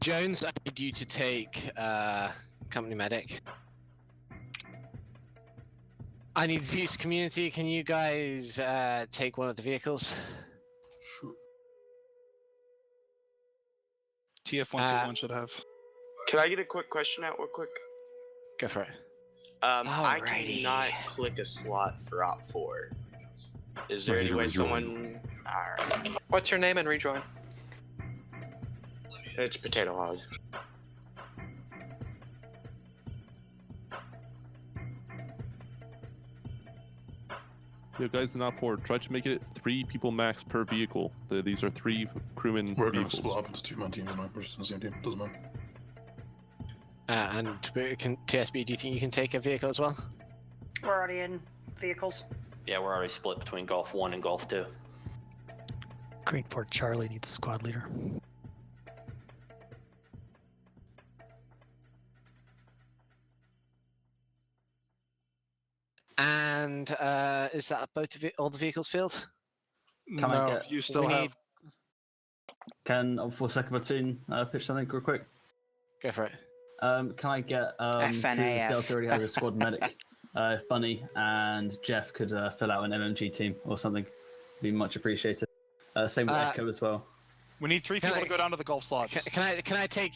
Jones, I need you to take company medic. I need Zeus community. Can you guys take one of the vehicles? Sure. TF121 should have. Can I get a quick question out real quick? Go for it. I Alrighty. cannot click a slot for Op4. Is there any way someone... Alright. What's your name and rejoin? It's Potato Hog. Yo, guys, in Op4, try to make it 3 people max per vehicle. These are 3 crewmen We're going to vehicles. split up into 2-man teams, and we're just in the same team. Doesn't matter. And TSB, do you think you can take a vehicle as well? We're already in vehicles. Yeah, we're already split between Golf 1 and Golf 2. Greenport Charlie needs a squad leader. And is that both of all the vehicles filled? Can I get? You still have. Can for second platoon pitch something real quick? Go for it. Can I get FNAF. Delta already has a squad medic. If Bunny and Jeff could fill out an MMG team or something, be much appreciated. Same with Echo as well. We need 3 people to go down to the golf slots. Can I take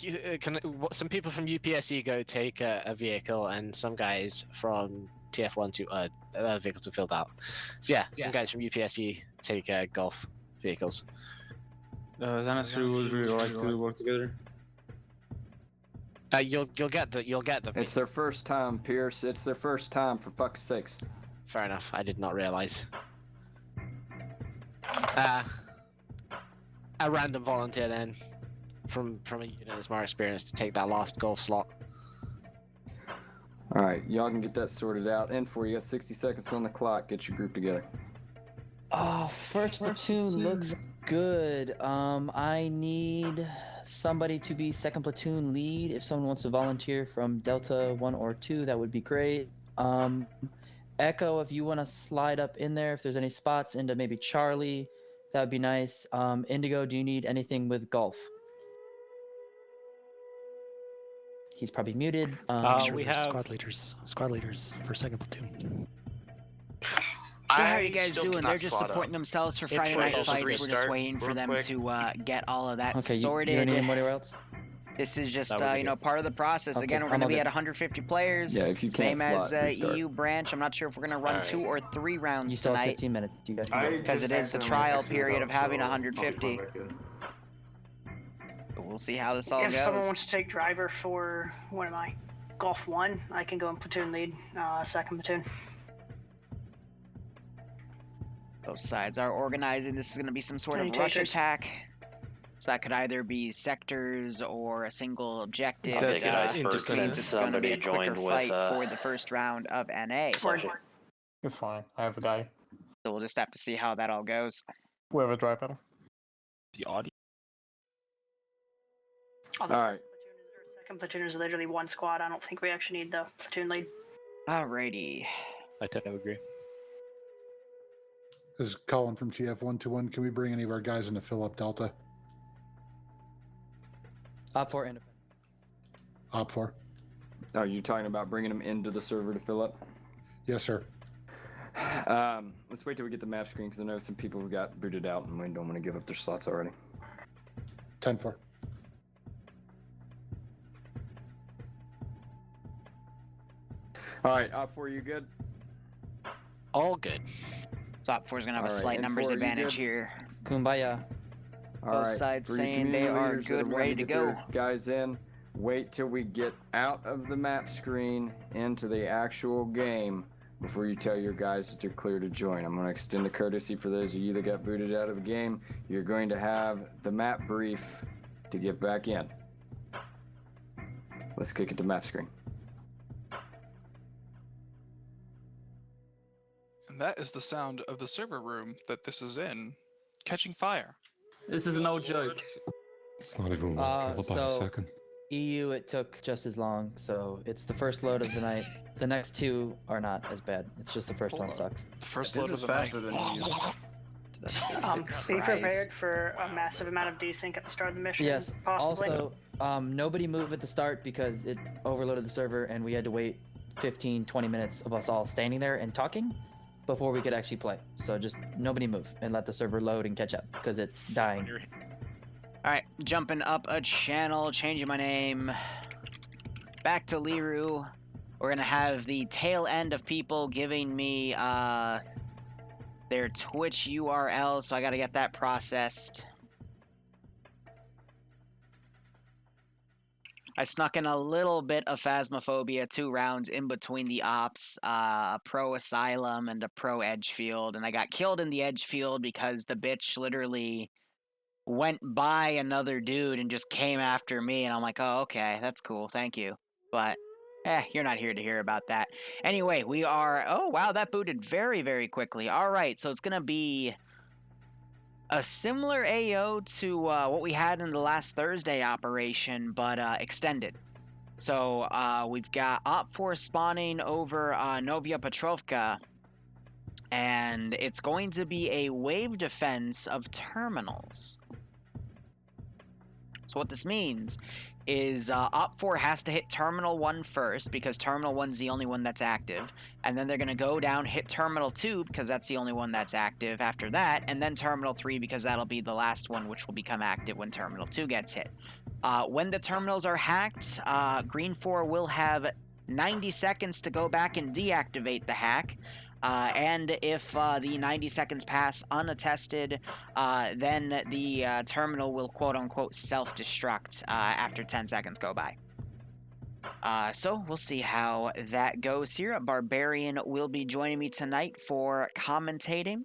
some people from UPSE go take a vehicle, and some guys from TF1 to vehicles are filled out. So some guys from UPSE take golf vehicles. Zanastru would really like to work together. You'll get the. It's their first time, Pierce. It's their first time, for fuck's sakes. Fair enough. I did not realize. A random volunteer then, from a unit that's more experienced, to take that last golf slot. All right, y'all can get that sorted out. N4, you got 60 seconds on the clock. Get your group together. First platoon looks good. I need somebody to be second platoon lead. If someone wants to volunteer from Delta 1 or 2, that would be great. Echo, if you want to slide up in there, if there's any spots into maybe Charlie, that would be nice. Indigo, do you need anything with golf? He's probably muted. We have squad leaders for second platoon. So how are you guys doing? They're just supporting themselves for Friday night fights. We're just waiting for them to get all of that sorted. You don't need anybody else? This is just part of the process. Okay, Again, we're going to be at 150 players. Yeah, if you can't same as slot, EU branch. I'm not sure if we're going to run 2 or 3 rounds You still have tonight 15 minutes. You guys because it is the trial period of having 150. We'll see how this all If goes. someone wants to take driver for what am I? Golf 1, I can go in platoon lead, second platoon. Both sides are organizing. This is going to be some sort of rush attack. So that could either be sectors or a single objective. Just means it's going to be a quicker fight for the first round of NA. It's fine. I have a guy. So we'll just have to see how that all goes. We have a driver. The audio. All right. Second platoon is literally 1 squad. I don't think we actually need the platoon lead. Alrighty. I tend to agree. This is Colin from TF121. Can we bring any of our guys in to fill up Delta? Op4 independent. Op4. Are you talking about bringing them into the server to fill up? Yes, sir. Let's wait till we get the map screen because I know some people have got booted out and we don't want to give up their slots already. 10-4. All right, Op4, you good? All good. Top 4 is going to have a slight and numbers 4, you advantage good? here. Kumbaya. Both sides saying they are good, ready to go. Guys in. Wait till we get out of the map screen into the actual game before you tell your guys that they're clear to join. I'm going to extend a courtesy for those of you that got booted out of the game. You're going to have the map brief to get back in. Let's kick it to map screen. And that is the sound of the server room that this is in, catching fire. This is an old joke. It's not even about a second. EU, it took just as long, so it's the first load of the night. The next 2 are not as bad. It's just the first one sucks. The first load of the night. Be prepared for a massive amount of desync at the start of the mission. Yes. Possibly. Also, nobody move at the start because it overloaded the server and we had to wait 15-20 minutes of us all standing there and talking before we could actually play. So just nobody move and let the server load and catch up because it's dying. Alright, jumping up a channel, changing my name. Back to Liru. We're gonna have the tail end of people giving me their Twitch URL, so I gotta get that processed. I snuck in a little bit of Phasmophobia 2 rounds in between the ops, a pro Asylum and a pro Edgefield, and I got killed in the Edgefield because the bitch literally went by another dude and just came after me, and I'm like, oh, okay, that's cool, thank you. But, you're not here to hear about that. Anyway, we are... Oh, wow, that booted very, very quickly. All right, so it's going to be a similar AO to what we had in the last Thursday operation, but extended. So we've got Op 4 spawning over Novaya Petrovka, and it's going to be a wave defense of terminals. So what this means is Op 4 has to hit Terminal 1 first, because Terminal 1's the only one that's active, and then they're going to go down, hit Terminal 2, because that's the only one that's active after that, and then Terminal 3, because that'll be the last one, which will become active when Terminal 2 gets hit. When the terminals are hacked, Green 4 will have 90 seconds to go back and deactivate the hack, and if the 90 seconds pass unattested, then the terminal will quote-unquote self-destruct after 10 seconds go by. So we'll see how that goes here. Barbarian will be joining me tonight for commentating,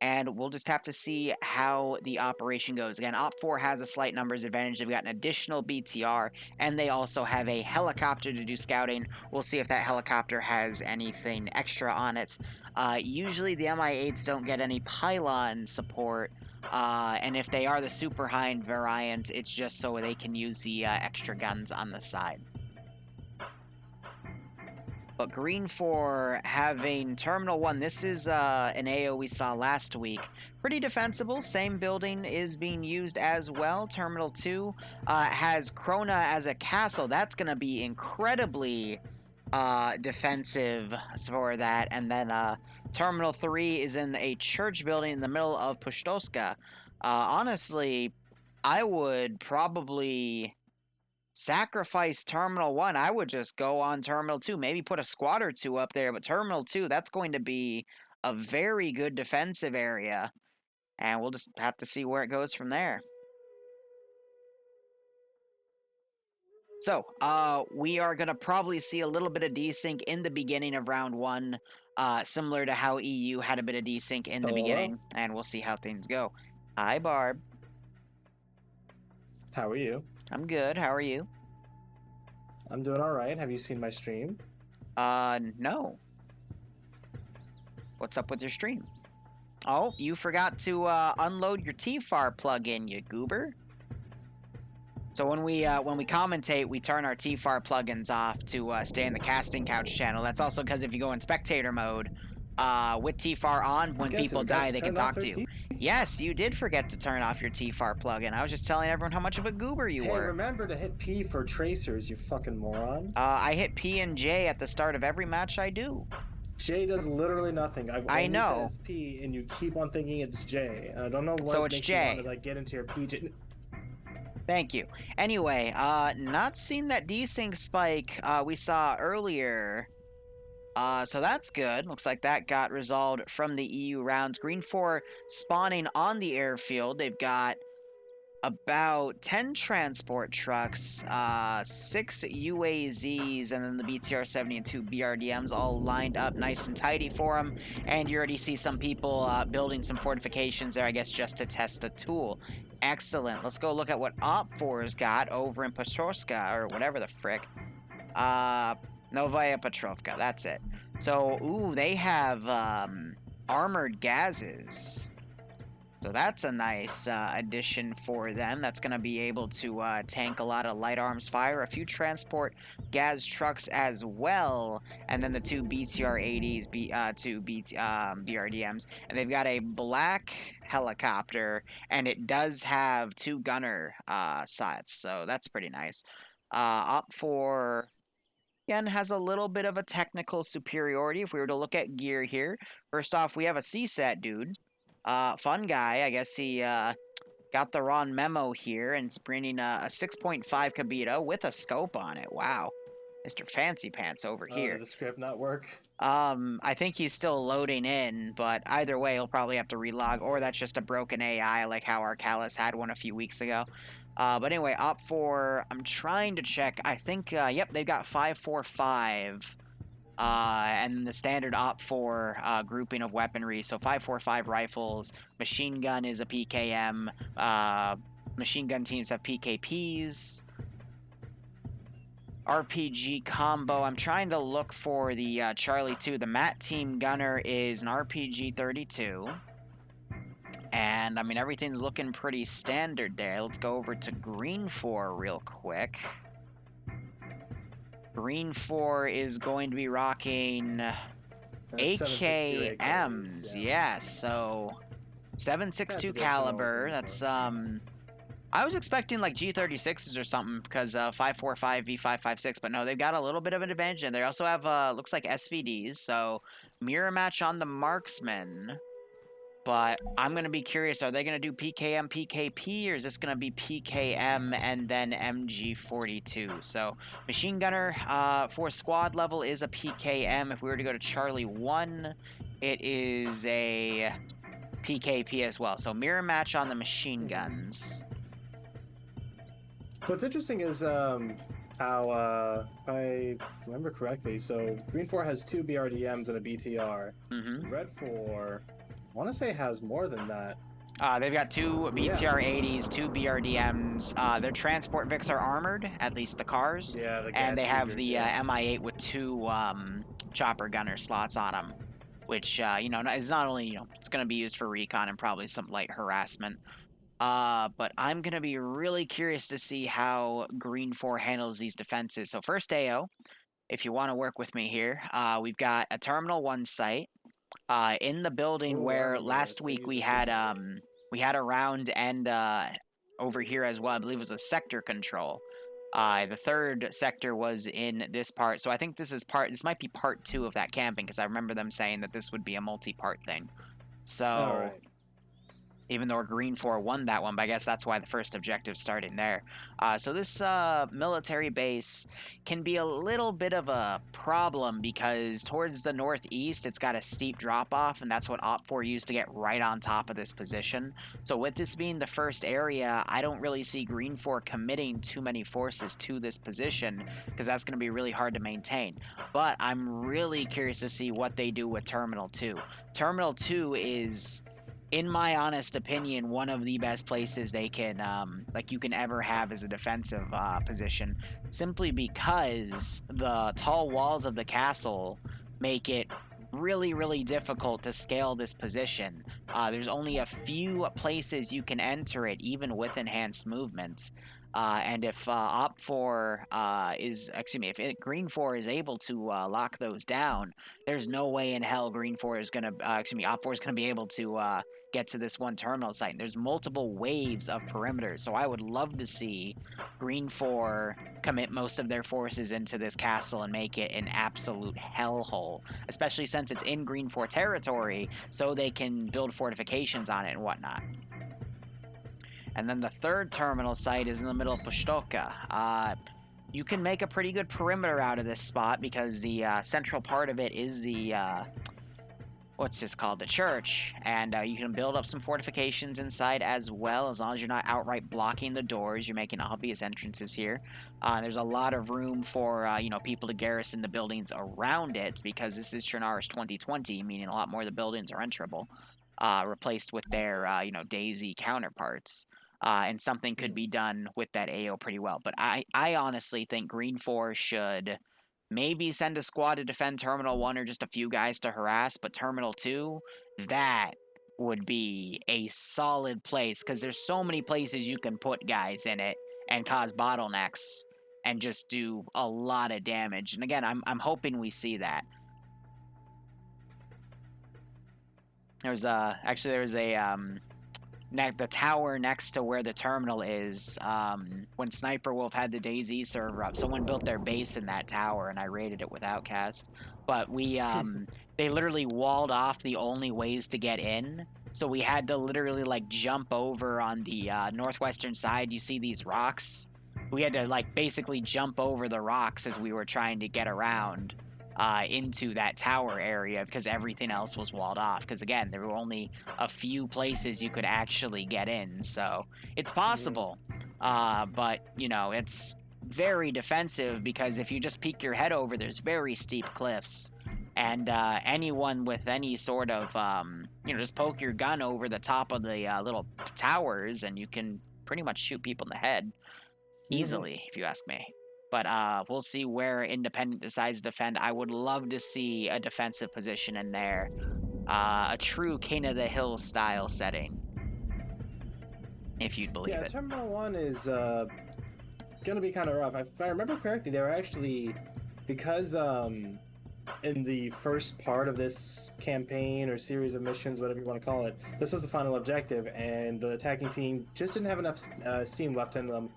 and we'll just have to see how the operation goes. Again, Op 4 has a slight numbers advantage. They've got an additional BTR, and they also have a helicopter to do scouting. We'll see if that helicopter has anything extra on it. Usually the MI8s don't get any pylon support, and if they are the super high variant, it's just so they can use the extra guns on the side. But Green 4 having Terminal 1, this is an AO we saw last week. Pretty defensible, same building is being used as well. Terminal 2 has Krona as a castle. That's going to be incredibly defensive for that. And then Terminal 3 is in a church building in the middle of Pushtoska. Honestly, I would probably sacrifice Terminal 1. I would just go on Terminal 2. Maybe put a squad or two up there, but Terminal 2, that's going to be a very good defensive area. And we'll just have to see where it goes from there. So, we are going to probably see a little bit of desync in the beginning of round 1, similar to how EU had a bit of desync in the beginning, and we'll see how things go. Hi, Barb. How are you? I'm good. How are you? I'm doing all right. Have you seen my stream? No. What's up with your stream? Oh, you forgot to unload your TFAR plugin, you goober. So when we commentate, we turn our TFAR plugins off to stay in the casting couch channel. That's also because if you go in spectator mode, with TFAR on, when people die, they can talk to you. Yes, you did forget to turn off your TFAR plugin. I was just telling everyone how much of a goober you were. Hey, remember to hit P for tracers, you fucking moron. I hit P and J at the start of every match I do. J does literally nothing. I know. Said it's P, and you keep on thinking it's J. I don't know what so it's makes J. you want to like get into your PJ. Thank you. Anyway, not seeing that desync spike we saw earlier. So that's good. Looks like that got resolved from the EU rounds. Green 4 spawning on the airfield. They've got about 10 transport trucks, 6 UAZs, and then the BTR-70 and 2 BRDMs all lined up nice and tidy for them. And you already see some people building some fortifications there, I guess, just to test the tool. Excellent. Let's go look at what Op 4's got over in Petrovka, or whatever the frick. Novaya Petrovka, that's it. So, ooh, they have armored gases. So that's a nice addition for them. That's going to be able to tank a lot of light arms fire, a few transport gas trucks as well, and then the 2 BTR-80s, two BRDMs. And they've got a black helicopter, and it does have 2 gunner sites, so that's pretty nice. Op 4, again, has a little bit of a technical superiority if we were to look at gear here. First off, we have a CSAT dude. Fun guy. I guess he got the wrong memo here and is bringing a 6.5 Kabito with a scope on it. Wow. Mr. Fancy Pants over here. Did the script not work? I think he's still loading in, but either way, he'll probably have to relog, or that's just a broken AI like how Arcalis had one a few weeks ago. But anyway, Op 4, I'm trying to check. I think, yep, they've got 545. And the standard Op 4 grouping of weaponry. So 545 rifles, machine gun is a PKM, machine gun teams have PKPs, RPG combo. I'm trying to look for the Charlie 2. The MAT team gunner is an RPG 32. And, I mean, everything's looking pretty standard there. Let's go over to Green 4 real quick. Green 4 is going to be rocking AKMs. Yeah, so 7.62 caliber. That's, I was expecting like G36s or something because 545 V556, but no, they've got a little bit of an advantage. And they also have, looks like SVDs, so mirror match on the marksman. But I'm going to be curious, are they going to do PKM, PKP, or is this going to be PKM and then MG42? So machine gunner for squad level is a PKM. If we were to go to Charlie 1, it is a PKP as well. So mirror match on the machine guns. What's interesting is how, if I remember correctly, so Green 4 has 2 BRDMs and a BTR. Red 4... I want to say has more than that. They've got 2 BTR-80s, 2 BRDMs. Their transport Vics are armored, at least the cars. Yeah, and they have the MI8 with 2 chopper gunner slots on them, which, you know, is not only, you know, it's going to be used for recon and probably some light harassment. But I'm going to be really curious to see how Green 4 handles these defenses. So first AO, if you want to work with me here, we've got a Terminal 1 site. In the building where last week we had a round and over here as well. I believe it was a sector control. The third sector was in this part, so I think this might be part 2 of that camping because I remember them saying that this would be a multi-part thing. So even though Green 4 won that one, but I guess that's why the first objective's starting there. So this military base can be a little bit of a problem because towards the northeast, it's got a steep drop-off, and that's what Op 4 used to get right on top of this position. So with this being the first area, I don't really see Green 4 committing too many forces to this position because that's going to be really hard to maintain. But I'm really curious to see what they do with Terminal 2. Terminal 2 is, in my honest opinion, one of the best places they can, like you can ever have as a defensive position, simply because the tall walls of the castle make it really, really difficult to scale this position. There's only a few places you can enter it, even with enhanced movement. And if Op 4 if Green 4 is able to lock those down, there's no way in hell Green 4 is gonna, Op 4 is gonna be able to get to this one terminal site. And there's multiple waves of perimeters, so I would love to see Green 4 commit most of their forces into this castle and make it an absolute hellhole, especially since it's in Green 4 territory, so they can build fortifications on it and whatnot. And then the third terminal site is in the middle of Pushtoka. You can make a pretty good perimeter out of this spot because the central part of it is the, what's this called? The church. And you can build up some fortifications inside as well, as long as you're not outright blocking the doors. You're making obvious entrances here. There's a lot of room for, you know, people to garrison the buildings around it because this is Chernarus 2020, meaning a lot more of the buildings are enterable, replaced with their, you know, Daisy counterparts. And something could be done with that AO pretty well. But I honestly think Green 4 should maybe send a squad to defend Terminal 1 or just a few guys to harass, but Terminal 2, that would be a solid place, because there's so many places you can put guys in it and cause bottlenecks and just do a lot of damage. And again, I'm hoping we see that. There's the tower next to where the terminal is. When Sniper Wolf had the DayZ server up, someone built their base in that tower, and I raided it with Outcast. But we they literally walled off the only ways to get in, so we had to literally like jump over on the northwestern side. You see these rocks? We had to like basically jump over the rocks as we were trying to get around into that tower area, because everything else was walled off. Because again, there were only a few places you could actually get in, so it's possible. But you know, it's very defensive, because if you just peek your head over, there's very steep cliffs, and anyone with any sort of just poke your gun over the top of the little towers, and you can pretty much shoot people in the head easily, if you ask me. But we'll see where Independent decides to defend. I would love to see a defensive position in there. A true King of the Hill style setting, if you'd believe it. Yeah, Terminal 1 is going to be kind of rough. If I remember correctly, they were actually, because in the first part of this campaign or series of missions, whatever you want to call it, this was the final objective, and the attacking team just didn't have enough steam left in them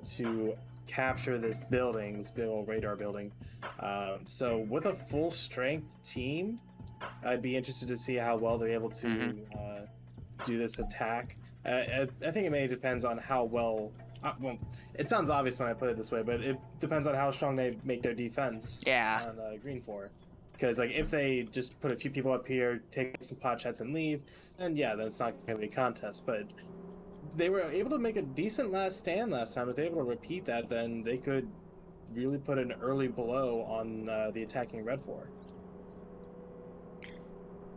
to capture this building, this big old radar building. So with a full strength team, I'd be interested to see how well they're able to do this attack. I think it may depends on how well, it sounds obvious when I put it this way, but it depends on how strong they make their defense on Green 4. Because like if they just put a few people up here, take some pot shots and leave, then yeah, then it's not going to be a contest. But they were able to make a decent last stand last time. If they're able to repeat that, then they could really put an early blow on the attacking Red 4.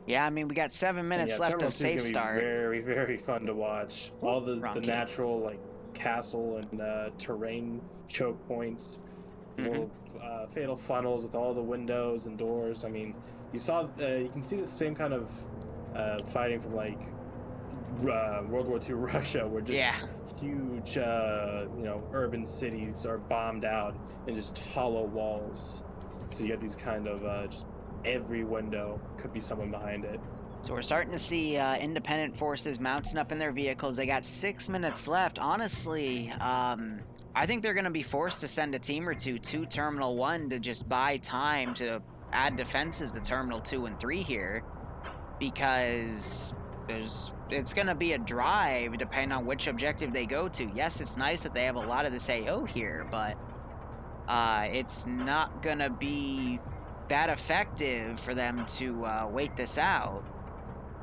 Yeah, I mean, we got 7 minutes left of safe start. Very, very fun to watch. All the natural like castle and terrain choke points, little fatal funnels with all the windows and doors. I mean, you can see the same kind of fighting from like World War II Russia, where just huge urban cities are bombed out and just hollow walls. So you have these kind of just every window could be someone behind it. So we're starting to see independent forces mounting up in their vehicles. They got 6 minutes left. Honestly, I think they're going to be forced to send a team or two to Terminal 1 to just buy time to add defenses to Terminal 2 and 3 here, because it's going to be a drive depending on which objective they go to. Yes, it's nice that they have a lot of this AO here, but it's not going to be that effective for them to wait this out.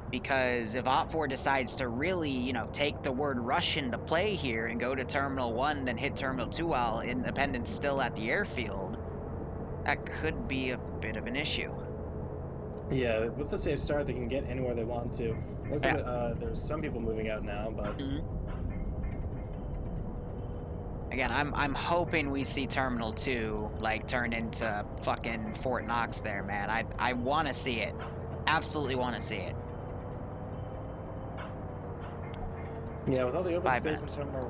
Because if OPFOR decides to really, take the word Russian to play here and go to Terminal 1, then hit Terminal 2 while Independent's still at the airfield, that could be a bit of an issue. Yeah, with the safe start, they can get anywhere they want to. There's some people moving out now, but... Again, I'm hoping we see Terminal 2, turn into fucking Fort Knox there, man. I want to see it. Absolutely want to see it. Yeah, with all the open space in Terminal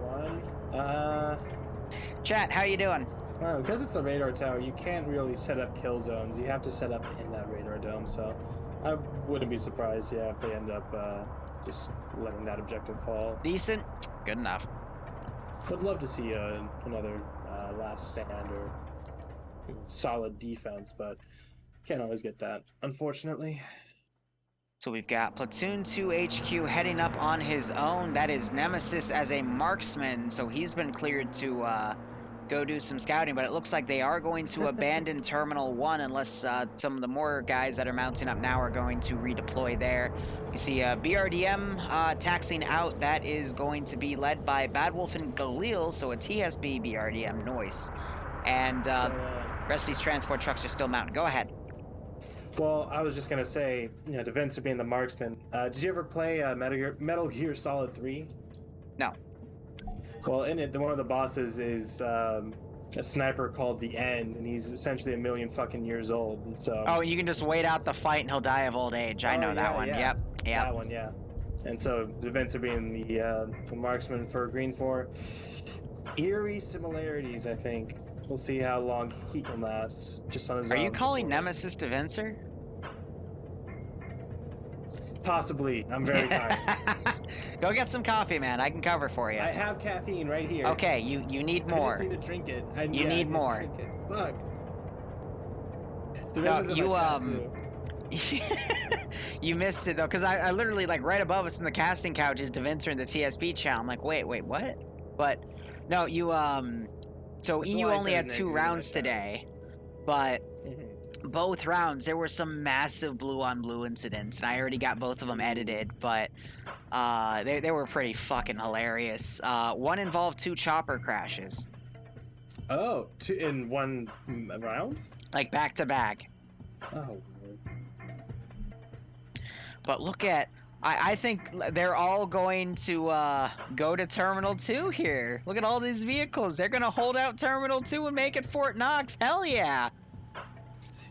1, Chat, how you doing? Because it's a radar tower, you can't really set up kill zones. You have to set up in that radar dome, so I wouldn't be surprised, if they end up just letting that objective fall. Decent? Good enough. Would love to see another last stand or solid defense, but can't always get that, unfortunately. So we've got Platoon 2 HQ heading up on his own. That is Nemesis as a marksman, so he's been cleared to go do some scouting, but it looks like they are going to abandon Terminal 1 unless some of the more guys that are mounting up now are going to redeploy there. You see BRDM taxing out. That is going to be led by Badwolf and Galil, so a TSB BRDM noise. And the rest of these transport trucks are still mounted. Go ahead. Well, I was just going to say, to Vince for being the marksman, did you ever play Metal Gear Solid 3? No. Well, in it, one of the bosses is a sniper called the End, and he's essentially 1,000,000 fucking years old. And so. Oh, you can just wait out the fight and he'll die of old age. I know that one. Yeah. Yep. Yeah. That one, yeah. And so Devenser being the marksman for Green 4. Eerie similarities, I think. We'll see how long he can last just on his own. Are you calling Nemesis Devenser? Possibly. I'm very tired. Go get some coffee, man. I can cover for you. I have caffeine right here. Okay, you need more. I just need to drink it. You need more. Fuck. No, you missed it though, because I literally, like, right above us in the casting couch is Devenser in the TSP channel. I'm like, wait, what? But no, you so EU only had 2 rounds today, but both rounds there were some massive blue on blue incidents, and I already got both of them edited, but they were pretty fucking hilarious. One involved 2 chopper crashes. Oh, 2 in one round? Like back to back. Oh. But look at, I think they're all going to go to Terminal 2 here. Look at all these vehicles. They're going to hold out Terminal 2 and make it Fort Knox. Hell yeah.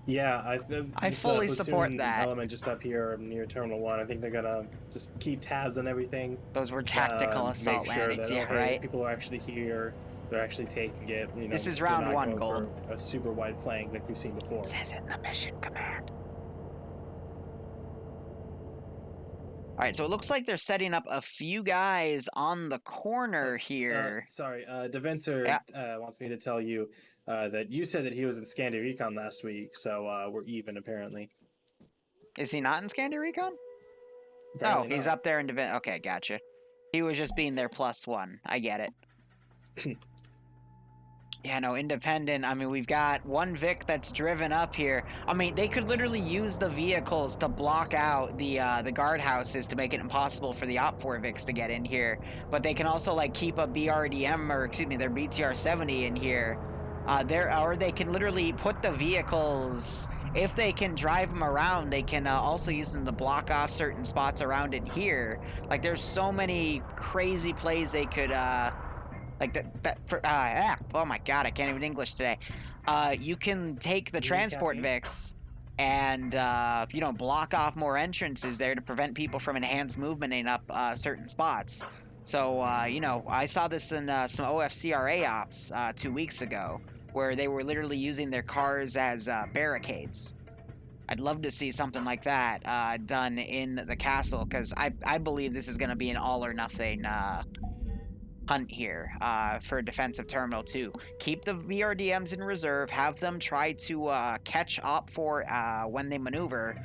Yeah, I fully support that. Element just up here near Terminal 1. I think they're gonna just keep tabs on everything. Those were tactical assault landings, yeah, right? People are actually here. They're actually taking it. You know, this is round 1 gold. A super wide flank like we've seen before. It says in the mission command. All right, so it looks like they're setting up a few guys on the corner here. Sorry, Devenser wants me to tell you that you said that he was in Scandi Recon last week, so we're even apparently. Is he not in Scandi Recon? Apparently he's not. up there in Devenser. Okay, gotcha. He was just being their +1. I get it. Yeah, no, independent. I mean, we've got one Vic that's driven up here. I mean, they could literally use the vehicles to block out the guardhouses to make it impossible for the Op4 Vics to get in here. But they can also, like, keep a BRDM, or excuse me, their BTR-70 in here. Or they can literally put the vehicles, if they can drive them around, they can also use them to block off certain spots around in here. Like, there's so many crazy plays they could, oh my god, I can't even English today. You can take the transport Vics and, you know, block off more entrances there to prevent people from enhanced movementing up certain spots. So, you know, I saw this in some OFCRA ops 2 weeks ago, where they were literally using their cars as barricades. I'd love to see something like that done in the castle, because I believe this is going to be an all-or-nothing hunt here for defensive Terminal 2. Keep the VRDMs in reserve, have them try to catch Op4 when they maneuver,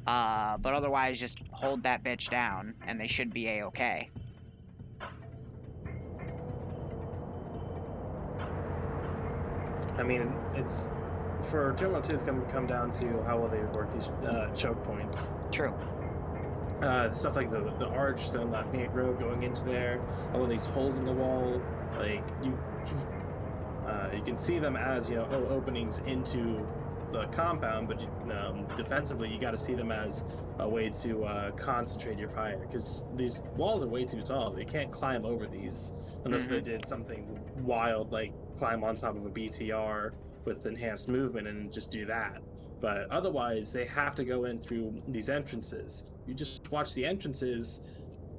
but otherwise just hold that bitch down, and they should be A-okay. I mean, it's for Terminal 2. It's going to come down to how well they work these choke points. True. Stuff like the arch, the main road going into there, all of these holes in the wall, like you can see them as, you know, openings into the compound, but defensively you got to see them as a way to concentrate your fire, because these walls are way too tall. They can't climb over these unless they did something wild, like climb on top of a BTR with enhanced movement and just do that. But otherwise, they have to go in through these entrances. You just watch the entrances.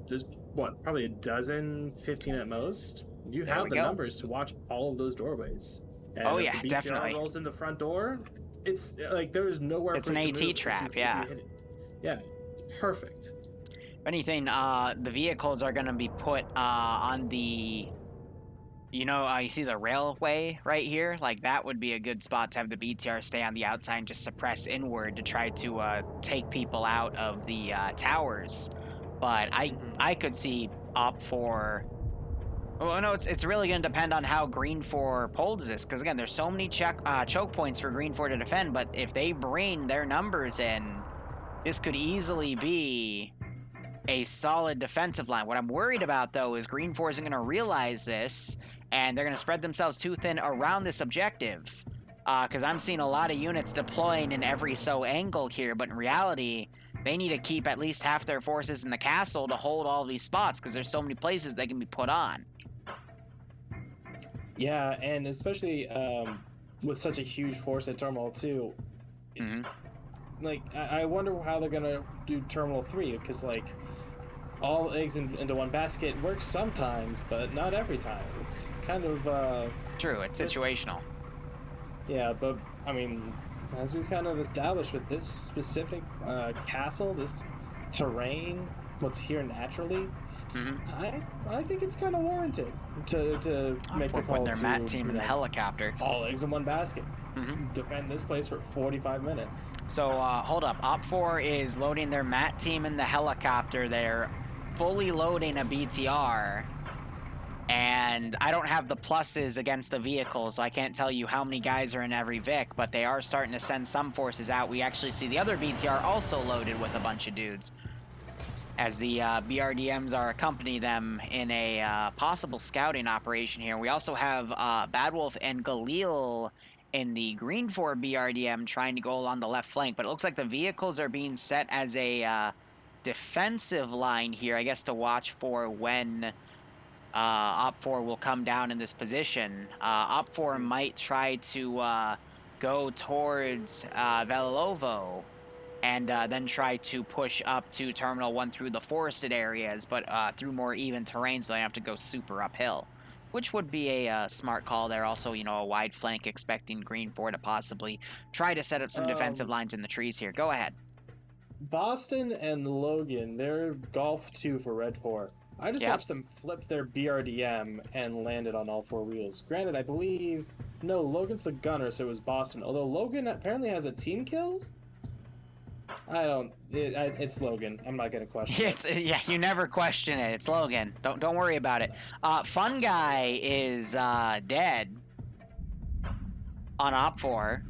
There's, what, probably a dozen, 15 at most? You have the numbers to watch all of those doorways. And oh, if yeah, the BTR definitely. rolls in the front door, it's like there is nowhere it's for an it to AT move trap, if you hit it. Yeah, it's perfect. If anything, the vehicles are going to be put on the... You know, you see the railway right here? Like, that would be a good spot to have the BTR stay on the outside and just suppress inward to try to take people out of the towers. But I could see Op4... Well, no, it's really going to depend on how Green 4 holds this. Because, again, there's so many choke points for Green 4 to defend. But if they bring their numbers in, this could easily be a solid defensive line. What I'm worried about, though, is Green 4 isn't going to realize this, and they're going to spread themselves too thin around this objective. Because I'm seeing a lot of units deploying in every so angle here, but in reality, they need to keep at least half their forces in the castle to hold all these spots, because there's so many places they can be put on. Yeah, and especially with such a huge force at Terminal 2, it's like I wonder how they're gonna do Terminal 3, because like all eggs into one basket works sometimes, but not every time. It's kind of true. It's situational. Yeah, but I mean, as we've kind of established with this specific castle, this terrain, what's here naturally, I think it's kind of warranted to make the call their to mat team in the helicopter. All eggs in one basket. Defend this place for 45 minutes. So hold up. Op4 is loading their mat team in the helicopter. They're fully loading a BTR. And I don't have the pluses against the vehicles, so I can't tell you how many guys are in every Vic, but they are starting to send some forces out. We actually see the other BTR also loaded with a bunch of dudes, as the BRDMs are accompanying them in a possible scouting operation here. We also have Badwolf and Galil in the Green 4 BRDM trying to go along the left flank, but it looks like the vehicles are being set as a defensive line here, I guess, to watch for when Op4 will come down in this position. Op4 might try to go towards Velilovo and then try to push up to Terminal 1 through the forested areas, but through more even terrain, so they have to go super uphill, which would be a smart call there. Also, you know, a wide flank, expecting Green 4 to possibly try to set up some defensive lines in the trees here. Go ahead. Boston and Logan, they're Golf 2 for Red 4. I just watched them flip their BRDM and landed on all four wheels. Granted, I believe... No, Logan's the gunner, so it was Boston. Although Logan apparently has a team kill? I don't... it's Logan. I'm not going to question it. Yeah, you never question it. It's Logan. Don't worry about it. Fun Guy is dead on Op4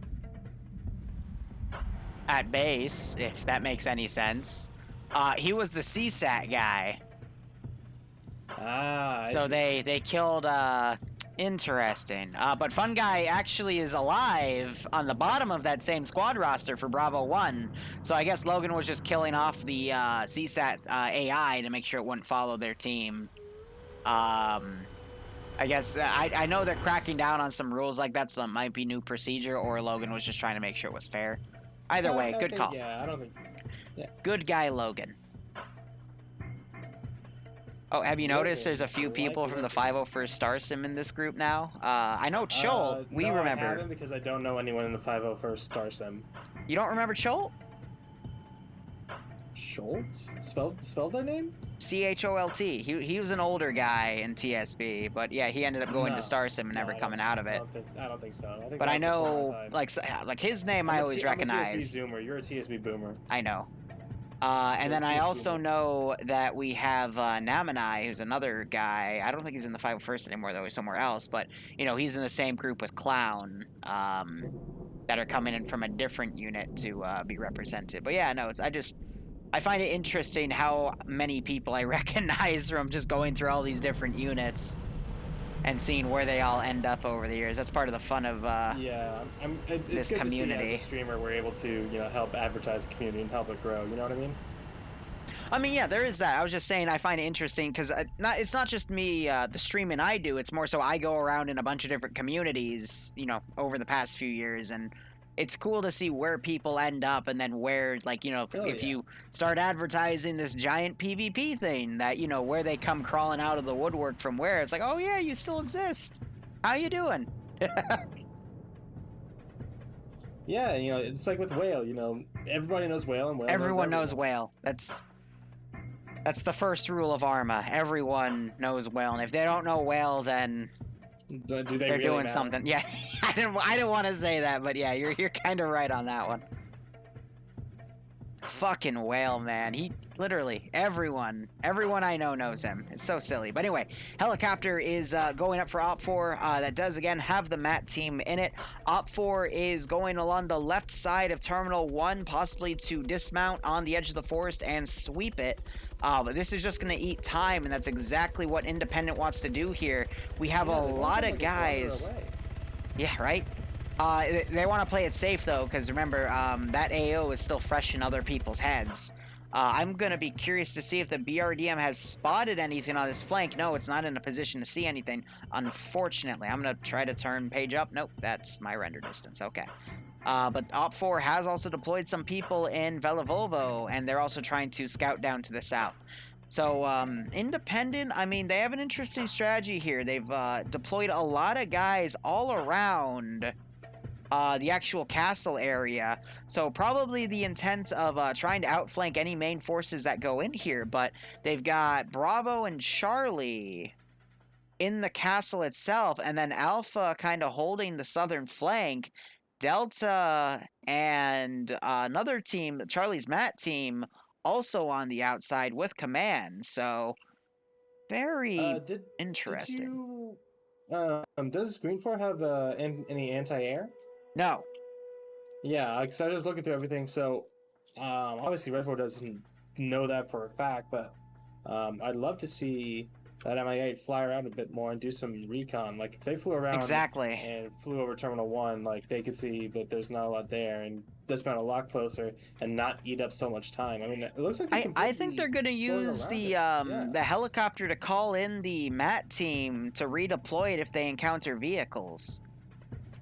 at base, if that makes any sense. He was the CSAT guy. So they killed, interesting. But Fun Guy actually is alive on the bottom of that same squad roster for Bravo 1. So I guess Logan was just killing off the CSAT AI to make sure it wouldn't follow their team. I guess I know they're cracking down on some rules like that, so it might be new procedure, or Logan was just trying to make sure it was fair. Either way, good call. Yeah, I don't think... Yeah. Good guy, Logan. Oh, have you noticed there's a few people from the 501st Star Sim in this group now? I know Cholt. We remember. I haven't, because I don't know anyone in the 501st Star Sim. You don't remember Cholt? Cholt? Spell their name? Cholt. He was an older guy in TSB, but yeah, he ended up going to Star Sim and never coming out of it. I don't think so. But I know, like his name I always recognize. I'm a TSB Zoomer. You're a TSB Boomer. I know. And then I also know that we have Namanai, who's another guy. I don't think he's in the 501st anymore, though. He's somewhere else. But, you know, he's in the same group with Clown that are coming in from a different unit to be represented. But, yeah, no, I find it interesting how many people I recognize from just going through all these different units and seeing where they all end up over the years. That's part of the fun of it's this good community. To see, as a streamer, we're able to help advertise the community and help it grow. You know what I mean? I mean, yeah, there is that. I was just saying I find it interesting because it's not just me, the streaming I do. It's more so I go around in a bunch of different communities, over the past few years, and it's cool to see where people end up, and then where, if you start advertising this giant PvP thing, that, where they come crawling out of the woodwork from where. It's like, oh, yeah, you still exist. How you doing? Yeah, it's like with Whale, everybody knows Whale, and Whale Everyone knows Whale. That's the first rule of Arma. Everyone knows Whale, and if they don't know Whale, then... They're really doing something. Yeah, I didn't want to say that, but yeah, you're kind of right on that one. Fucking Whale, man. He literally everyone I know knows him. It's so silly. But anyway, helicopter is going up for Op4. That does again have the MAT team in it. Op4 is going along the left side of Terminal 1, possibly to dismount on the edge of the forest and sweep it. But this is just going to eat time, and that's exactly what Independent wants to do here. We have a lot of guys. Yeah, right? They want to play it safe, though, because remember, that AO is still fresh in other people's heads. I'm going to be curious to see if the BRDM has spotted anything on this flank. No, it's not in a position to see anything, unfortunately. I'm going to try to turn page up. Nope, that's my render distance. Okay. But Op4 has also deployed some people in Velivolvo, and they're also trying to scout down to the south. So, Independent, I mean, they have an interesting strategy here. They've deployed a lot of guys all around the actual castle area. So probably the intent of trying to outflank any main forces that go in here. But they've got Bravo and Charlie in the castle itself, and then Alpha kind of holding the southern flank. Delta and another team, Charlie's Matt team, also on the outside with command. So very interesting. Does Green 4 have any anti-air? No. Yeah, because I was just looking through everything. So obviously Red 4 doesn't know that for a fact, but I'd love to see that MI8 fly around a bit more and do some recon. Like, if they flew around and flew over Terminal 1, like, they could see that there's not a lot there and dismount a lot closer and not eat up so much time. I mean, it looks like I think they're going to use the helicopter to call in the MAT team to redeploy it if they encounter vehicles.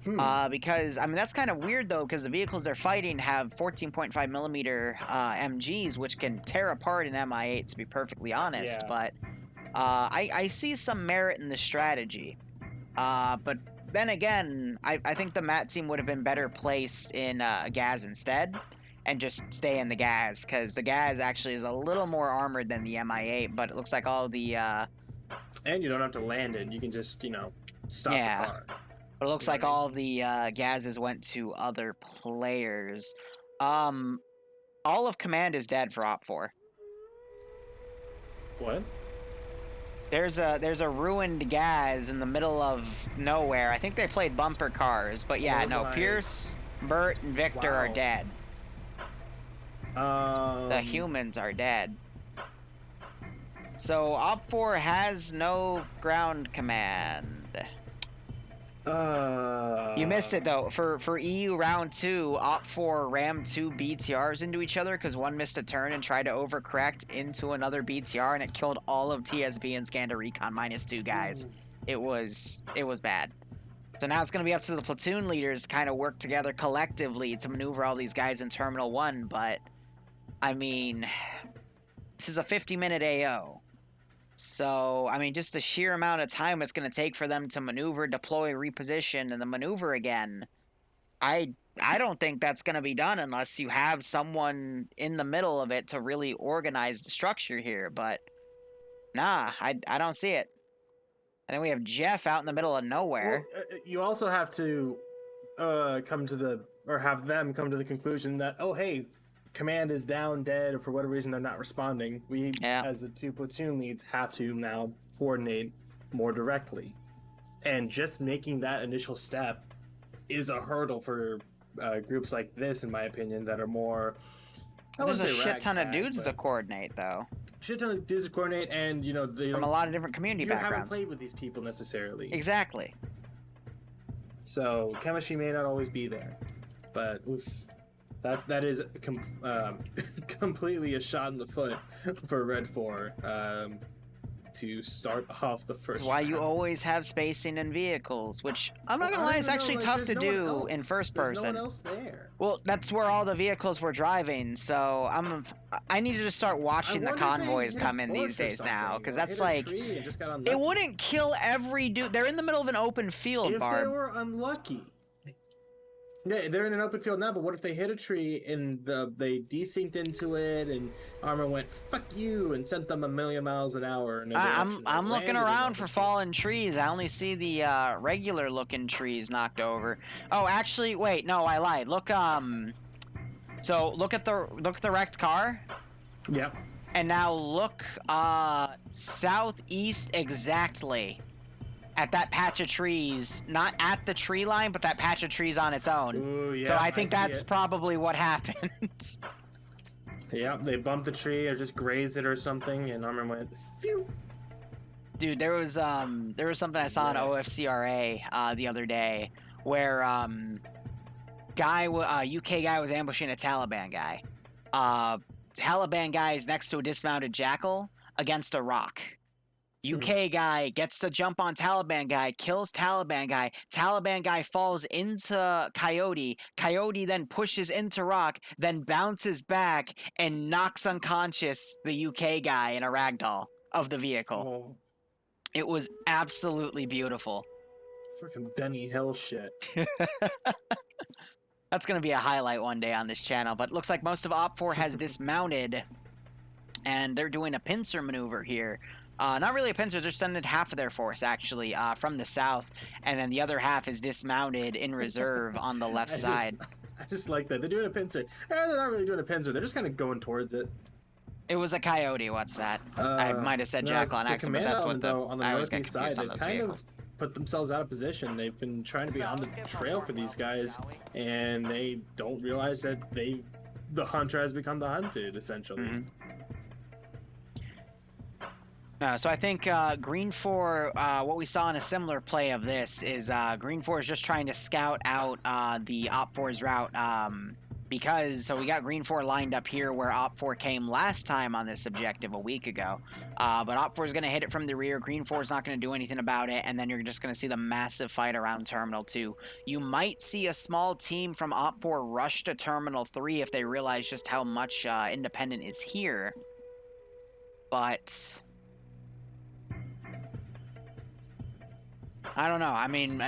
Because, I mean, that's kind of weird, though, because the vehicles they're fighting have 14.5 millimeter MGs, which can tear apart an MI8, to be perfectly honest. But I see some merit in the strategy. But then again, I think the MAT team would have been better placed in Gaz instead, and just stay in the Gaz, because the Gaz actually is a little more armored than the MI8, but it looks like all the... And you don't have to land it, you can just, stop the car. But it looks like all the Gazes went to other players. All of command is dead for Op4. What? There's a ruined Gaz in the middle of nowhere. I think they played bumper cars, but yeah, no. Pierce, Bert, and Victor are dead. The humans are dead. So Op4 has no ground command. You missed it though. For EU round 2, Op4 rammed 2 BTRs into each other because one missed a turn and tried to overcorrect into another BTR, and it killed all of TSB and Scanda Recon -2 guys. It was bad. So now it's going to be up to the platoon leaders to kind of work together collectively to maneuver all these guys in Terminal 1, but I mean, this is a 50-minute AO. So, I mean, just the sheer amount of time it's going to take for them to maneuver, deploy, reposition, and then maneuver again, I don't think that's going to be done unless you have someone in the middle of it to really organize the structure here. But, nah, I don't see it. And then we have Jeff out in the middle of nowhere. Well, you also have to have them come to the conclusion that, oh, hey, command is down, dead, or for whatever reason they're not responding. We, as the 2 platoon leads, have to now coordinate more directly. And just making that initial step is a hurdle for groups like this, in my opinion, that are more... There's a shit ton of dudes to coordinate, though. Shit ton of dudes to coordinate, and, from a lot of different community backgrounds. You haven't played with these people, necessarily. Exactly. So, chemistry may not always be there. But, oof... That is completely a shot in the foot for Red 4 to start off the first. That's why you always have spacing in vehicles, which I'm not gonna lie, is actually tough to do in first person. There's no one else there. Well, that's where all the vehicles were driving, so I needed to start watching the convoys come in these days now, because that's like it wouldn't kill every dude. They're in the middle of an open field, Barb. If they were unlucky. Yeah, they're in an open field now, but what if they hit a tree and they desynced into it and Armor went, fuck you, and sent them 1,000,000 miles an hour? I'm looking around for fallen trees. I only see the regular looking trees knocked over. Oh, actually, wait, no, I lied. Look, so look at the wrecked car. Yep. And now look southeast exactly. At that patch of trees, not at the tree line, but that patch of trees on its own. Ooh, yeah, so I think that's probably what happened. Yeah, they bumped the tree or just grazed it or something, and Armor went, phew. Dude, there was something I saw on OFCRA the other day where UK guy was ambushing a Taliban guy. Taliban guy is next to a dismounted jackal against a rock. UK guy gets to jump on Taliban guy, kills Taliban guy. Taliban guy falls into Coyote. Coyote then pushes into Rock, then bounces back and knocks unconscious the UK guy in a ragdoll of the vehicle. Oh, It was absolutely beautiful. freaking Benny Hill shit. That's going to be a highlight one day on this channel, but it looks like most of Op4 has dismounted, and they're doing a pincer maneuver here. Not really a pincer, they're sending half of their force, actually, from the south, and then the other half is dismounted in reserve on the left side. I just like that. They're doing a pincer. They're not really doing a pincer. They're just kind of going towards it. It was a Coyote, what's that? I might have said Jackal on accident, but that's what on the I always get northeast side, confused on they've those kind vehicles. of put themselves out of position. They've been trying to be on the trail for these guys, and they don't realize that the hunter has become the hunted, essentially. Mm-hmm. So I think Green 4, what we saw in a similar play of this is Green 4 is just trying to scout out the Op 4's route because we got Green 4 lined up here where Op 4 came last time on this objective a week ago. But Op 4 is going to hit it from the rear. Green 4 is not going to do anything about it, and then you're just going to see the massive fight around Terminal 2. You might see a small team from Op 4 rush to Terminal 3 if they realize just how much Independent is here. But I don't know. I mean,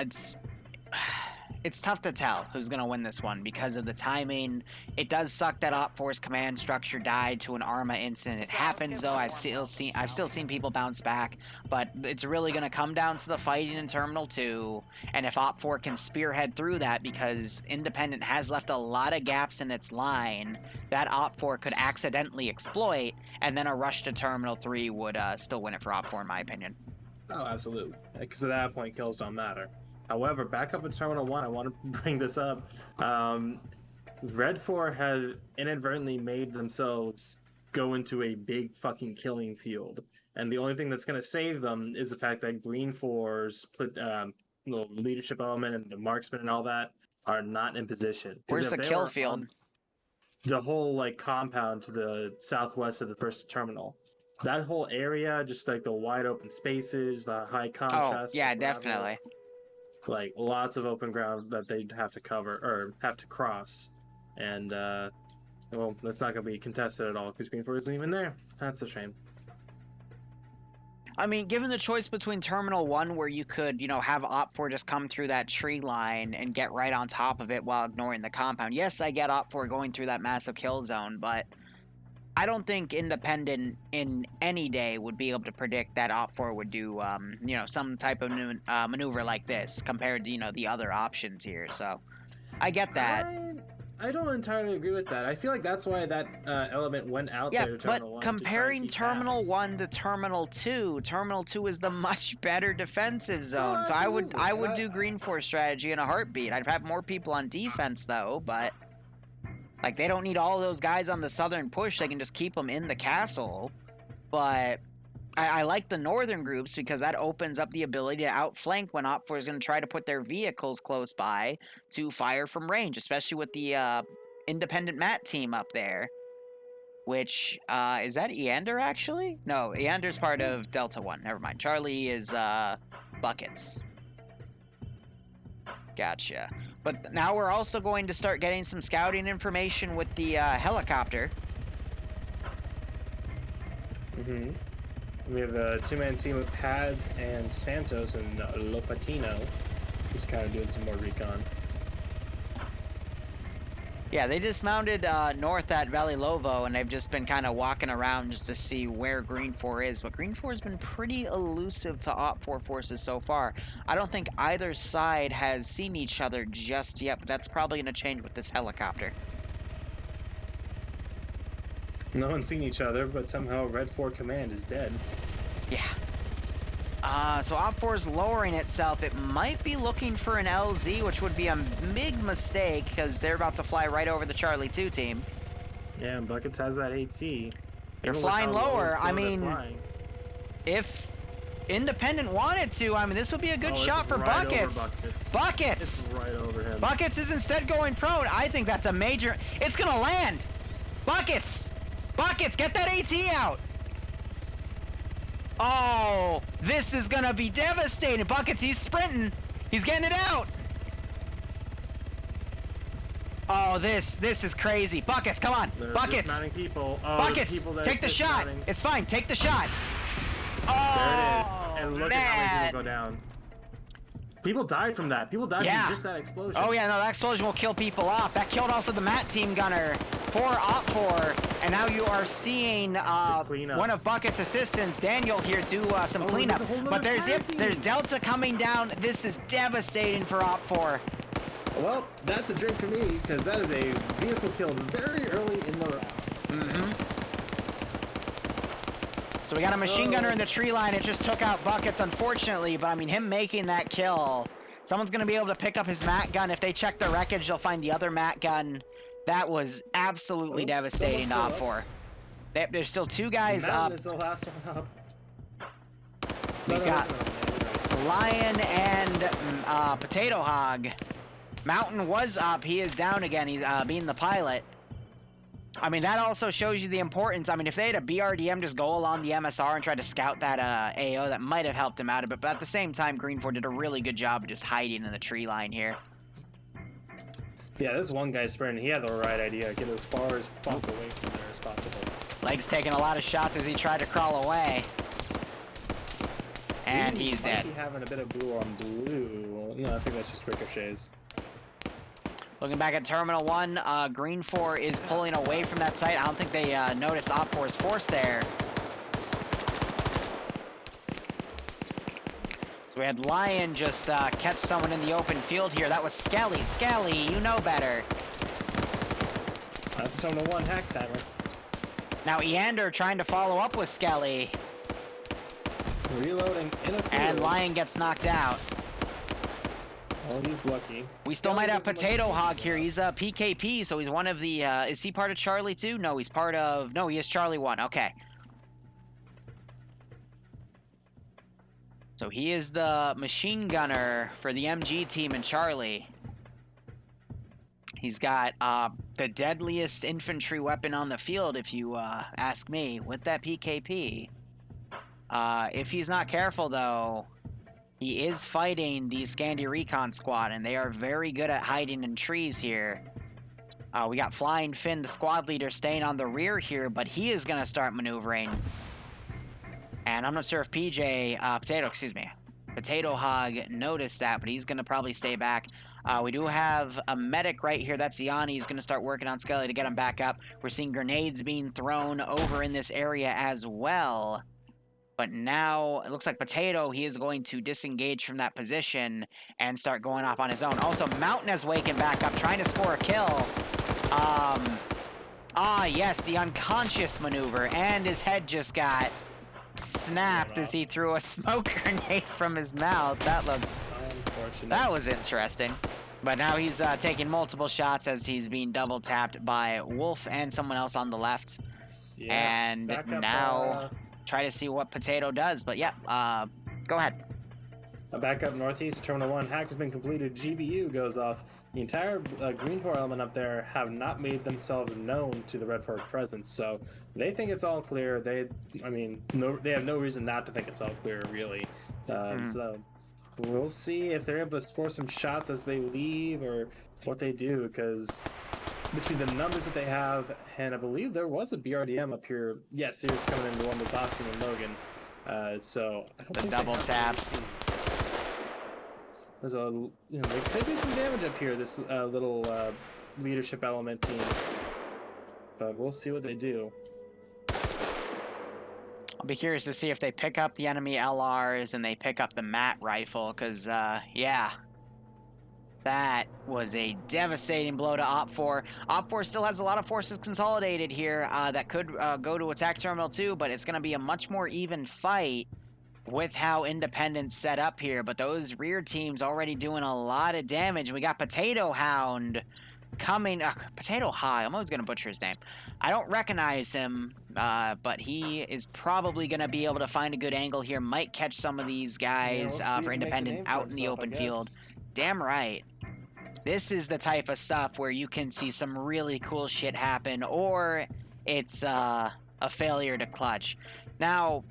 it's tough to tell who's going to win this one because of the timing. It does suck that Op 4's command structure died to an Arma incident. It happens, though. I've still seen people bounce back, but it's really going to come down to the fighting in Terminal 2, and if Op 4 can spearhead through that, because Independent has left a lot of gaps in its line that Op 4 could accidentally exploit, and then a rush to Terminal 3 would still win it for Op 4, in my opinion. Oh, absolutely. Because at that point, kills don't matter. However, back up at Terminal 1, I want to bring this up. Red 4 had inadvertently made themselves go into a big fucking killing field. And the only thing that's going to save them is the fact that Green 4's leadership element and the marksman and all that are not in position. Where's the kill field? The whole compound to the southwest of the first terminal. That whole area, just like the wide open spaces, the high contrast. Oh, yeah, definitely. Like lots of open ground that they'd have to cover or have to cross. And, well, that's not going to be contested at all because Green 4 isn't even there. That's a shame. I mean, given the choice between Terminal 1, where you could, have Op 4 just come through that tree line and get right on top of it while ignoring the compound. Yes, I get Op 4 going through that massive kill zone, but I don't think Independent in any day would be able to predict that Op 4 would do, some type of maneuver like this compared to, the other options here. So I get that. I don't entirely agree with that. I feel like that's why that element went out there. Yeah, but comparing Terminal 1 to Terminal 2, Terminal 2 is the much better defensive zone. Oh, so I would do Green 4 strategy in a heartbeat. I'd have more people on defense though, but they don't need all those guys on the southern push. They can just keep them in the castle. But I like the northern groups because that opens up the ability to outflank when Op 4 is going to try to put their vehicles close by to fire from range, especially with the Independent Mat team up there. Which, is that Eander actually? No, Eander's part of Delta 1. Never mind. Charlie is Buckets. Gotcha. But now we're also going to start getting some scouting information with the helicopter. Mm-hmm. We have a two-man team of Pads and Santos and Lopatino. Just kind of doing some more recon. Yeah, they dismounted north at Valley Lovo, and they've just been kind of walking around just to see where Green 4 is. But Green 4 has been pretty elusive to Op 4 forces so far. I don't think either side has seen each other just yet, but that's probably going to change with this helicopter. No one's seen each other, but somehow Red 4 Command is dead. Yeah. So Op 4 is lowering itself. It might be looking for an LZ, which would be a big mistake because they're about to fly right over the Charlie 2 team. Yeah, and Buckets has that AT. They're flying lower. I mean, if Independent wanted to, this would be a good shot for right Buckets. Buckets! It's right over him. Buckets is instead going prone. I think that's a major... It's going to land! Buckets! Buckets, get that AT out! Oh, this is gonna be devastating. Buckets, he's sprinting. He's getting it out. Oh, this is crazy. Buckets, come on. They're Buckets. dismounting people. Oh, Buckets, people that take the shot. dismounting. It's fine. Take the shot. There it is. Oh, And look at how many people go down. People died from that. People died from just that explosion. Oh yeah, no, that explosion will kill people off. That killed also the Matt team gunner for Op4, and now you are seeing one of Bucket's assistants, Daniel, here do some cleanup. But there's Delta coming down. This is devastating for Op4. Well, that's a drink for me because that is a vehicle killed very early in the round. So we got a machine gunner in the tree line. It just took out Buckets, unfortunately. But I mean, him making that kill, someone's going to be able to pick up his Matt gun. If they check the wreckage, they'll find the other Matt gun. That was absolutely devastating to Op4. There's still two guys up. Is the last one up. We've got Lion and Potato Hog. Mountain was up. He is down again. He's being the pilot. I mean, that also shows you the importance. I mean, if they had a BRDM just go along the MSR and try to scout that AO, that might have helped him out a bit. But at the same time, Green4 did a really good job of just hiding in the tree line here. Yeah, this one guy sprinting, he had the right idea. Get as far as fuck away from there as possible. Legs taking a lot of shots as he tried to crawl away. And he's dead. Might be having a bit of blue on blue. No, I think that's just ricochets. Looking back at Terminal 1, Green4 is pulling away from that site. I don't think they noticed Op4's force there. So we had Lion just catch someone in the open field here. That was Skelly. Skelly, you know better. That's a Terminal 1 hack timer. Now Eander trying to follow up with Skelly. Reloading in a field. And Lion gets knocked out. Oh, he's lucky. We still might have Potato Hog here. He's a PKP, so he's one of the... is he part of Charlie 2? No, he's part of... No, he is Charlie 1. Okay. So he is the machine gunner for the MG team in Charlie. He's got the deadliest infantry weapon on the field, if you ask me, with that PKP. If he's not careful, though... He is fighting the Scandi Recon Squad, and they are very good at hiding in trees here. We got Flying Finn, the squad leader, staying on the rear here, but he is going to start maneuvering. And I'm not sure if Potato Hog noticed that, but he's going to probably stay back. We do have a medic right here. That's Yanni. He's going to start working on Skelly to get him back up. We're seeing grenades being thrown over in this area as well. But now, it looks like Potato, he is going to disengage from that position and start going off on his own. Also, Mountain has waken back up, trying to score a kill. Yes, the unconscious maneuver, and his head just got snapped as he threw a smoke grenade from his mouth. That looked... Unfortunate. That was interesting. But now he's taking multiple shots as he's being double-tapped by Wolf and someone else on the left. Yeah, and now... Try to see what Potato does, but yeah, go ahead. Back up northeast, Terminal 1 hack has been completed. GBU goes off. The entire Green4 element up there have not made themselves known to the Red Fork presence, so they think it's all clear. They have no reason not to think it's all clear, really. So we'll see if they're able to score some shots as they leave or what they do, because between the numbers that they have, and I believe there was a BRDM up here. Yes, he was coming in the one with Boston and Logan. So I don't think double taps. There's a, they could do some damage up here. This little leadership element team, but we'll see what they do. I'll be curious to see if they pick up the enemy LRs and they pick up the Matt rifle, because yeah. That was a devastating blow to Op4. Op4 still has a lot of forces consolidated here that could go to attack Terminal 2, but it's going to be a much more even fight with how Independent's set up here. But those rear teams already doing a lot of damage. We got Potato Hound coming. Potato High. I'm always going to butcher his name. I don't recognize him, but he is probably going to be able to find a good angle here. Might catch some of these guys for Independent out in the open field. Damn right. This is the type of stuff where you can see some really cool shit happen, or it's a failure to clutch. Now,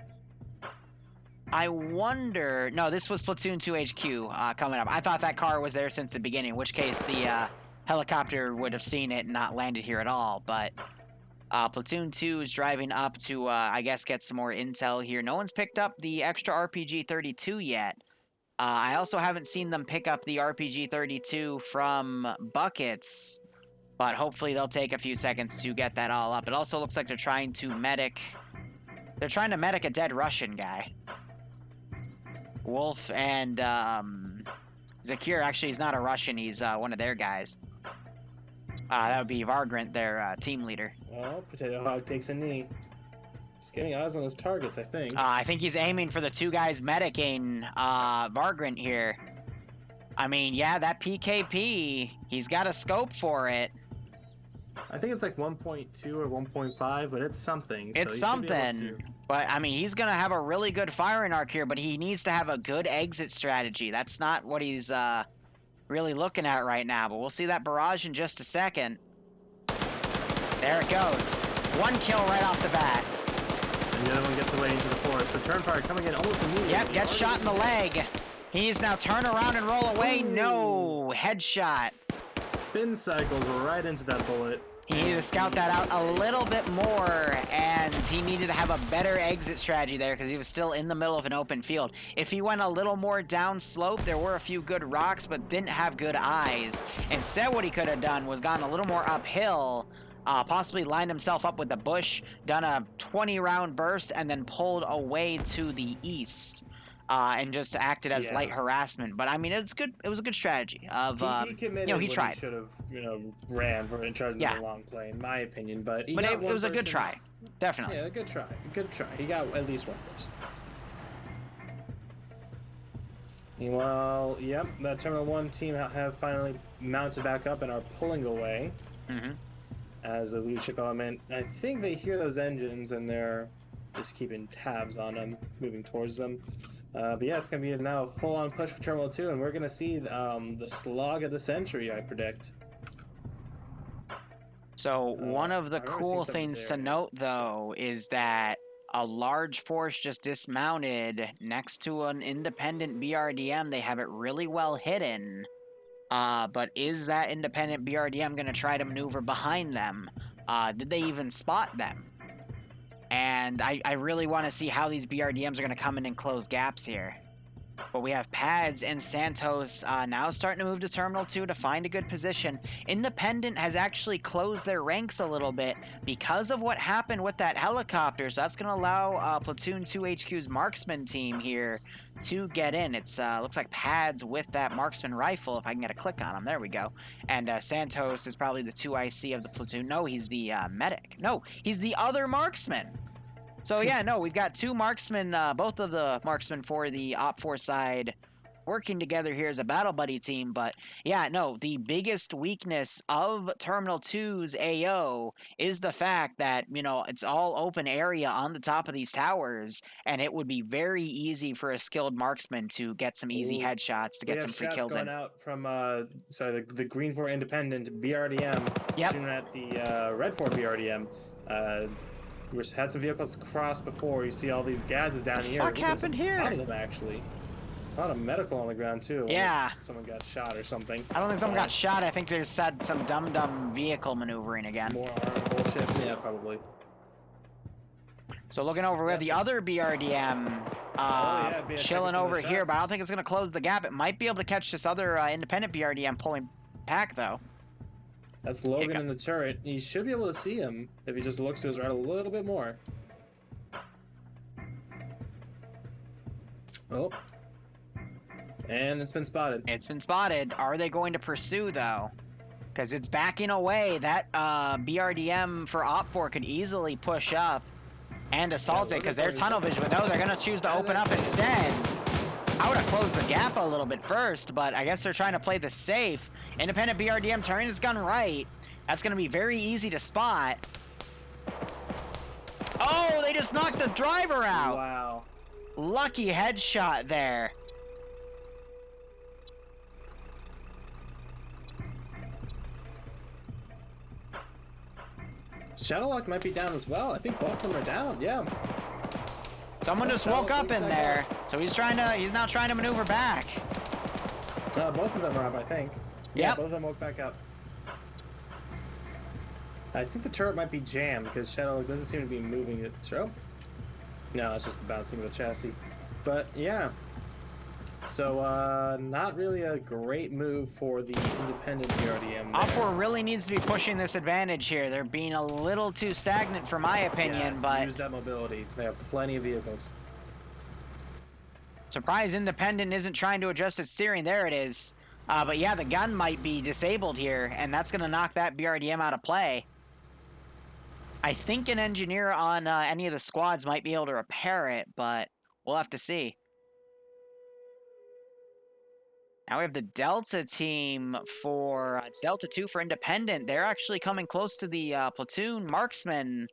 I wonder. No, this was Platoon 2 HQ coming up. I thought that car was there since the beginning, in which case the helicopter would have seen it and not landed here at all. But Platoon 2 is driving up to, I guess, get some more intel here. No one's picked up the extra RPG-32 yet. I also haven't seen them pick up the RPG-32 from Buckets, but hopefully they'll take a few seconds to get that all up. It also looks like they're trying to medic. They're trying to medic a dead Russian guy. Wolf and Zakir, actually, he's not a Russian. He's one of their guys. That would be Vargrant, their team leader. Well, Potato Hog takes a knee. He's getting eyes on his targets, I think. I think he's aiming for the two guys medicing Vargrant here. I mean, yeah, that PKP, he's got a scope for it. I think it's like 1.2 or 1.5, but it's something. It's something. But, I mean, he's going to have a really good firing arc here, but he needs to have a good exit strategy. That's not what he's really looking at right now, but we'll see that barrage in just a second. There it goes. One kill right off the bat. And the other one gets away into the forest. Return fire coming in almost immediately. Yep, gets shot in the leg. He needs now turn around and roll away. Ooh. No, headshot. Spin cycles right into that bullet. He needed to scout that out a little bit more, and he needed to have a better exit strategy there because he was still in the middle of an open field. If he went a little more down slope, there were a few good rocks, but didn't have good eyes. Instead, what he could have done was gone a little more uphill, possibly lined himself up with the bush, done a 20-round burst, and then pulled away to the east. And just acted as light harassment, but I mean, it's good. It was a good strategy. Of he committed he tried. He should have, ran for in charge of the long play, in my opinion. But it was a good try, definitely. Yeah, a good try. Good try. He got at least one person. Meanwhile, yep, that Terminal 1 team have finally mounted back up and are pulling away. As the leadership element, I think they hear those engines and they're just keeping tabs on them, moving towards them. But yeah, it's going to be now a full-on push for Terminal 2, and we're going to see the slog of the century, I predict. So one of the cool things to note, though, is that a large force just dismounted next to an independent BRDM. They have it really well hidden. But is that independent BRDM going to try to maneuver behind them? Did they even spot them? And I really want to see how these BRDMs are going to come in and close gaps here. But we have Pads and Santos now starting to move to Terminal 2 to find a good position. Independent has actually closed their ranks a little bit because of what happened with that helicopter. So that's going to allow Platoon 2 HQ's marksman team here to get in. It's looks like Pads with that marksman rifle, if I can get a click on him. There we go. And Santos is probably the 2IC of the platoon. No, he's the medic. No, he's the other marksman. So yeah, no, we've got two marksmen, both of the marksmen for the Op4 side working together here as a battle buddy team. But yeah, no, the biggest weakness of Terminal 2's AO is the fact that, it's all open area on the top of these towers, and it would be very easy for a skilled marksman to get some easy headshots, to get some free kills in. Going out from, the Green 4 Independent BRDM, shooting at the Red 4 BRDM. We had some vehicles cross before. You see all these gases down here. What the fuck happened here? A lot of them, actually. A lot of medical on the ground, too. Yeah. Like someone got shot or something. I don't think someone got shot. I think there's some dumb vehicle maneuvering again. More arm bullshit? Yeah, probably. So looking over, we have the other BRDM chilling over here, but I don't think it's going to close the gap. It might be able to catch this other independent BRDM pulling back, though. That's Logan in the turret. He should be able to see him if he just looks to his right a little bit more. Oh. And it's been spotted. It's been spotted. Are they going to pursue, though? Because it's backing away. That BRDM for Op4 could easily push up and assault it because they're tunnel vision. But no, they're going to choose to open up instead. I would have closed the gap a little bit first, but I guess they're trying to play this safe. Independent BRDM turning his gun right. That's going to be very easy to spot. Oh, they just knocked the driver out. Wow. Lucky headshot there. Shadowlock might be down as well. I think both of them are down, yeah. Someone just woke up in there, so he's now trying to maneuver back. Both of them are up, I think. Yeah, both of them woke back up. I think the turret might be jammed because Shadow doesn't seem to be moving it. Oh. No, it's just the bouncing of the chassis. But yeah. So not really a great move for the independent BRDM. Op4 really needs to be pushing this advantage here. They're being a little too stagnant for my opinion, but use that mobility. They have plenty of vehicles. Surprise Independent isn't trying to adjust its steering. There it is. But yeah, the gun might be disabled here, and that's going to knock that BRDM out of play. I think an engineer on any of the squads might be able to repair it, but we'll have to see. Now we have the Delta team for... it's Delta 2 for Independent. They're actually coming close to the platoon marksman.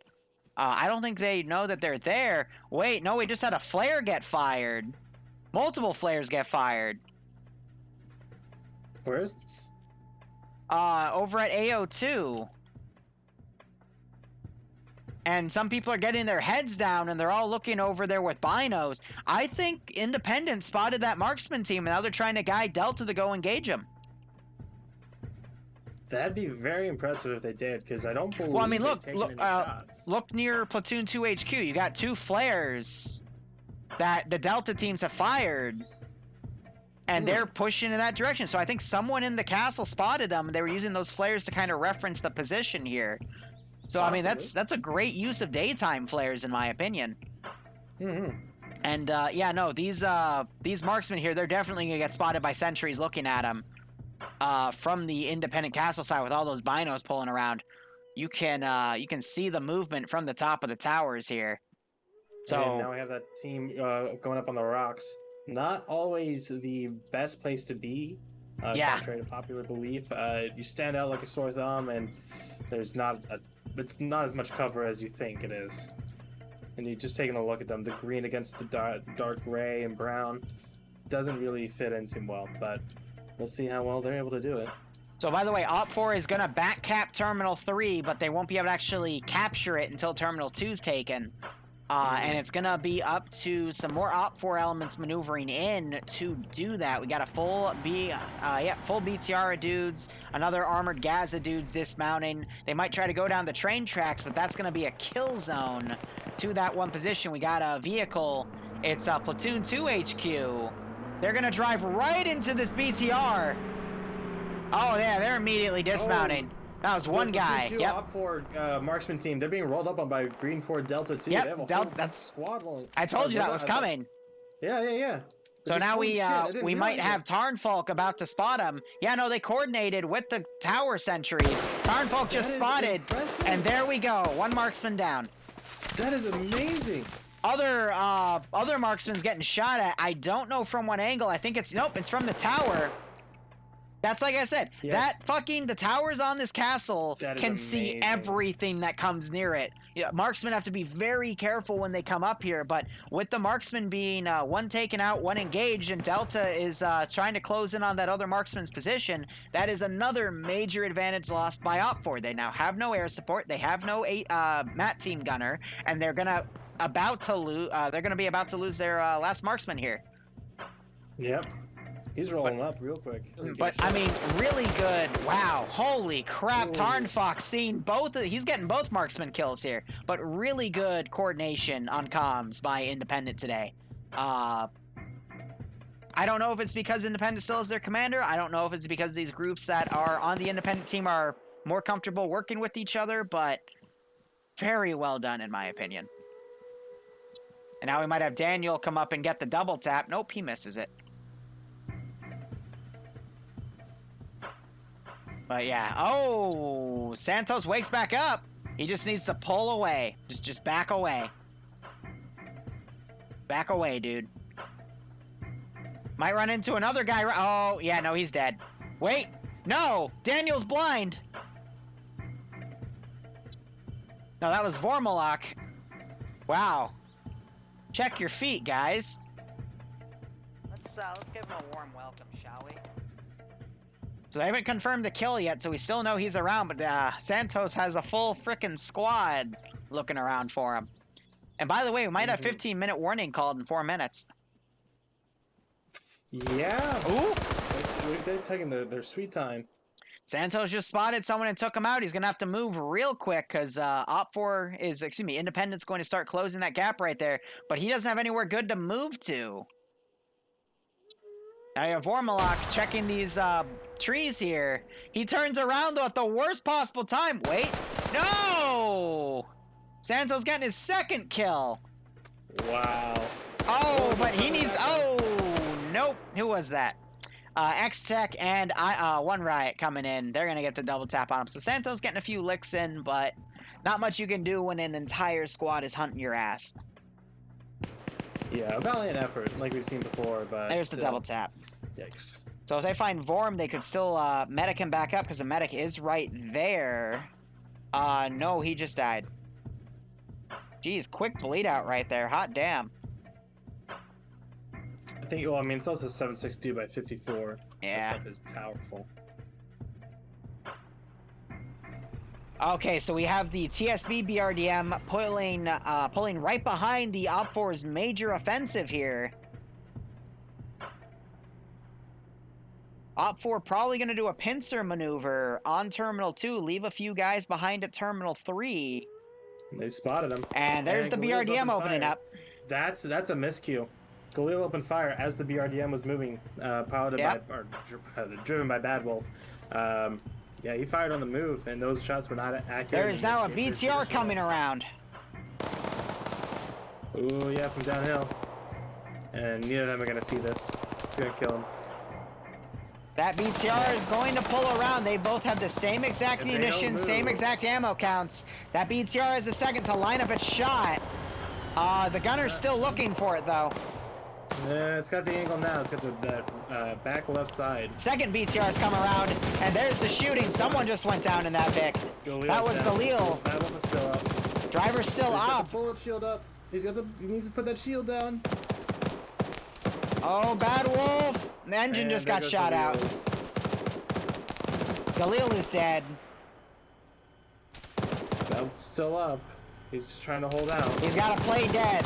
I don't think they know that they're there. Wait, no, we just had a flare get fired. Multiple flares get fired. Where is this? Over at AO2. And some people are getting their heads down, and they're all looking over there with binos. I think Independent spotted that marksman team, and now they're trying to guide Delta to go engage them. That'd be very impressive if they did, because I don't believe. Well, I mean, look near Platoon 2 HQ. You got 2 flares that the Delta teams have fired, and they're pushing in that direction. So I think someone in the castle spotted them, and they were using those flares to kind of reference the position here. So I mean, that's a great use of daytime flares, in my opinion. And yeah, no, these marksmen here, they're definitely gonna get spotted by sentries looking at them from the independent castle side with all those binos pulling around. You can see the movement from the top of the towers here. So and now we have that team going up on the rocks. Not always the best place to be. Contrary to popular belief, you stand out like a sore thumb, and it's not as much cover as you think it is. And you're just taking a look at them. The green against the dark gray and brown doesn't really fit into well, but we'll see how well they're able to do it. So by the way, Op4 is going to back cap Terminal 3, but they won't be able to actually capture it until Terminal 2 is taken. And it's going to be up to some more Op4 elements maneuvering in to do that. We got a full BTR dudes, another armored Gaza dudes dismounting. They might try to go down the train tracks, but that's going to be a kill zone to that one position. We got a vehicle. It's Platoon 2 HQ. They're going to drive right into this BTR. Oh, yeah, they're immediately dismounting. That was one guy. Yep. Op4 marksman team. They're being rolled up on by Green 4 Delta 2. Yep. They have a whole squad rolling. I told you that was coming. Yeah. So now we might have Tarnfolk about to spot him. Yeah, no, they coordinated with the tower sentries. Tarnfolk just spotted, and there we go. One marksman down. That is amazing. Other marksman's getting shot at. I don't know from what angle. I think it's from the tower. That's like I said, the towers on this castle can see everything that comes near it. Yeah, marksmen have to be very careful when they come up here, but with the marksman being one taken out, one engaged, and Delta is trying to close in on that other marksman's position, that is another major advantage lost by Op4. They now have no air support, they have no MAT team gunner, and they're gonna be about to lose their last marksman here. Yep. He's rolling up real quick. But, I mean, really good. Wow. Holy crap. Tarnfox seeing he's getting both marksman kills here. But really good coordination on comms by Independent today. I don't know if it's because Independent still is their commander. I don't know if it's because these groups that are on the Independent team are more comfortable working with each other. But very well done, in my opinion. And now we might have Daniel come up and get the double tap. Nope, he misses it. But yeah, Santos wakes back up. He just needs to pull away. Just back away. Back away, dude. Might run into another guy. Oh, yeah, no, he's dead. Wait, no, Daniel's blind. No, that was Vormalok. Wow. Check your feet, guys. Let's give him a warm welcome, shall we? So they haven't confirmed the kill yet, so we still know he's around, but Santos has a full frickin' squad looking around for him. And by the way, we might have 15-minute warning called in 4 minutes. Yeah. Ooh. They're taking their sweet time. Santos just spotted someone and took him out. He's going to have to move real quick because Independent's going to start closing that gap right there. But he doesn't have anywhere good to move to. Now you have Vormalok checking these trees here. He turns around though at the worst possible time. Wait. No! Santos getting his second kill. Wow. Oh, but he needs... Oh, nope. Who was that? X-Tech and One Riot coming in. They're going to get the double tap on him. So Santos getting a few licks in, but not much you can do when an entire squad is hunting your ass. Yeah, a valiant effort, like we've seen before, but there's still. the double tap. Yikes. So if they find Vorm, they could still medic him back up because the medic is right there. No, he just died. Jeez, quick bleed out right there. Hot damn. I think, well, I mean, it's also 7.62 by 54. Yeah. That stuff is powerful. Okay, so we have the TSB BRDM pulling right behind the Op4's major offensive here. Op4 probably going to do a pincer maneuver on Terminal 2, leave a few guys behind at Terminal 3. They spotted him. And there's the BRDM opening up. That's a miscue. Galil opened fire as the BRDM was moving, piloted by, or driven by Bad Wolf. Yeah, he fired on the move, and those shots were not accurate. There is now a BTR coming around. Ooh, yeah, from downhill. And neither of them are going to see this. It's going to kill him. That BTR is going to pull around. They both have the same exact munitions, same exact ammo counts. That BTR has a second to line up its shot. The gunner's still looking for it, though. Yeah, it's got the angle now. It's got the back left side. Second BTR's come around, and there's the shooting. Someone just went down in that Vic. That was Galil. Bad Wolf is still up. Driver's still up. Got the bullet shield up. He needs to put that shield down. Oh, Bad Wolf. The engine just got shot out. Galil is dead. Bad Wolf's still up. He's just trying to hold out. He's got to play dead.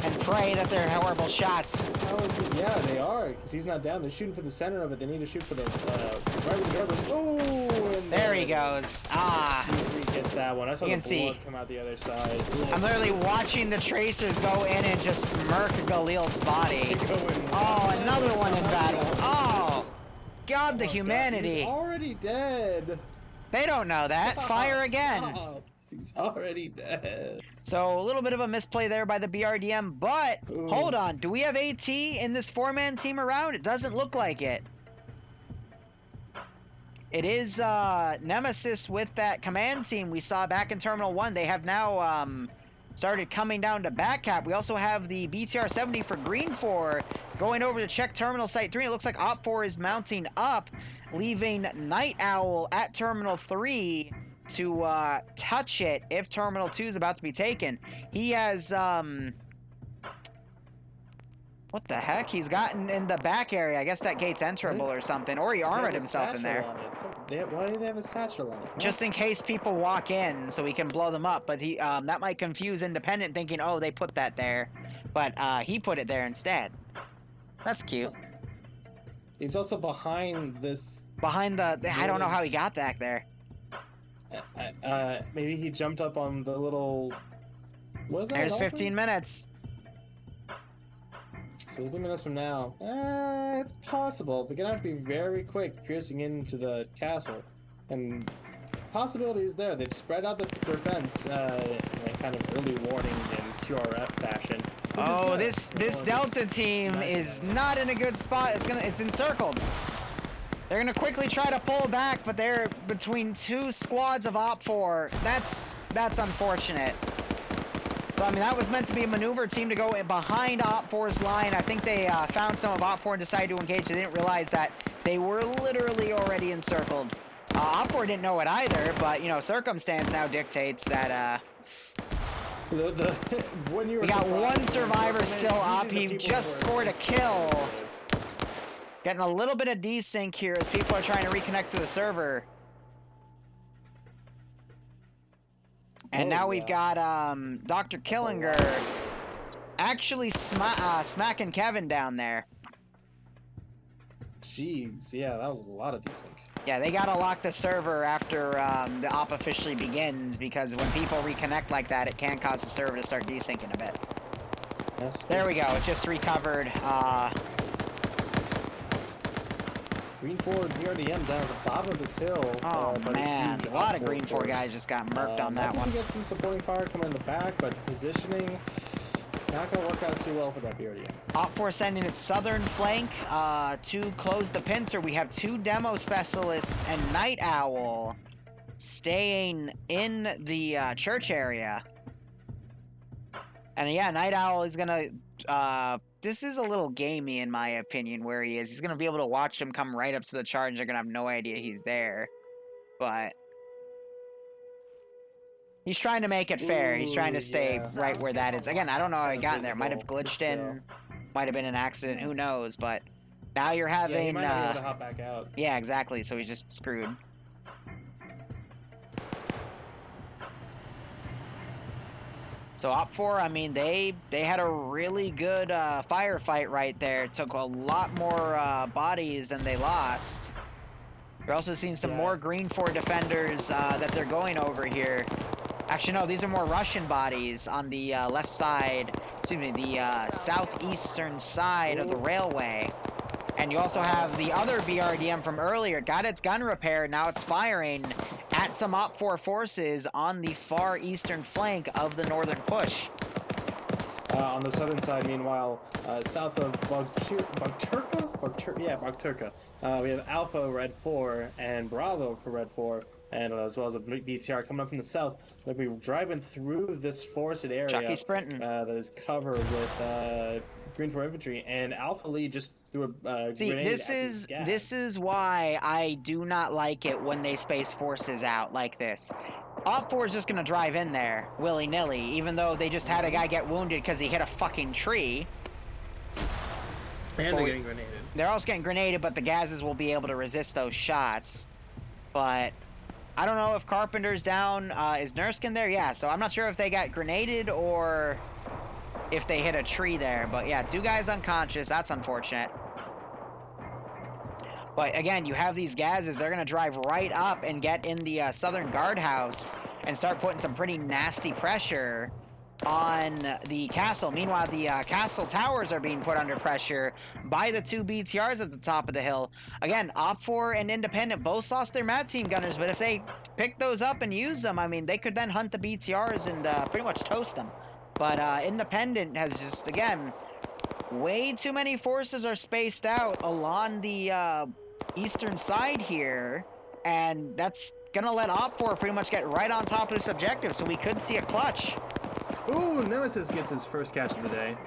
And pray that they're horrible shots. How is he? Yeah, they are, because he's not down. They're shooting for the center of it. They need to shoot for the right with the drivers. Oh! There he goes. He gets that one. I saw the bullet come out the other side. I'm literally watching the tracers go in and just murk Galil's body. Oh, another one in battle. Oh, God, the humanity. He's already dead. They don't know that. Fire again. Stop. He's already dead. So a little bit of a misplay there by the BRDM, but hold on. Do we have AT in this four-man team around? It doesn't look like it. It is Nemesis with that command team we saw back in Terminal 1. They have now started coming down to back cap. We also have the BTR-70 for Green 4 going over to check Terminal Site 3. It looks like Op4 is mounting up, leaving Night Owl at Terminal 3 to touch it if Terminal 2 is about to be taken. He has, what the heck? He's gotten in the back area. I guess that gate's enterable or something. Or he armored himself in there. Why do they have a satchel on it? Just in case people walk in so we can blow them up. But he that might confuse Independent thinking, oh, they put that there. But he put it there instead. That's cute. He's also behind this... Behind the... I don't know how he got back there. Maybe he jumped up on the little... What is that? There's 15 minutes. So 15 minutes from now. It's possible. We're gonna have to be very quick piercing into the castle. And possibility is there. They've spread out their fence in a kind of early warning in QRF fashion. Oh, this Delta team is not in a good spot. It's encircled. They're gonna quickly try to pull back, but they're between two squads of Op4. That's unfortunate. So I mean, that was meant to be a maneuver team to go behind Op4's line. I think they found some of Op4 and decided to engage. They didn't realize that they were literally already encircled. Op4 didn't know it either, but you know, circumstance now dictates that. We got one survivor still up. He just scored a kill. Getting a little bit of desync here as people are trying to reconnect to the server. And now we've got Dr. Killinger actually smacking Kevin down there. Jeez, yeah, that was a lot of desync. Yeah, they gotta lock the server after the op officially begins, because when people reconnect like that, it can cause the server to start desyncing a bit. Yes, there we go, it just recovered. Green 4 BRDM down at the bottom of this hill. Oh man, a lot of Green 4 guys just got murked on that one. We get some supporting fire coming in the back, but positioning not gonna work out too well for that BRDM. Op 4 sending its southern flank to close the pincer. We have 2 demo specialists and Night Owl staying in the church area. And yeah, Night Owl is gonna this is a little gamey in my opinion where he is. He's gonna be able to watch them come right up to the charge. They're gonna have no idea he's there. But he's trying to make it fair. He's trying to stay right where that is. Again, I don't know how he got in there. Might have glitched in. Might have been an accident. Who knows? But now you're having... Yeah, he might not be able to hop back out. Yeah, exactly. So he's just screwed. So Op 4, I mean, they had a really good firefight right there. It took a lot more bodies than they lost. You're also seeing some more Green 4 defenders that they're going over here. Actually, no, these are more Russian bodies on the left side, excuse me, the southeastern side of the railway. And you also have the other BRDM from earlier, got its gun repaired, now it's firing at some Op 4 forces on the far eastern flank of the northern push. On the southern side, meanwhile, south of Bogturka, we have Alpha Red 4 and Bravo for Red 4, and as well as a BTR coming up from the south. Like we're driving through this forested area that is covered with Green 4 infantry, and Alpha Lead just threw a grenade this is why I do not like it when they space forces out like this. Op 4 is just gonna drive in there willy-nilly, even though they just had a guy get wounded because he hit a fucking tree. And they're getting grenaded. They're also getting grenaded, but the gases will be able to resist those shots. But I don't know if Carpenter's down. Is Nurskin there? Yeah, so I'm not sure if they got grenaded or if they hit a tree there. But yeah, 2 guys unconscious. That's unfortunate. But again, you have these gases. They're going to drive right up and get in the southern guardhouse and start putting some pretty nasty pressure on the castle. Meanwhile, the castle towers are being put under pressure by the 2 BTRs at the top of the hill. Again, Op 4 and Independent both lost their Mad Team gunners, but if they pick those up and use them, I mean, they could then hunt the BTRs and pretty much toast them. But Independent has just, again, way too many forces are spaced out along the eastern side here, and that's gonna let Op 4 pretty much get right on top of this objective, so we could see a clutch. Ooh, Nemesis gets his first catch of the day.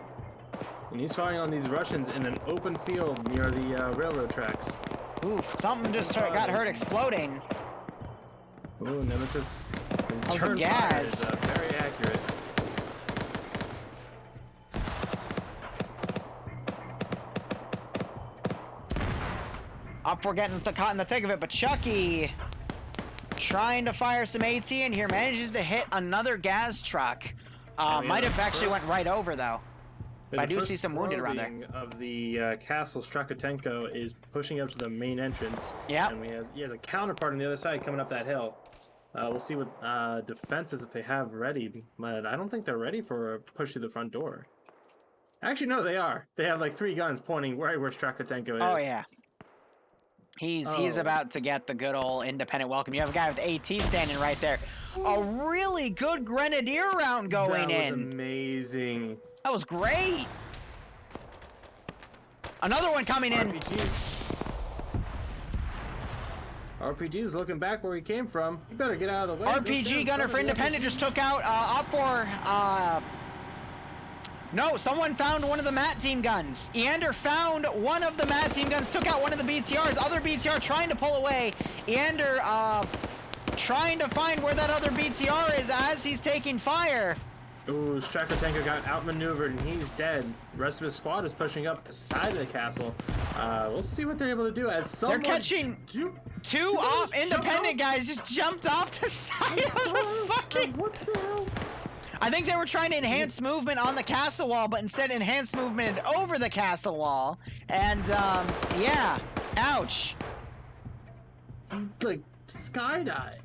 And he's firing on these Russians in an open field near the railroad tracks. Oof, something just got hurt exploding. Ooh, Nemesis. That was a gas. Very accurate. Op 4 getting caught in the thick of it, but Chucky trying to fire some AT in here, manages to hit another gas truck. Might have actually went right over though. I do see some wounded around there. Of the castle, Strakotenko is pushing up to the main entrance. Yeah. And he has a counterpart on the other side coming up that hill. We'll see what defenses that they have ready, but I don't think they're ready for a push through the front door. Actually, no, they are. They have like 3 guns pointing right where Strakotenko is. Oh yeah. He's about to get the good old Independent welcome. You have a guy with AT standing right there. A really good Grenadier round going in. That was amazing. That was great. Another one coming in. RPG's looking back where he came from. You better get out of the way. RPG gunner for Independent just took out Op 4. No, someone found one of the MAT team guns. Eander found one of the MAT team guns, took out one of the BTRs. Other BTR trying to pull away. Eander trying to find where that other BTR is as he's taking fire. Ooh, Striker Tanker got outmaneuvered and he's dead. The rest of his squad is pushing up the side of the castle. We'll see what they're able to do as someone... They're catching two independent guys just jumped off the side of the fucking... What the hell? I think they were trying to enhance movement on the castle wall, but instead enhance movement over the castle wall. And, yeah. Ouch. Like, skydive.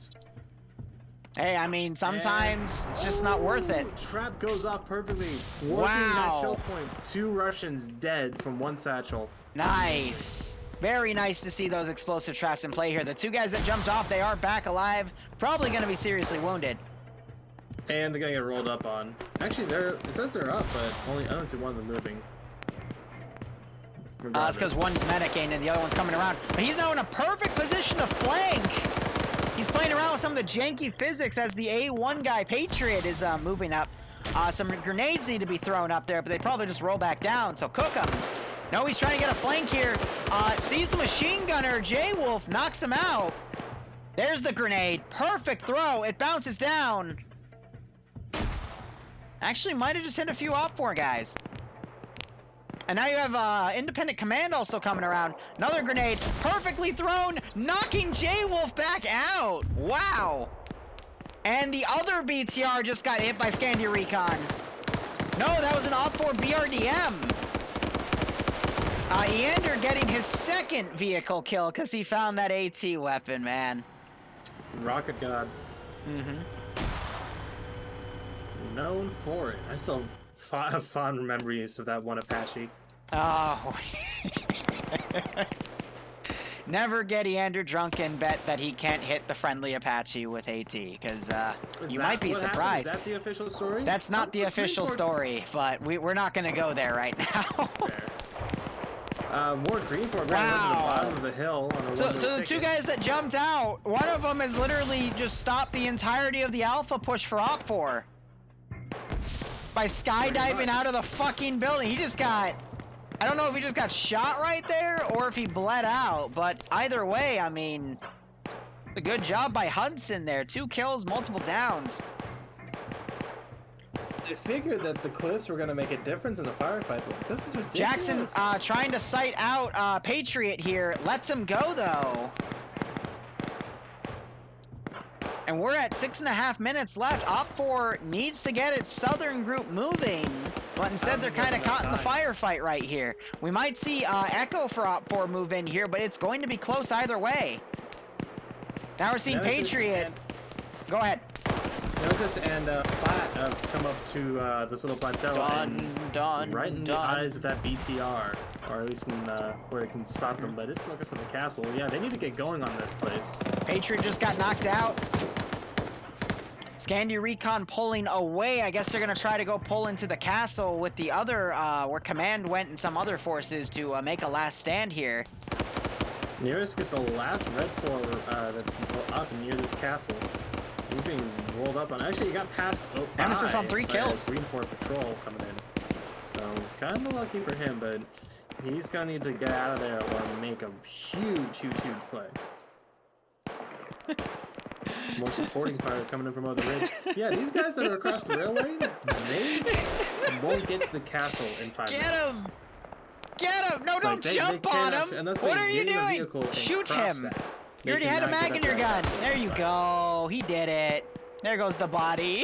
Hey, I mean, sometimes it's just not worth it. Trap goes off perfectly. Working that choke point. 2 Russians dead from 1 satchel. Nice. Very nice to see those explosive traps in play here. The 2 guys that jumped off, they are back alive. Probably going to be seriously wounded. And they're going to get rolled up on. Actually, it says they're up, but I don't see one of them moving. It's because one's medicing and the other one's coming around. But he's now in a perfect position to flank. He's playing around with some of the janky physics as the A1 guy, Patriot, is moving up. Some grenades need to be thrown up there, but they probably just roll back down, so cook him. No, he's trying to get a flank here. Sees the machine gunner. J-Wolf knocks him out. There's the grenade. Perfect throw. It bounces down. Actually, might have just hit a few Op4 guys. And now you have Independent Command also coming around. Another grenade, perfectly thrown, knocking J-Wolf back out. Wow. And the other BTR just got hit by Scandia Recon. No, that was an Op4 BRDM. Eander getting his 2nd vehicle kill because he found that AT weapon, man. Rocket God. Mm-hmm. Known for it. I still have fond memories of that one Apache. Oh. Never get Eander drunk and bet that he can't hit the friendly Apache with AT, because you might be surprised. Is that the official story? That's not the official story, but we're not going to go there right now. More green for right to the bottom of the hill. On a so the 2 guys that jumped out, one of them has literally just stopped the entirety of the alpha push for Op4 by skydiving out of the fucking building. He just got... I don't know if he just got shot right there or if he bled out, but either way, I mean, a good job by Hudson there. 2 kills, multiple downs. I figured that the cliffs were going to make a difference in the firefight, but this is ridiculous. Jackson trying to sight out Patriot here. Lets him go, though. And we're at 6.5 minutes left. Op4 needs to get its southern group moving, but instead they're kind of caught in the firefight right here. We might see Echo for Op4 move in here, but it's going to be close either way. Now we're seeing Patriot. Go ahead. Nemesis and Flat have come up to this little plateau right in the eyes of that BTR, or at least in where it can spot them, but it's focused on the castle. Yeah, they need to get going on this place. Patriot just got knocked out. Scandia Recon pulling away. I guess they're going to try to go pull into the castle with the other, where Command went and some other forces to make a last stand here. Nearest is the last Red 4 that's up near this castle. He's being rolled up on. Actually, he got past. Nemesis on 3 kills. Green 4 patrol coming in. So kind of lucky for him, but he's gonna need to get out of there or make a huge play. More supporting fire coming in from over the ridge. Yeah, these guys that are across the railway, they won't get to the castle in 5 minutes. Get him! Get him! No, don't jump on him! What are you doing? Shoot him! You already had a mag in your gun. There you go. He did it. There goes the body.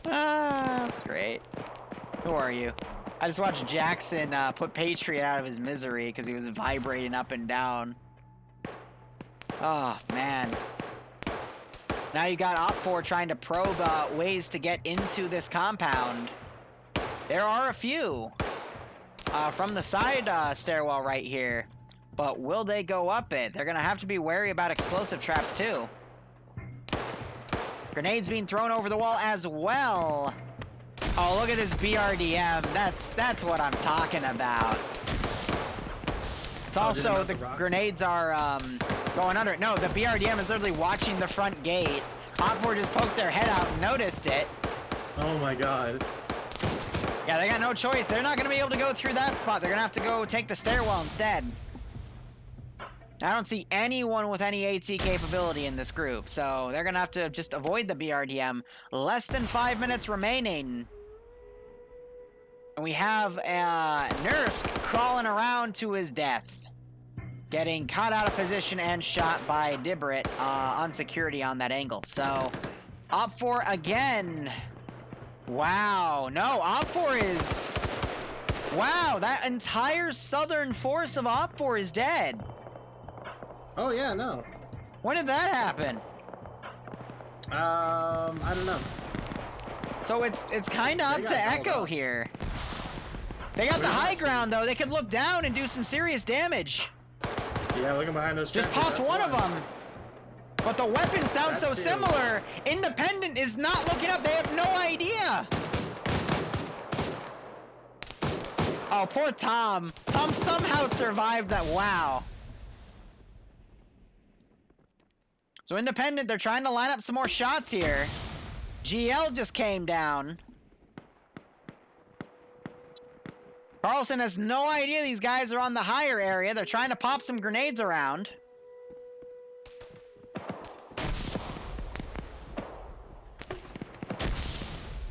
That's great. Who are you? I just watched Jackson put Patriot out of his misery because he was vibrating up and down. Oh, man. Now you got Op4 trying to probe ways to get into this compound. There are a few from the side stairwell right here. But will they go up it? They're going to have to be wary about explosive traps, too. Grenades being thrown over the wall as well. Oh, look at this BRDM. That's what I'm talking about. It's also, the grenades are going under it. No, the BRDM is literally watching the front gate. Op4 just poked their head out and noticed it. Oh, my God. Yeah, they got no choice. They're not going to be able to go through that spot. They're going to have to go take the stairwell instead. I don't see anyone with any AT capability in this group, so they're gonna have to just avoid the BRDM. Less than 5 minutes remaining. And we have Nursk crawling around to his death. Getting caught out of position and shot by Dibrit on security on that angle. So, Op4 again. Wow, no, Op4 is... Wow, that entire southern force of Op4 is dead. Oh yeah, no. When did that happen? I don't know. So it's kind of up to Echo here. They got the high ground though. They could look down and do some serious damage. Yeah, looking behind those. Just popped one of them. But the weapons sound so similar. Independent is not looking up. They have no idea. Oh, poor Tom. Tom somehow survived that. Wow. So Independent, they're trying to line up some more shots here. GL just came down. Carlson has no idea these guys are on the higher area. They're trying to pop some grenades around.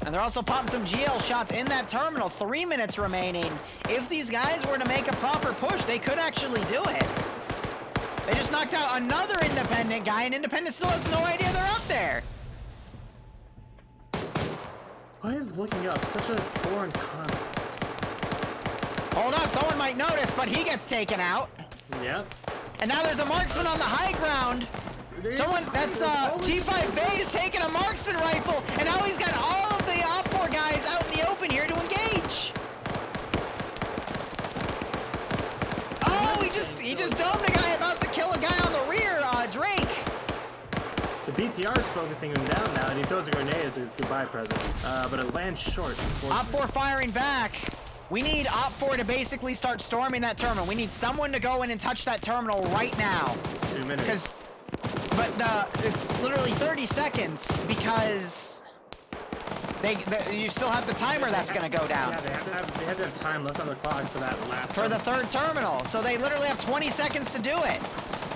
And they're also popping some GL shots in that terminal. 3 minutes remaining. If these guys were to make a proper push, they could actually do it. They just knocked out another Independent guy, and Independent still has no idea they're up there. Why is looking up such a foreign concept? Hold up, someone might notice, but he gets taken out. Yep. And now there's a marksman on the high ground. Someone, that's T5 Bay's taking a marksman rifle, and now he's got all of the Op4 guys out in the open here to engage. Oh, he just domed a guy about to kill a guy on the rear, Drake. The BTR is focusing him down now, and he throws a grenade as a goodbye present, but it lands short. Op4 firing back. We need Op4 to basically start storming that terminal. We need someone to go in and touch that terminal right now. 2 minutes. But it's literally 30 seconds because you still have the timer that's going to go down. Yeah, they have to have time left on the clock for that last for the third terminal. So they literally have 20 seconds to do it.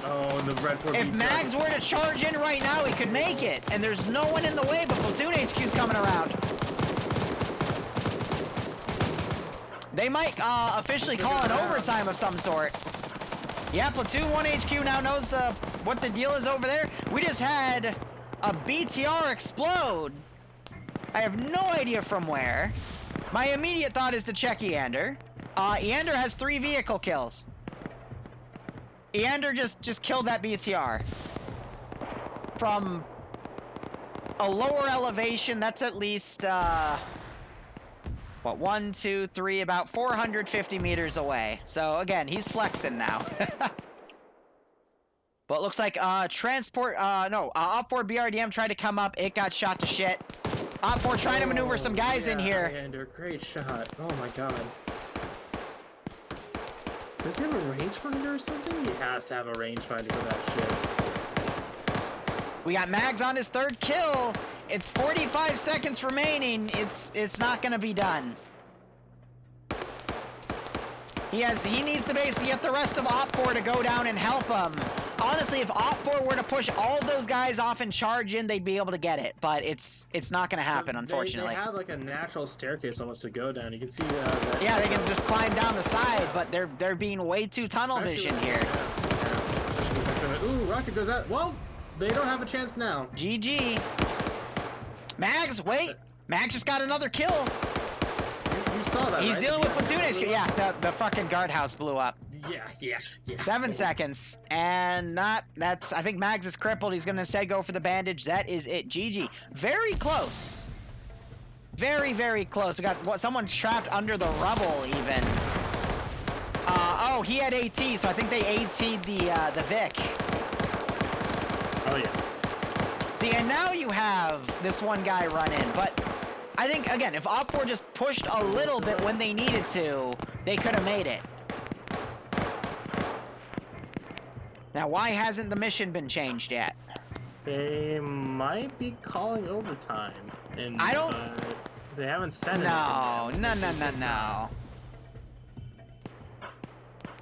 Oh, and the Red 4. If Mags were to charge in right now, he could make it. And there's no one in the way, but Platoon HQ's coming around. They might officially call an overtime of some sort. Yeah, Platoon 1 HQ now knows what the deal is over there. We just had a BTR explode. I have no idea from where. My immediate thought is to check Eander. Eander has 3 vehicle kills. Eander just killed that BTR. From a lower elevation, that's at least, what, 1, 2, 3, about 450 meters away. So again, he's flexing now. But it looks like Op4 BRDM tried to come up. It got shot to shit. Op4 trying to maneuver some guys in here. Eander, great shot. Oh my god. Does he have a rangefinder or something? He has to have a rangefinder for that shit. We got Mags on his 3rd kill. It's 45 seconds remaining. It's not gonna be done. He needs to basically get the rest of Op4 to go down and help him. Honestly, if Op4 were to push all of those guys off and charge in, they'd be able to get it. But it's not gonna happen, unfortunately. They have like a natural staircase almost to go down. You can see yeah, they can just climb down the side, but they're being way too tunnel vision here. Ooh, rocket goes out. Well, they don't have a chance now. GG. Mags, wait. Mags just got another kill. You saw that, He's right? dealing with Platoon HQ. Yeah, the fucking guardhouse blew up. Yeah. 7 seconds. And I think Mags is crippled. He's going to instead go for the bandage. That is it. GG. Very close. Very, very close. We got someone trapped under the rubble, even. Oh, he had AT, so I think they AT'd the Vic. Oh, yeah. See, and now you have this one guy run in, but I think, again, if Op4 just pushed a little bit when they needed to, they could have made it. Now, why hasn't the mission been changed yet? They might be calling overtime. And I don't... they haven't said No.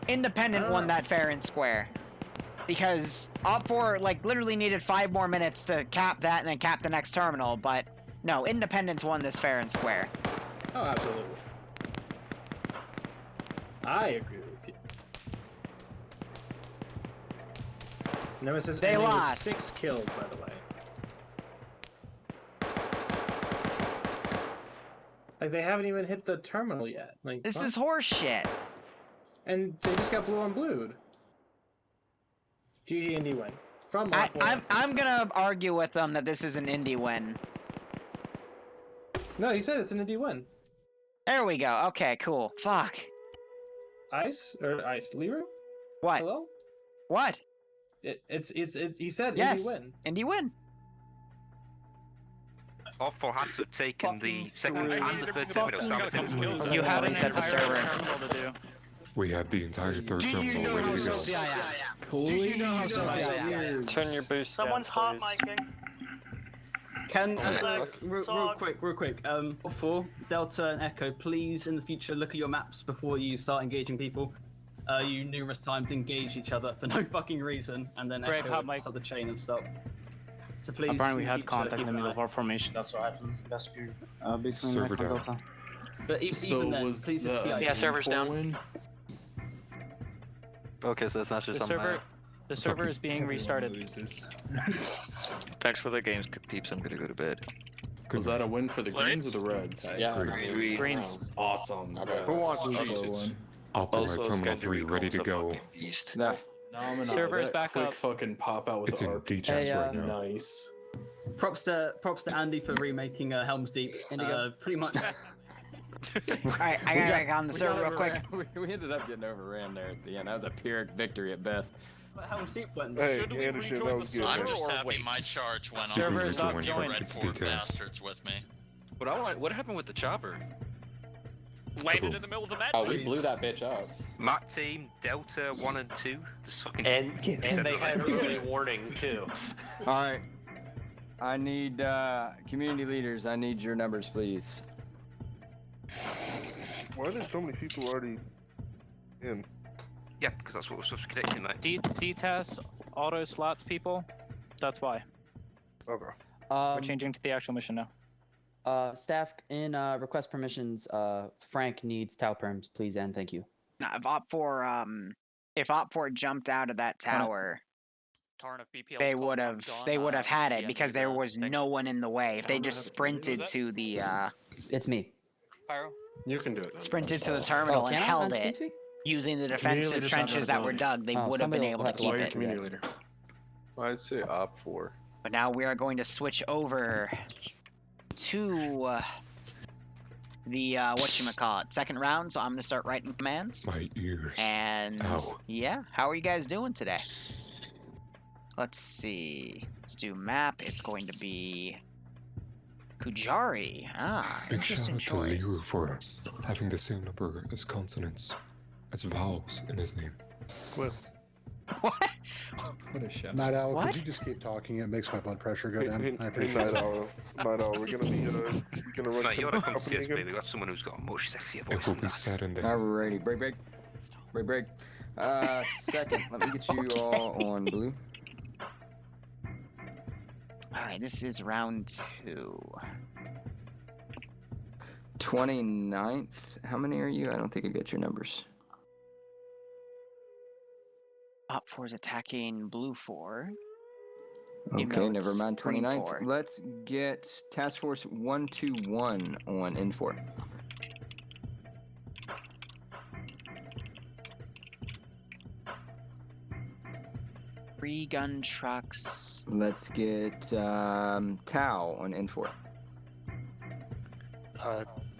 Independent won that fair and square. Because Op4 like literally needed 5 more minutes to cap that and then cap the next terminal, but no, Independence won this fair and square. Oh, absolutely. I agree with you. Nemesis They ending with lost. 6 kills, by the way. Like, they haven't even hit the terminal yet. Like, This what? is horse shit. And they just got blue on blued. GG Indy win. From I'm gonna argue with them that this is an indie win. No, he said it's an Indy win. There we go. Okay, cool. Fuck. Ice? Liru? What? Hello? What? He said Yes. Indy win. Indie win. Awful had to have taken the second and the third terminal simultaneously. You had an Reset the entire server. terminal to do. We had the entire third terminal ready to go. Turn your boost Someone's down, hot please. micing. Can Okay. real quick. For Delta and Echo, please in the future look at your maps before you start engaging people. You numerous times engage each other for no fucking reason, and then Greg, hot Echo mic. start the chain of stuff. So please. Apparently we in the had future, contact in the keep middle an of our formation. That's what happened. That's between Server Echo and down. Delta. But even then, please just PI. Yeah, server's down. Win? Okay, so it's not just The server is being restarted. Thanks for the games, peeps. I'm gonna go to bed. Was that a win for the Greens or the Reds? Yeah, Greens. Awesome. Who wants Alpha Terminal 3 ready to go. Server's back quick up. fucking pop out with It's the in ARP. details right now. Nice. Props to Andy for remaking Helm's Deep. Pretty much. Alright, I gotta back on the server real quick. We ended up getting overran there at the end. That was a Pyrrhic victory at best. Helm's Deep went. Should we rejoin the server I'm just or happy wait? my charge went on. Server is not joined, joined. Red it's Ford details. bastards with me. What happened with the chopper? Landed in the middle of the match. Oh, we blew that bitch up. Mac team, Delta 1 and 2. Just fucking. And they had early warning too. All right. I need community leaders. I need your numbers, please. Why are there so many people already in? Yeah, because that's what we're supposed to be connecting, mate. D-test auto slots people. That's why. Okay. We're changing to the actual mission now. Staff in request permissions. Frank needs Tau perms, please and thank you. Now, if Op4 jumped out of that tower, they would have had it because there was no one in the way. If they just sprinted to the It's me. Pyro? You can do it. Then. sprinted to the terminal and held it using the defensive trenches that were dug, they would have been able to keep it. Community leader. I'd say Op4. But now we are going to switch over to the whatchamacallit, second round, so I'm gonna start writing commands. My ears. And Ow. yeah, how are you guys doing today? Let's see. Let's do map. It's going to be Kujari. Big shout Interesting out to choice. Liru for having the same number as consonants, as vowels in his name. What? What a shout. Night Owl, could you just keep talking? It makes my blood pressure go down. I appreciate Night it. Owl. Night Owl. We're gonna run. No, you ought to come company first, again? baby. We got someone who's got a much sexier It voice will than be that. said in the Alrighty, break. Second, let me get you all on blue. Alright, this is round 2. 29th. How many are you? I don't think I got your numbers. Op4 is attacking blue 4. Even Okay, though never it's mind. green 29th. 4. Let's get Task Force 121 on N4. Three gun trucks. Let's get Tau on N4.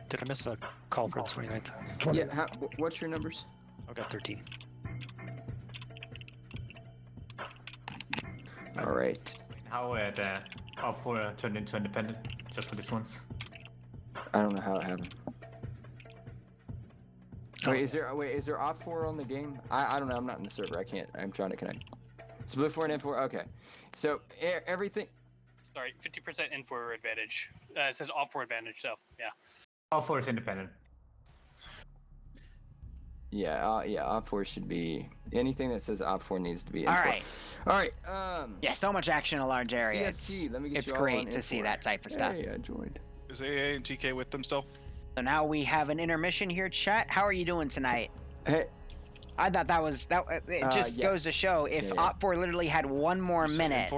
Did I miss a call for the 29th? Yeah, what's your numbers? I got 13. All right. How the Op4 turned into independent just for this once? I don't know how it happened. Wait, is there Op4 on the game? I don't know. I'm not in the server. I can't. I'm trying to connect. It's blue 4 and N4. Okay. So everything. Sorry, 50% N4 advantage. It says Op4 advantage, so yeah. Op4 is independent. Yeah, Op 4 should be... Anything that says Op 4 needs to be All N4. right. All right, Yeah, so much action in a large area. CST, let me get It's you all great on to see N4. that type of stuff. Hey, I joined. Is AA and TK with them still? So now we have an intermission here, chat. How are you doing tonight? Hey. I thought it just yeah. goes to show if Op 4 literally had one more minute,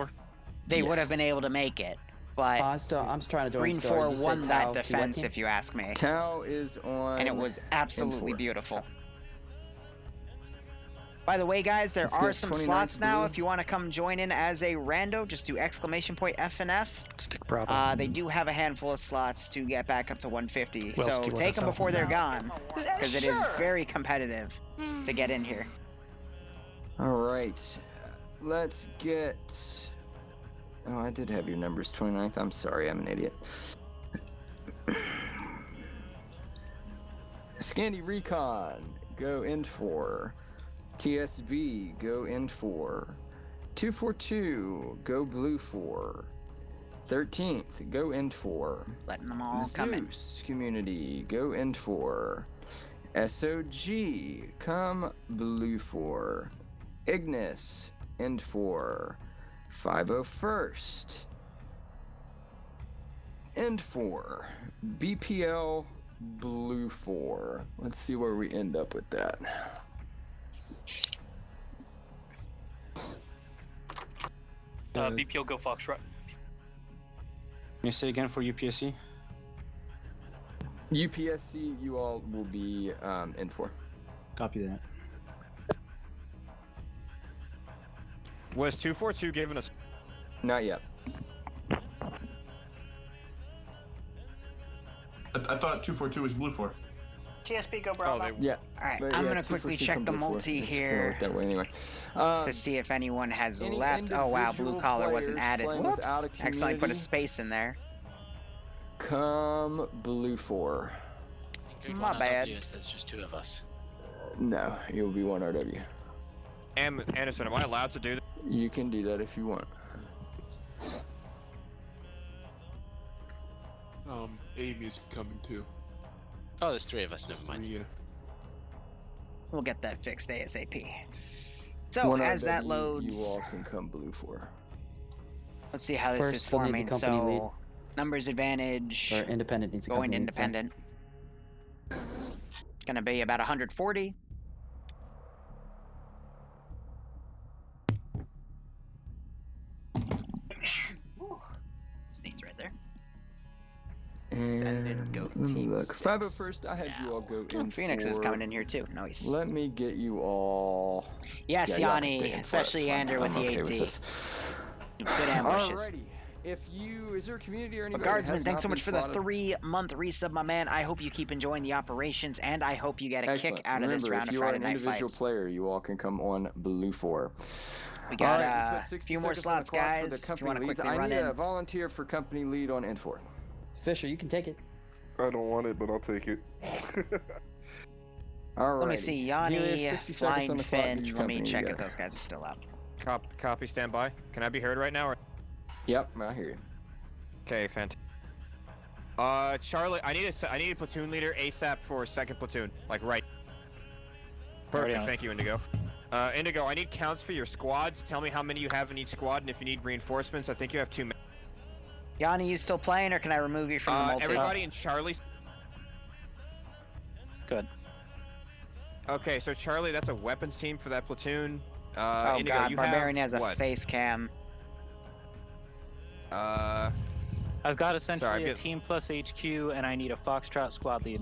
they would have been able to make it. But I'm trying to join Green still. 4 You said won Tau that to what defense, team? if you ask me. Tau is on... And it was absolutely N4. beautiful. By the way, guys, there Let's are get some 29th slots now. blue. If you want to come join in as a rando, just do !FNF. Stick Bravo. They do have a handful of slots to get back up to 150. Well, so Steve, take them that's before they're gone, because it is very competitive to get in here. All right, let's get... Oh, I did have your numbers, 29th. I'm sorry, I'm an idiot. Scandi Recon, go N4. TSB, go N4. 242, go Blue 4. 13th, go N4. Letting them all come in. Zeus Community, go N4. SOG, come Blue 4. Ignis, N4. 501st, N4. BPL, Blue 4. Let's see where we end up with that. BPL go Foxtrot. Can you say again for UPSC? UPSC, you all will be N4. Copy that. Was 242 given us? Not yet. I thought 242 was Blue 4. TSB go Bravo. Yeah. Alright, But I'm yeah, gonna quickly 242 check come the Blue 4. multi It's gonna here work that way anyway. to see if anyone has any left. Oh wow, blue individual collar wasn't players added. playing Whoops. without a Accidentally put a community? space in there. Come Blue 4. My bad. There's just two of us. No, you'll be 1 RW. Anderson, am I allowed to do that? You can do that if you want. Amy's coming too. Oh, there's three of us. Never mind. Yeah. We'll get that fixed ASAP. So 1 as that RW, loads, you all can come Blue 4. let's see how this First, is we'll need the forming. company lead. So numbers advantage. Or independent needs a Going company lead, so- independent. Gonna be about 140. Sneeze right there. Send in And go let me team look. 6. 501st, I had you all go in. Phoenix is coming in here too. Nice. Let me get you all. Yes, Yeah, y'all can Yanni, stay in especially first. Ander with I'm the okay AT. with this. It's good ambushes. Alrighty. Is there a community or anybody? Guardsman, that has thanks so not much for been the slotted? 3-month resub, my man. I hope you keep enjoying the operations, and I hope you get a Excellent. kick out of this Remember, round if of you Friday are an Night individual Fights. player, you all can come on Blue 4. We got Alright, we've a got 60 few more seconds on the slots, clock for guys. the If you company want to leads. quickly I run need in. a volunteer for company lead on N4. Fisher, you can take it. I don't want it, but I'll take it. Alright. Let me see. Yanni, 60 seconds Flying on the clock. Get Finn. your Let me company check lead if out. those guys are still up. Copy, stand by. Can I be heard right now? Or... Yep, I hear you. Okay, fantastic. Charlotte, I need a platoon leader ASAP for second platoon. Like right. Perfect, thank you, Indigo. Indigo, I need counts for your squads. Tell me how many you have in each squad, and if you need reinforcements, I think you have 2 men. Yanni, you still playing, or can I remove you from the multi? Everybody in Charlie's. Good. Okay, so Charlie, that's a weapons team for that platoon. Oh Indigo, god, you Barbarian have has a what? face cam. I've got essentially Sorry, a team plus HQ, and I need a Foxtrot squad lead.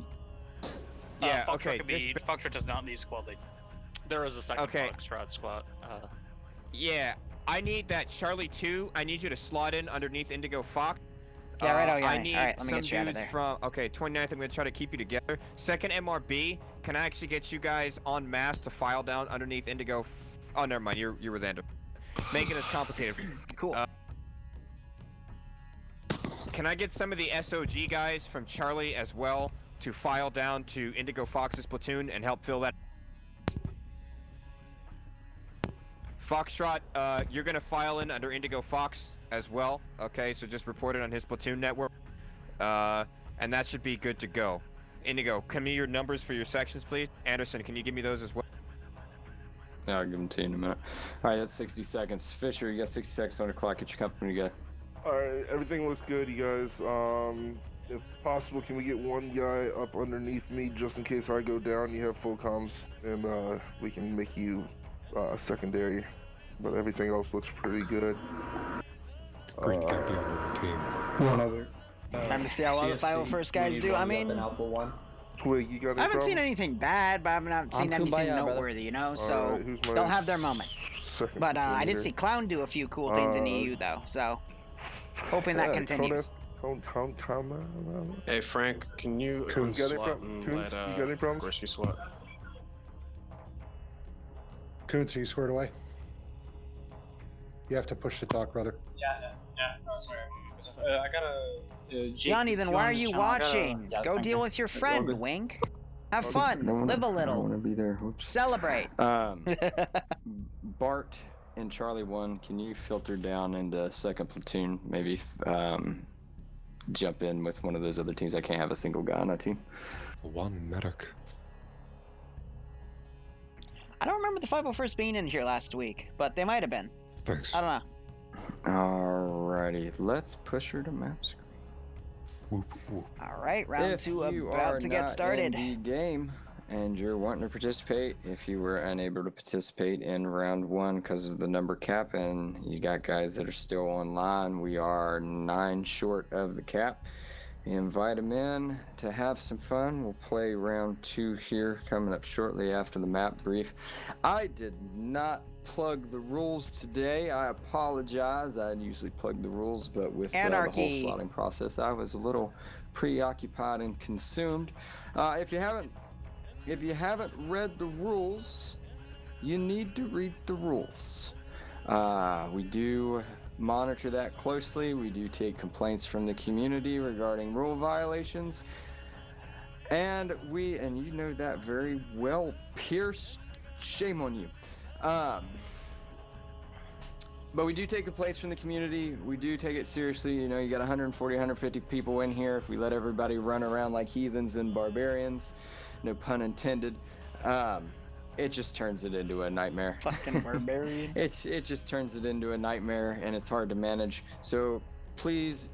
Yeah, Foxtrot okay. could be, Foxtrot does not need squad lead. There is a second Okay. Foxtrot squad. Yeah, I need that Charlie 2. I need you to slot in underneath Indigo Fox. Yeah, right, oh, yeah, I right. need Alright, let me some get you out of dudes there. from. Okay, 29th. I'm gonna try to keep you together. Second MRB. Can I actually get you guys en masse to file down underneath Indigo? Oh, never mind. You're with Ander. Making this complicated. Cool. Can I get some of the SOG guys from Charlie as well to file down to Indigo Fox's platoon and help fill that? Foxtrot, you're gonna file in under Indigo Fox as well. Okay, so just report it on his platoon network, and that should be good to go. Indigo, give me your numbers for your sections, please. Anderson, can you give me those as well? Yeah, I'll give them to you in a minute. All right, that's 60 seconds. Fisher, you got 60 seconds on the clock. Get your company together. Alright, everything looks good, you guys. If possible, can we get one guy up underneath me just in case I go down? You have full comms, and we can make you secondary. But everything else looks pretty good. Green can't be on our team. One other. Time to see how well the 501st guys do. I mean, Alpha 1. Twig, you got any I haven't seen problems? anything bad, but I haven't seen anything kumbaya, brother. noteworthy, you know? So Alright, who's my they'll have their moment. second But I did leader? see Clown do a few cool things in EU, though. So hoping that continues. Hey Frank, can you Coons, you got any swap problems? and Coons, let you got any problems? Horsey swap? Coons, are you squared away? You have to push to talk, brother. Yeah, no, sorry. I gotta. Johnny, then why are you watching? Go deal with your friend, good. Wink. Have fun. Live a I don't little. want to be there. Whoops. Celebrate. Bart and Charlie 1, can you filter down into second platoon? Maybe jump in with one of those other teams. I can't have a single guy on that team. One medic. I don't remember the 501st being in here last week, but they might have been. Thanks. I don't know. Alrighty, let's push her to map screen. Whoop, whoop. All right, round If 2 you about are to get not started. in the game and you're wanting to participate, if you were unable to participate in round 1 because of the number cap and you got guys that are still online, we are 9 short of the cap. You invite them in to have some fun. We'll play round 2 here coming up shortly after the map brief. I did not plug the rules today. I apologize. I usually plug the rules, but with the whole Anarchy. slotting process, I was a little preoccupied and consumed. If you haven't read the rules, you need to read the rules. We do monitor that closely. We do take complaints from the community regarding rule violations, and you know that very well, Pierce. Shame on you. But we do take complaints from the community. We do take it seriously. You know, you got 140, 150 people in here. If we let everybody run around like heathens and barbarians, no pun intended, it just turns it into a nightmare. Fucking barbarian. It just turns it into a nightmare, and it's hard to manage. So please,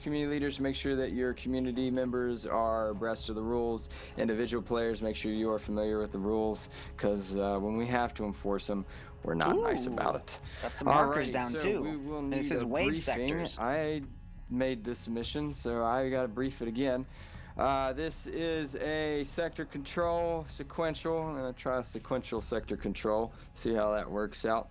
community leaders, make sure that your community members are abreast of the rules. Individual players, make sure you are familiar with the rules, because when we have to enforce them, we're not nice about it. Got some markers Alrighty, down so too. we will And need this is a wave briefing. sectors. I made this submission, so I got to brief it again. This is a sector control sequential. I'm going to try a sequential sector control, see how that works out.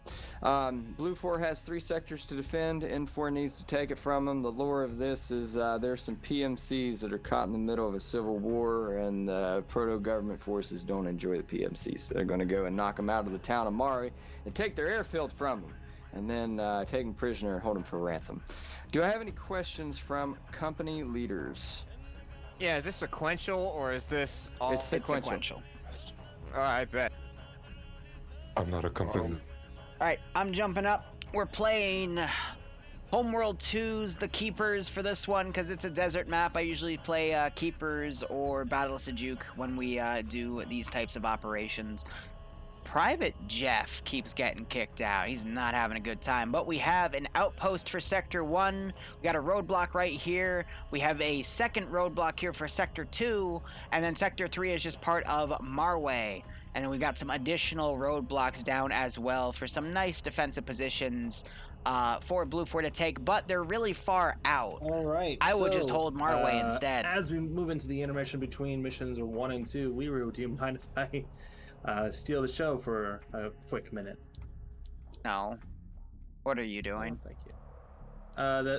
Blue 4 has 3 sectors to defend. N4 needs to take it from them. The lore of this is there's some PMCs that are caught in the middle of a civil war, and the proto-government forces don't enjoy the PMCs. So they're going to go and knock them out of the town of Mari and take their airfield from them, and then take them prisoner and hold them for ransom. Do I have any questions from company leaders? Yeah, is this sequential or is this all? It's sequential. I bet. I'm not a company. All right, I'm jumping up. We're playing Homeworld 2's The Keepers for this one because it's a desert map. I usually play Keepers or Battle of Sejuk when we do these types of operations. Private Jeff keeps getting kicked out. He's not having a good time. But we have an outpost for Sector 1. We got a roadblock right here. We have a second roadblock here for Sector 2. And then Sector 3 is just part of Marway. And then we got some additional roadblocks down as well for some nice defensive positions for Blue 4 to take. But they're really far out. All right. I would just hold Marway instead. As we move into the intermission between missions 1 and 2, Liru, do you mind if I steal the show for a quick minute? No. What are you doing? Oh, thank you.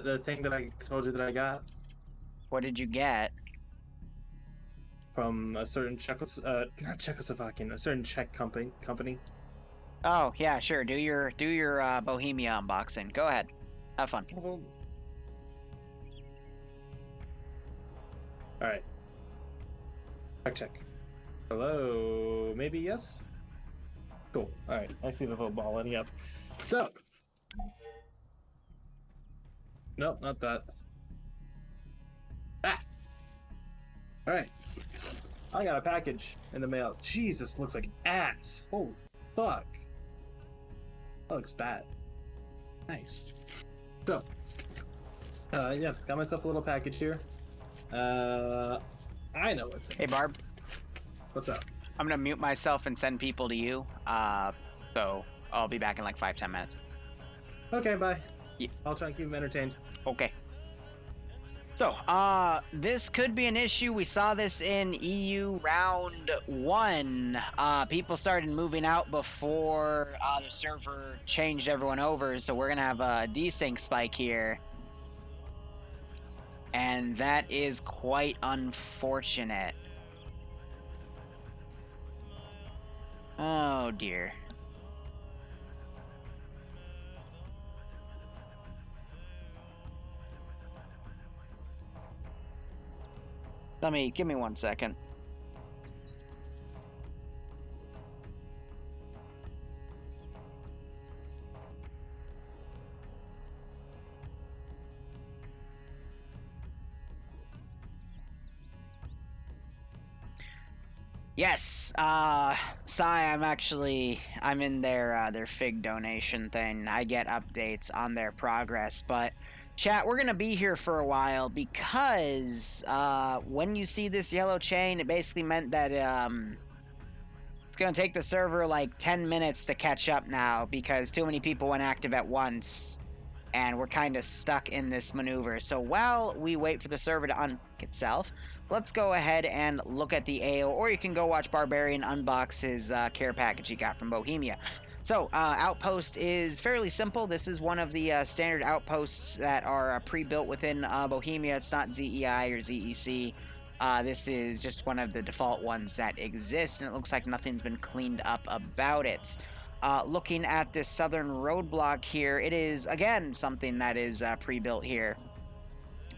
The thing that I told you that I got. What did you get? From a certain not Czechoslovakian, a certain Czech company. Oh yeah, sure. Do your Bohemia unboxing. Go ahead. Have fun. All right. Check. Hello, maybe yes? Cool. Alright, I see the little ball lighting up. So. Nope, not that. Ah! Alright. I got a package in the mail. Jesus, looks like ass. Holy fuck. That looks bad. Nice. So, yeah, got myself a little package here. I know what's in Hey, Barb. What's up? I'm gonna mute myself and send people to you. So I'll be back in like 5-10 minutes. Okay, bye. Yeah. I'll try and keep them entertained. Okay. So, this could be an issue. We saw this in EU round 1. People started moving out before the server changed everyone over, so we're gonna have a desync spike here. And that is quite unfortunate. Oh dear. Give me 1 second. Yes, Sai, I'm in their FIG donation thing. I get updates on their progress, but chat, we're gonna be here for a while because when you see this yellow chain, it basically meant that it's gonna take the server like 10 minutes to catch up now because too many people went active at once, and we're kind of stuck in this maneuver. So while we wait for the server to unlock itself, let's go ahead and look at the AO, or you can go watch Barbarian unbox his care package he got from Bohemia. So, Outpost is fairly simple. This is one of the standard outposts that are pre-built within Bohemia. It's not ZEI or ZEC. This is just one of the default ones that exist, and it looks like nothing's been cleaned up about it. Looking at this southern roadblock here, it is, again, something that is pre-built here.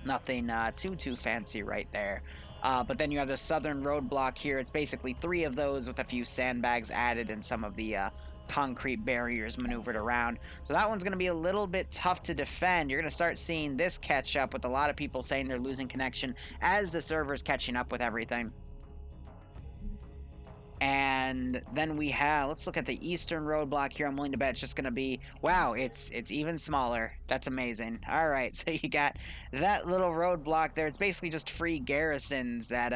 Nothing too fancy right there. But then you have the southern roadblock here. It's basically 3 of those with a few sandbags added and some of the concrete barriers maneuvered around. So that one's going to be a little bit tough to defend. You're going to start seeing this catch up with a lot of people saying they're losing connection as the server's catching up with everything. And then we have, let's look at the eastern roadblock here. I'm willing to bet it's just going to be, wow, it's even smaller. That's amazing. All right, so you got that little roadblock there. It's basically just free garrisons that,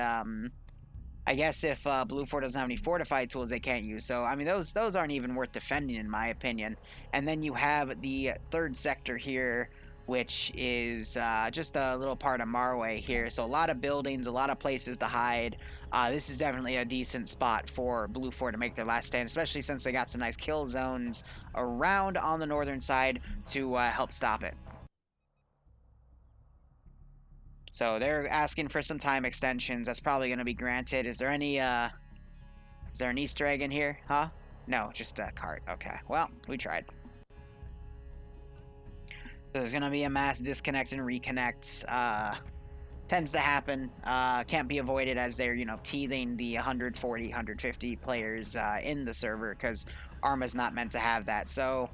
I guess if Blue 4 doesn't have any fortified tools, they can't use. So, I mean, those aren't even worth defending, in my opinion. And then you have the third sector here, which is just a little part of Marway here. So a lot of buildings, a lot of places to hide. This is definitely a decent spot for Blue 4 to make their last stand, especially since they got some nice kill zones around on the northern side to help stop it. So they're asking for some time extensions. That's probably going to be granted. Is there an Easter egg in here? Huh? No, just a cart. Okay. Well, we tried. There's going to be a mass disconnect and reconnect. Tends to happen. Can't be avoided as they're, teething the 140, 150 players in the server because Arma's not meant to have that. So,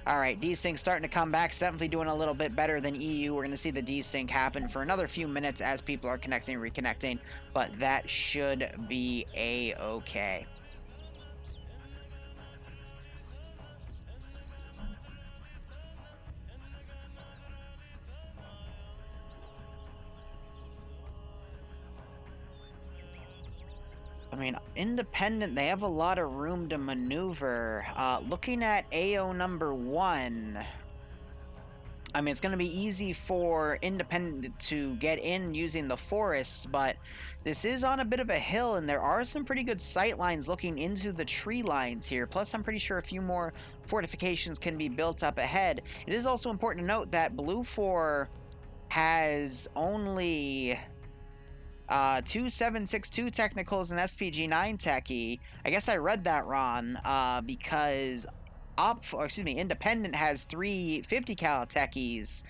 all right, desync starting to come back. Definitely doing a little bit better than EU. We're going to see the desync happen for another few minutes as people are connecting and reconnecting, but that should be a-okay. I mean, independent, they have a lot of room to maneuver. Looking at AO number 1, I mean, it's going to be easy for independent to get in using the forests, but this is on a bit of a hill, and there are some pretty good sight lines looking into the tree lines here. Plus, I'm pretty sure a few more fortifications can be built up ahead. It is also important to note that Blue 4 has only 2 762 technicals and SPG-9 techie. I guess I read that wrong because Independent has 3 50 cal techies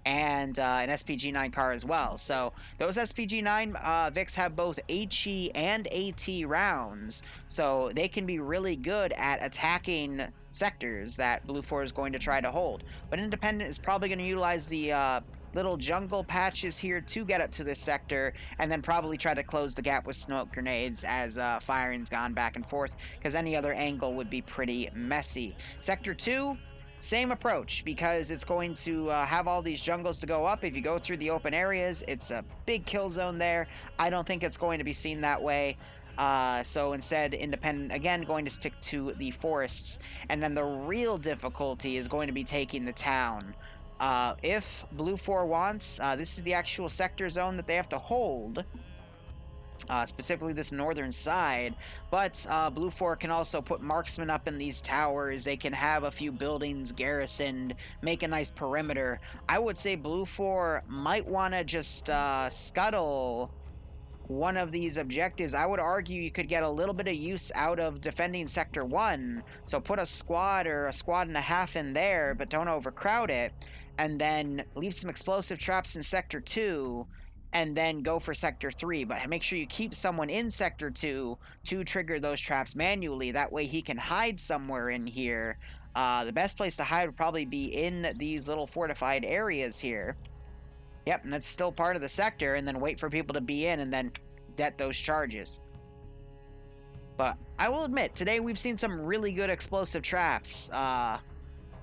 and an SPG-9 car as well. So those SPG-9 Vics have both HE and AT rounds, so they can be really good at attacking sectors that Blue 4 is going to try to hold. But Independent is probably going to utilize the little jungle patches here to get up to this sector, and then probably try to close the gap with smoke grenades as firing's gone back and forth, because any other angle would be pretty messy. Sector 2, same approach, because it's going to have all these jungles to go up. If you go through the open areas, it's a big kill zone there. I don't think it's going to be seen that way. So instead, Independent, again, going to stick to the forests. And then the real difficulty is going to be taking the town. If Blue 4 wants, this is the actual sector zone that they have to hold. Specifically this northern side, but Blue 4 can also put marksmen up in these towers. They can have a few buildings garrisoned, make a nice perimeter. I would say Blue 4 might want to just scuttle one of these objectives. I would argue you could get a little bit of use out of defending Sector 1, so put a squad or a squad and a half in there, but don't overcrowd it, and then leave some explosive traps in Sector 2, and then go for Sector 3, but make sure you keep someone in Sector 2 to trigger those traps manually. That way he can hide somewhere in here. The best place to hide would probably be in these little fortified areas here. Yep, and that's still part of the sector, and then wait for people to be in and then det those charges. But I will admit, today we've seen some really good explosive traps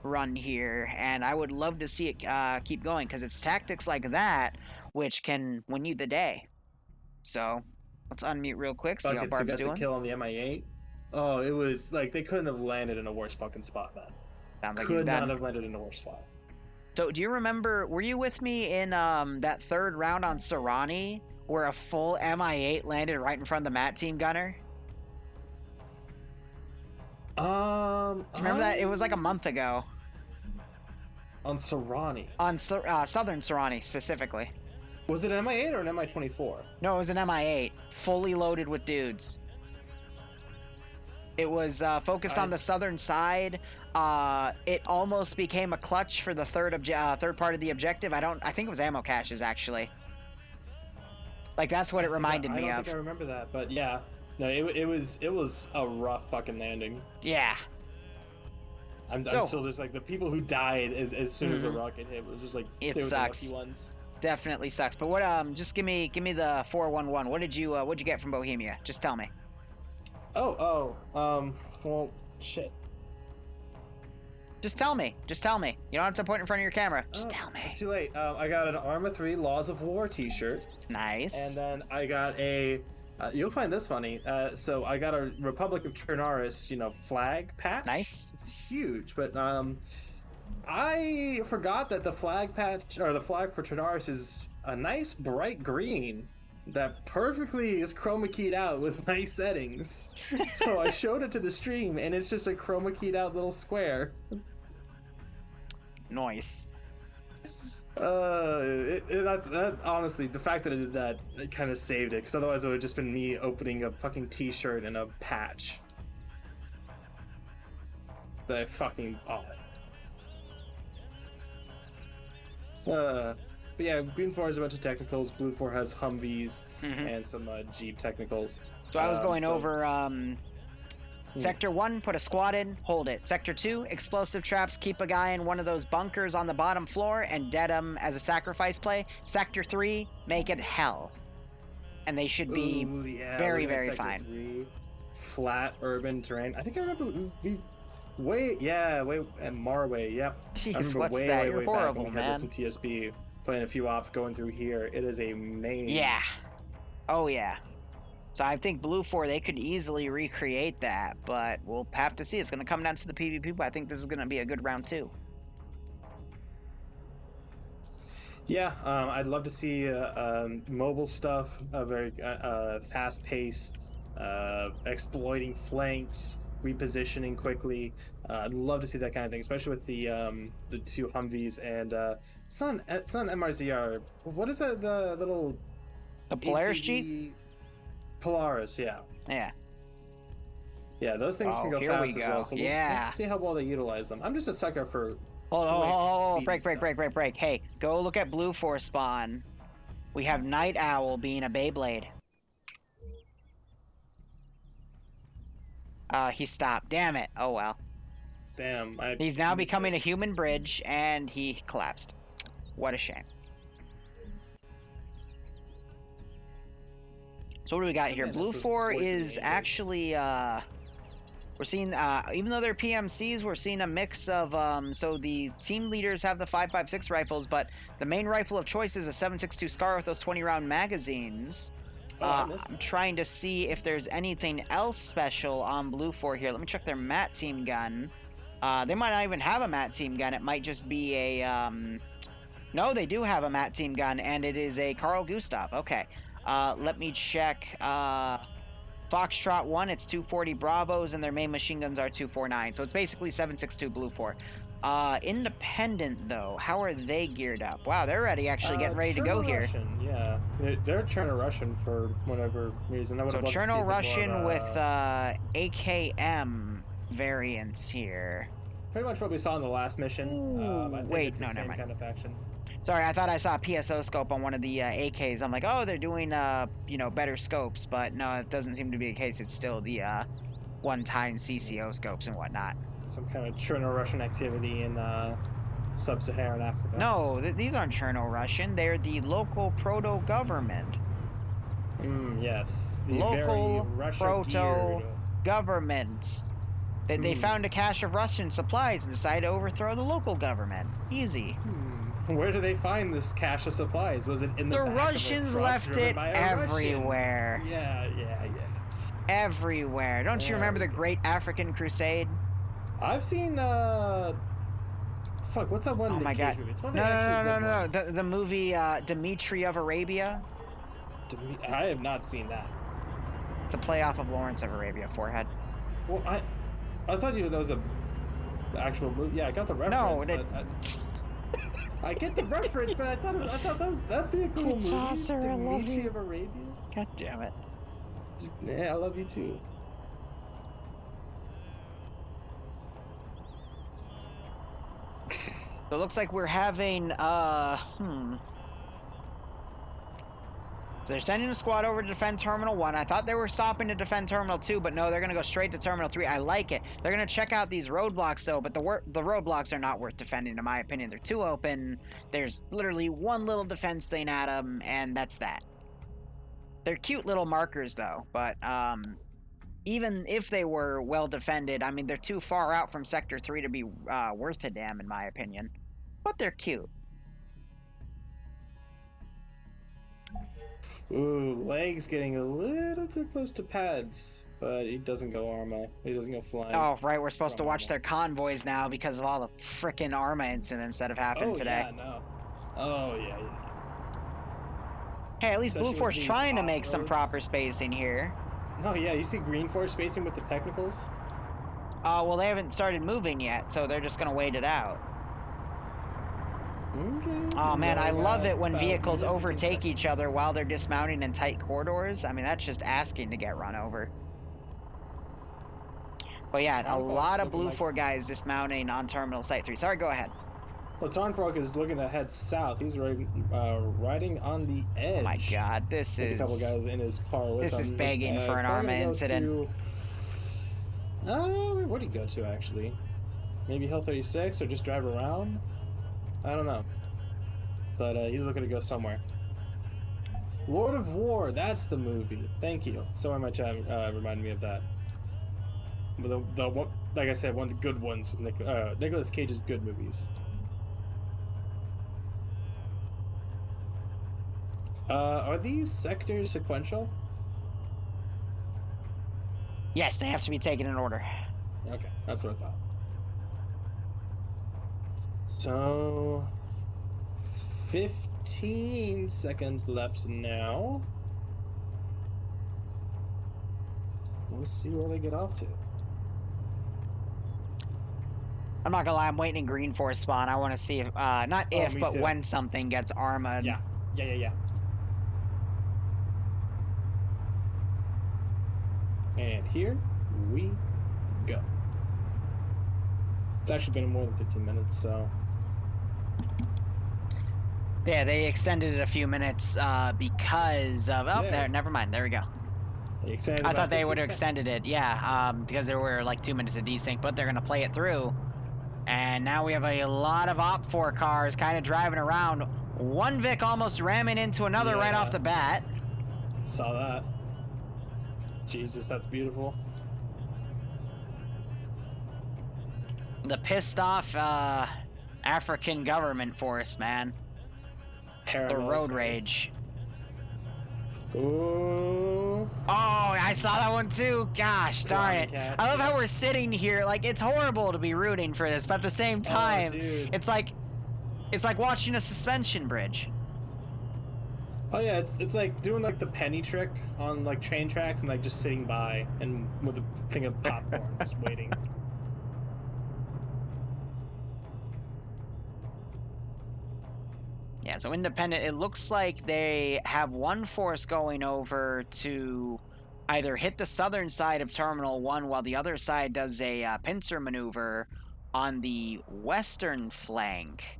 run here, and I would love to see it keep going, because it's tactics like that which can win you the day. So let's unmute real quick, see how Barb's doing. The kill on the MI8. Oh, it was like they couldn't have landed in a worse fucking spot, man. Sounds like Could not have landed in a worse spot. So do you remember, were you with me in that third round on Serrani where a full MI8 landed right in front of the Matt team gunner? Do you remember that? It was like a month ago. On Serrani? On Southern Serrani, specifically. Was it an MI8 or an MI24? No, it was an MI8, fully loaded with dudes. It was focused on the southern side. It almost became a clutch for the third part of the objective. I think it was ammo caches, actually. Like, that's what it reminded me of. I don't think I remember that, but yeah. No, it was a rough fucking landing. Yeah. I'm still just like, the people who died as soon as the rocket hit was just like, it sucks. The lucky ones. Definitely sucks. But what? Just give me the 411. What'd you get from Bohemia? Just tell me. Well, shit. Just tell me. Just tell me. You don't have to point in front of your camera. Just tell me. It's too late. I got an Arma 3 Laws of War t-shirt. Nice. And then I got a, you'll find this funny. So I got a Republic of Trinaris, flag patch. Nice. It's huge, but I forgot that the flag patch, or the flag for Trinaris, is a nice bright green that perfectly is chroma keyed out with nice settings. So I showed it to the stream, and it's just a chroma keyed out little square. Nice. That honestly, the fact that it did that, it kind of saved it, because otherwise it would have just been me opening a fucking t-shirt and a patch that I fucking bought. But yeah, Green 4 has a bunch of technicals, Blue 4 has Humvees and some Jeep technicals. So I was going over Sector 1, put a squad in, hold it. Sector 2, explosive traps, keep a guy in one of those bunkers on the bottom floor and dead him as a sacrifice play. Sector 3, make it hell. And they should be very, very fine. 3, flat urban terrain. I think I remember way and Marway, yep. Jeez, what's that? You're horrible, back when we had this in TSB, playing a few ops going through here. It is a maze. Yeah. Oh, yeah. So I think Blue 4, they could easily recreate that, but we'll have to see. It's going to come down to the PvP, but I think this is going to be a good round 2. Yeah, I'd love to see mobile stuff, very fast-paced, exploiting flanks, repositioning quickly. I'd love to see that kind of thing, especially with the 2 Humvees and it's not an MRZR. What is that? The little Polaris ATV... Jeep. Polaris, yeah. Yeah. Yeah, those things can go fast as well. So we'll see how well they utilize them. I'm just a sucker for. Oh, break. Hey, go look at Blue 4 spawn. We have Night Owl being a Beyblade. He stopped. Damn it. Oh well. Damn. He's now becoming a human bridge, and he collapsed. What a shame. So what do we got here? Blue 4 is actually, we're seeing, even though they're PMCs, we're seeing a mix of, so the team leaders have the 5.56 rifles, but the main rifle of choice is a 7.62 Scar with those 20-round magazines. I'm trying to see if there's anything else special on Blue 4 here. Let me check their MAT team gun. They might not even have a MAT team gun. It might just be a, no, they do have a MAT team gun, and it is a Carl Gustav. Okay. Let me check. Foxtrot 1, it's 240 Bravos, and their main machine guns are 249. So it's basically 7.62 Blue 4. Independent, though, how are they geared up? Wow, they're ready, actually getting ready to go here. Russian, yeah. They're Cherno Russian for whatever reason. So Cherno Russian with AKM variants here. Pretty much what we saw in the last mission. Wait, no, never mind. Kind of faction. Sorry, I thought I saw a PSO scope on one of the AKs. I'm like, oh, they're doing, you know, better scopes, but no, it doesn't seem to be the case. It's still the one-time CCO scopes and whatnot. Some kind of Cherno Russian activity in sub-Saharan Africa. No, these aren't Cherno Russian. They're the local proto-government. Yes. The local very proto-government. They found a cache of Russian supplies and decided to overthrow the local government. Easy. Where did they find this cache of supplies? Was it in the back Russians of a truck left it by a everywhere. Russian? Yeah. Everywhere. Don't you remember the Great African Crusade? I've seen fuck, what's that one? Oh my god. Movie? It's one of No. The movie Dimitri of Arabia. I have not seen that. It's a play off of Lawrence of Arabia, forehead. Well, I thought that was a actual movie. Yeah, I got the reference. No, I get the reference, but I thought that'd be a cool movie. Tosser, I love Dimitri you. of Arabia. God damn it. Yeah, I love you too. So it looks like we're having, So they're sending a squad over to defend Terminal 1. I thought they were stopping to defend Terminal 2, but no, they're going to go straight to Terminal 3. I like it. They're going to check out these roadblocks, though, but the roadblocks are not worth defending, in my opinion. They're too open. There's literally one little defense thing at them, and that's that. They're cute little markers, though, but even if they were well defended, I mean, they're too far out from Sector 3 to be worth a damn, in my opinion. But they're cute. Ooh, Leg's getting a little too close to pads, but he doesn't go Arma. He doesn't go flying. Oh, right, we're supposed to watch their convoys now because of all the frickin' Arma incidents that have happened today. Yeah, no. Oh, yeah. Hey, at least Blue Force trying to make some proper spacing here. No, yeah, you see Green Force spacing with the technicals? Well, they haven't started moving yet, so they're just gonna wait it out. Okay. Oh man, I love it when vehicles overtake each other while they're dismounting in tight corridors. I mean, that's just asking to get run over. But yeah, a lot of Blue 4 guys dismounting on Terminal Site 3. Sorry, go ahead. Well, Tarnfrog is looking to head south. He's riding on the edge. Oh my god, this is... a couple guys in his car with this him. is begging for an Arma incident. Where'd he go to, actually? Maybe Hill 36, or just drive around? I don't know. But he's looking to go somewhere. Lord of War, that's the movie. Thank you. Someone in my chat reminded me of that. But like I said, one of the good ones with Nicolas Cage's good movies. Are these sectors sequential? Yes, they have to be taken in order. Okay, that's what I thought. So, 15 seconds left now. We'll see where they get off to. I'm not gonna lie, I'm waiting in Green Force spawn. I want to see if, not if, but too. when something gets armored. Yeah. And here we go. It's actually been more than 15 minutes, so... Yeah, they extended it a few minutes because of... Oh, there, never mind. There we go. I thought they would have extended it, yeah, because there were like 2 minutes of desync, but they're going to play it through. And now we have a lot of Op4 cars kind of driving around. One Vic almost ramming into another right off the bat. Saw that. Jesus, that's beautiful. The pissed off African government force, man. The road rage. Ooh. Oh, I saw that one too. Gosh darn it. I love how we're sitting here. Like, it's horrible to be rooting for this, but at the same time, it's like watching a suspension bridge. Oh yeah, it's like doing like the penny trick on like train tracks and like just sitting by and with a thing of popcorn just waiting. Yeah, so Independent, it looks like they have one force going over to either hit the southern side of Terminal 1 while the other side does a pincer maneuver on the western flank.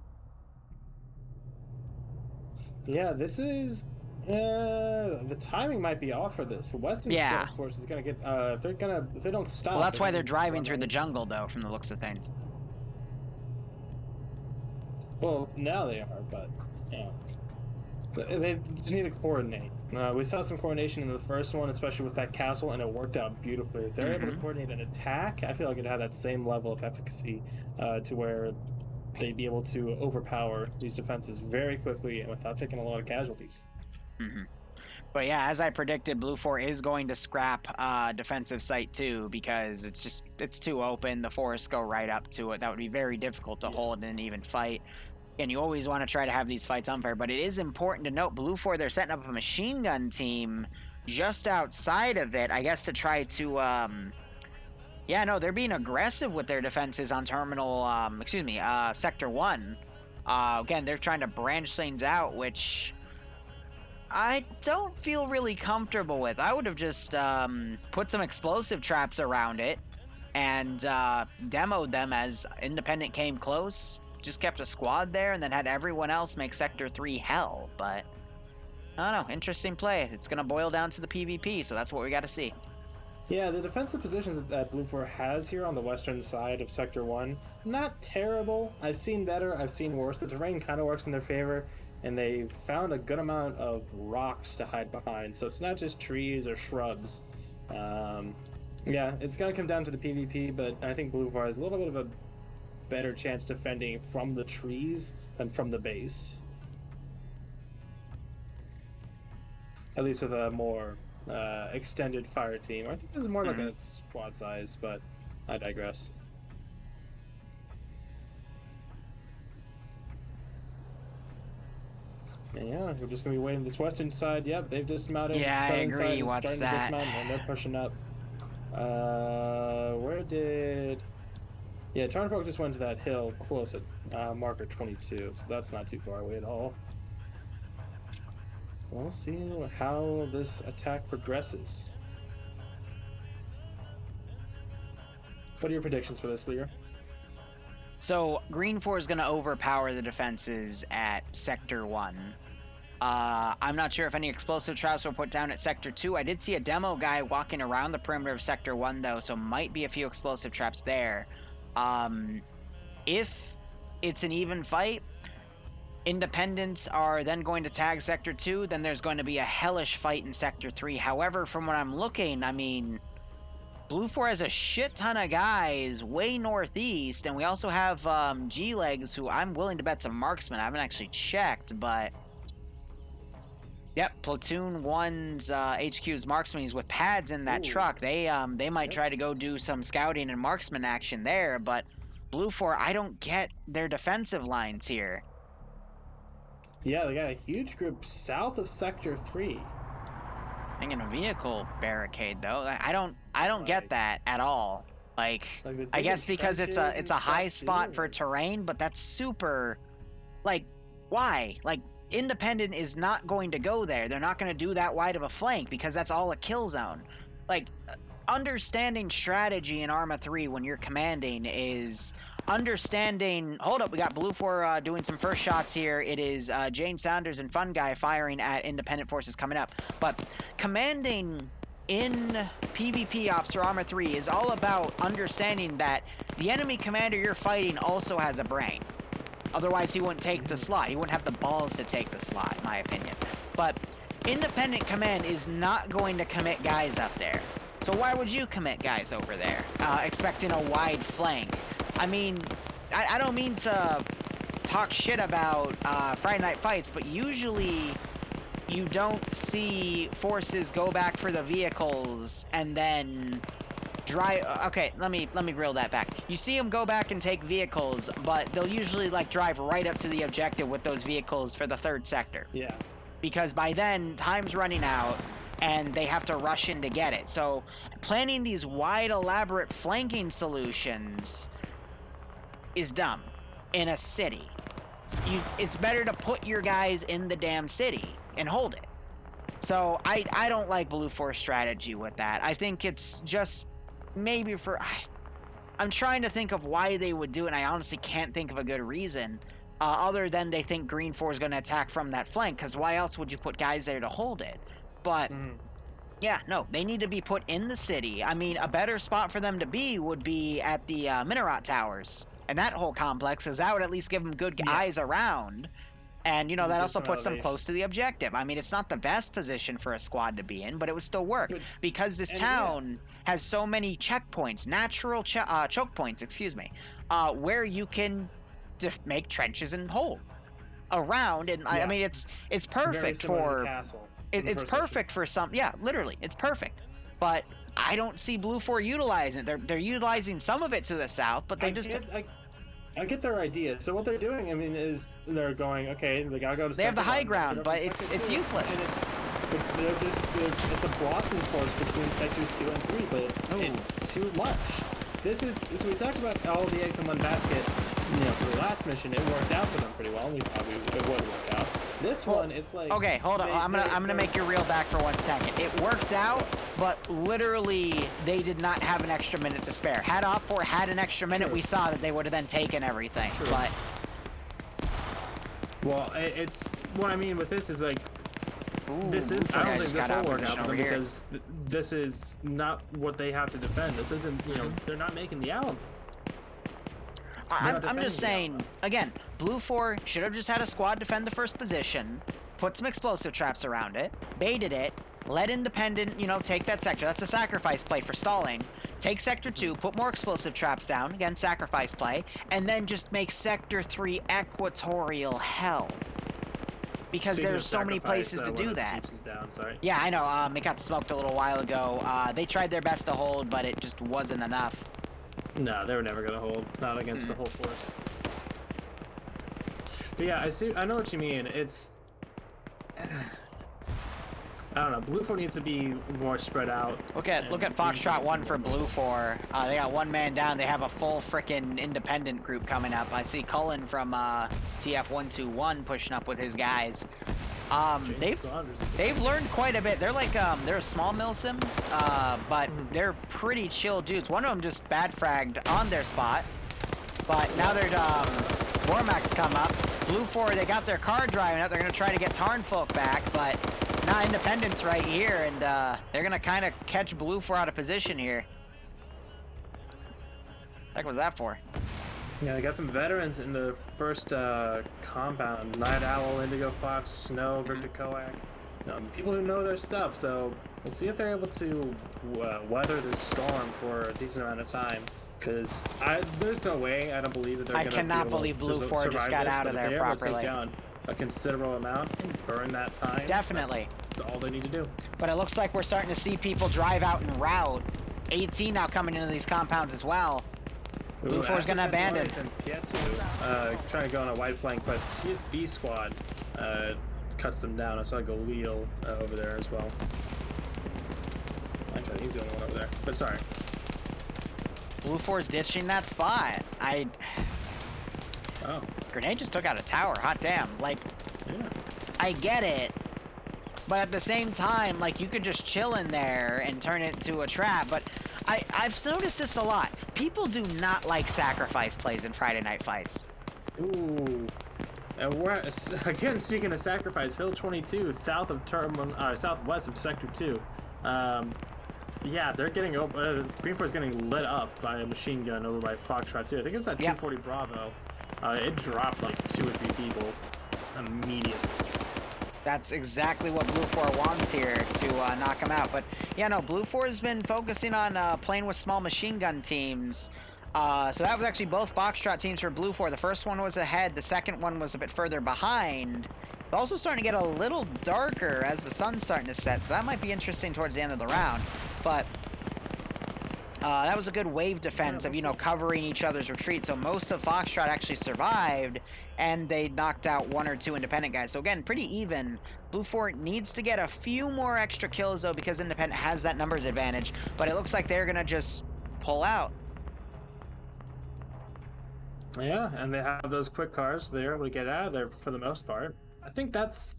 Yeah, this is... the timing might be off for this. The western force is going to get... if they don't stop... Well, that's why they're driving through the jungle, though, from the looks of things. Well, now they are, but... Yeah. They just need to coordinate. We saw some coordination in the first one, especially with that castle, and it worked out beautifully. If they're able to coordinate an attack, I feel like it'd have that same level of efficacy to where they'd be able to overpower these defenses very quickly and without taking a lot of casualties. But yeah, as I predicted, Blue 4 is going to scrap defensive site 2 because it's too open. The forests go right up to it. That would be very difficult to hold in an even fight. And you always want to try to have these fights unfair, but it is important to note, Blue 4, they're setting up a machine gun team just outside of it, I guess, to try to, yeah, no, they're being aggressive with their defenses on Terminal, Sector 1. Again, they're trying to branch things out, which I don't feel really comfortable with. I would have just put some explosive traps around it and demoed them as Independent came close. Just kept a squad there and then had everyone else make Sector 3 hell, but I don't know, interesting play. It's going to boil down to the PvP, so that's what we got to see. Yeah, the defensive positions that Blue 4 has here on the western side of Sector 1, not terrible. I've seen better, I've seen worse. The terrain kind of works in their favor, and they found a good amount of rocks to hide behind, so it's not just trees or shrubs. Yeah, it's going to come down to the PvP, but I think Blue 4 has a little bit of a better chance defending from the trees than from the base. At least with a more extended fire team. I think this is more like a squad size, but I digress. And yeah, we're just gonna be waiting this western side. Yep, they've dismounted. Yeah, I agree. What's starting that? To dismount, and they're pushing up. Where did... Yeah, Tarnfolk just went to that hill close at marker 22, so that's not too far away at all. We'll see how this attack progresses. What are your predictions for this, Liru? So, Green 4 is going to overpower the defenses at Sector 1. I'm not sure if any explosive traps were put down at Sector 2. I did see a demo guy walking around the perimeter of Sector 1, though, so might be a few explosive traps there. If it's an even fight, Independents are then going to tag Sector 2, then there's going to be a hellish fight in Sector 3. However, from what I'm looking, I mean, Blue 4 has a shit ton of guys way northeast, and we also have G-Legs, who I'm willing to bet's a marksman. I haven't actually checked, but... Yep, Platoon 1's HQ's marksman. He's with pads in that truck. They might try to go do some scouting and marksman action there, but Blue 4, I don't get their defensive lines here. Yeah, they got a huge group south of Sector 3. Thinking a vehicle barricade though. I don't get that at all. Like I guess because it's a high spot for terrain, but that's super. Like, why? Like, Independent is not going to go there. They're not going to do that wide of a flank because that's all a kill zone. Like, understanding strategy in Arma 3 when you're commanding is understanding... Hold up, we got Blue 4 doing some first shots here. It is Jane Saunders and Fun Guy firing at Independent forces coming up. But commanding in PvP ops for Arma 3 is all about understanding that the enemy commander you're fighting also has a brain. Otherwise, he wouldn't take the slot. He wouldn't have the balls to take the slot, in my opinion. But Independent Command is not going to commit guys up there. So why would you commit guys over there, expecting a wide flank? I mean, I don't mean to talk shit about Friday Night Fights, but usually you don't see forces go back for the vehicles and then drive. Okay, let me reel that back. You see them go back and take vehicles, but they'll usually like drive right up to the objective with those vehicles for the 3rd sector. Yeah. Because by then time's running out and they have to rush in to get it. So planning these wide, elaborate flanking solutions is dumb in a city. It's better to put your guys in the damn city and hold it. So I don't like Blue Force strategy with that. I think it's just maybe for... I'm trying to think of why they would do it, and I honestly can't think of a good reason other than they think Green 4 is going to attack from that flank, because why else would you put guys there to hold it? But... yeah, no, they need to be put in the city. I mean, a better spot for them to be would be at the Minaret Towers and that whole complex, because that would at least give them good eyes around. And, you know, that also puts them close to the objective. I mean, it's not the best position for a squad to be in, but it would still work. Because this town has so many checkpoints, natural choke points, excuse me, where you can make trenches and hold around. And I mean, it's perfect for... It's perfect for some... Yeah, literally, it's perfect. But I don't see Blue 4 utilizing it. They're utilizing some of it to the south, but they I get their idea. So what they're doing, I mean, is they're going, okay, they gotta go to... They have the high ground, but it's useless. It's a blocking force between sectors 2 and 3, but it's too much. This is... So we talked about all the eggs in one basket. You know, for the last mission, it worked out for them pretty well. We thought it would work out. This one, it's like... Okay, hold on. I'm gonna make you reel back for 1 second. It worked out, but literally they did not have an extra minute to spare. Had Op 4 had an extra minute, we saw that they would have then taken everything. But well, it's what I mean with this is like this is. I don't think this will work out for them because this is not what they have to defend. This isn't. You know, they're not making the Alamo. I'm just saying, again, Blue 4 should have just had a squad defend the first position, put some explosive traps around it, baited it, let Independent, you know, take that sector. That's a sacrifice play for stalling. Take Sector 2, put more explosive traps down, again, sacrifice play, and then just make Sector 3 equatorial hell. Because there's so many places to do that. Yeah, I know, it got smoked a little while ago. They tried their best to hold, but it just wasn't enough. No, they were never gonna hold. Not against the whole force. But yeah, I know what you mean. It's... I don't know. Blue 4 needs to be more spread out. Look at Foxtrot 1 for Blue 4. They got 1 man down. They have a full frickin' independent group coming up. I see Cullen from TF121 pushing up with his guys. They've learned quite a bit. They're like they're a small milsim, but they're pretty chill dudes. One of them just bad fragged on their spot, but now they're Vormax come up. Blue 4, they got their car driving up. They're gonna try to get Tarnfolk back, but now Independent's right here, and they're gonna kind of catch Blue 4 out of position here. What the heck was that for? Yeah, they got some veterans in the first compound. Night Owl, Indigo Fox, Snow, Victor Koak. People who know their stuff, so we'll see if they're able to weather the storm for a decent amount of time. Because there's no way, I don't believe that they're going to cannot believe Blue 4 just got out of there properly. Take down a considerable amount and burn that time. Definitely. That's all they need to do. But it looks like we're starting to see people drive out and route. 18 now coming into these compounds as well. Blue 4 is going to abandon. Trying to go on a wide flank, but TSB squad cuts them down. I saw Galil over there as well. Actually, he's the only one over there. But sorry. Blue 4's ditching that spot. Oh. Grenade just took out a tower. Hot damn. Like, I get it. But at the same time, like, you could just chill in there and turn it into a trap. But I've noticed this a lot. People do not like sacrifice plays in Friday Night Fights. Ooh. And we're, again, speaking of sacrifice, Hill 22, south of southwest of Sector 2. Yeah, they're getting Green 4 is getting lit up by a machine gun over by Foxtrot 2. I think it's at 240 Bravo. It dropped like 2 or 3 people immediately. That's exactly what Blue 4 wants here, to knock him out. But yeah, no, Blue 4 has been focusing on playing with small machine gun teams. So that was actually both Foxtrot teams for Blue 4. The first one was ahead, the second one was a bit further behind. But also starting to get a little darker as the sun's starting to set, so that might be interesting towards the end of the round. But that was a good wave defense of, you know, covering each other's retreat. So most of Foxtrot actually survived, and they knocked out 1 or 2 independent guys. So again, pretty even. Blue 4 needs to get a few more extra kills, though, because independent has that numbers advantage. But it looks like they're going to just pull out. Yeah, and they have those quick cars. They're able to get out of there for the most part. I think that's,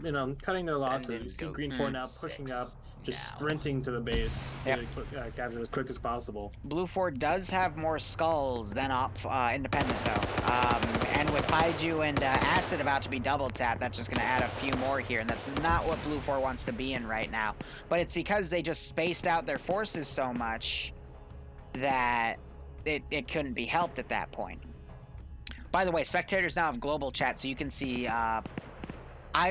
you know, cutting their losses. We see Green 4 now pushing up, just sprinting to the base. Yep. To capture as quick as possible. Blue 4 does have more skulls than independent, though. And with Kaiju and Acid about to be double tapped, that's just going to add a few more here. And that's not what Blue 4 wants to be in right now. But it's because they just spaced out their forces so much that it couldn't be helped at that point. By the way, spectators now have global chat, so you can see, I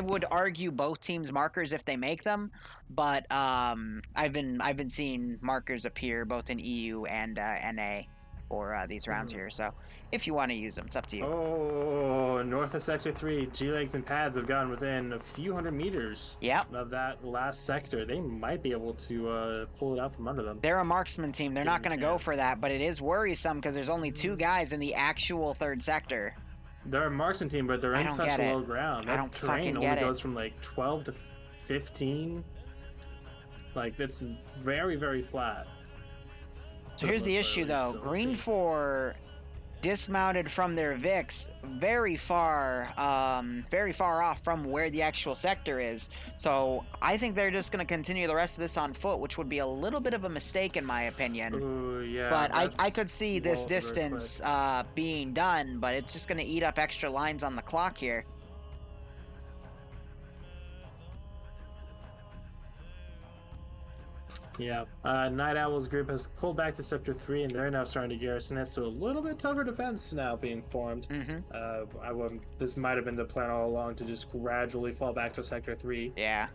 would argue both teams' markers if they make them, but I've been seeing markers appear both in EU and NA for these rounds here, so if you want to use them, it's up to you. Oh, north of Sector 3, G-Legs and Pads have gotten within a few hundred meters of that last sector. They might be able to pull it out from under them. They're a marksman team. They're not going to go for that, but it is worrisome because there's only 2 guys in the actual 3rd sector. They're a marksman team, but they're in such low ground. I don't terrain fucking only get it. goes from like 12 to 15. Like, it's very, very flat. So here's the issue, though. Green 4 dismounted from their VIX very far off from where the actual sector is. So I think they're just going to continue the rest of this on foot, which would be a little bit of a mistake in my opinion. Ooh, yeah, but I could see this distance being done, but it's just going to eat up extra lines on the clock here. Yeah, Night Owl's group has pulled back to Sector 3, and they're now starting to garrison it, so a little bit tougher defense now being formed. This might have been the plan all along, to just gradually fall back to Sector 3. Yeah.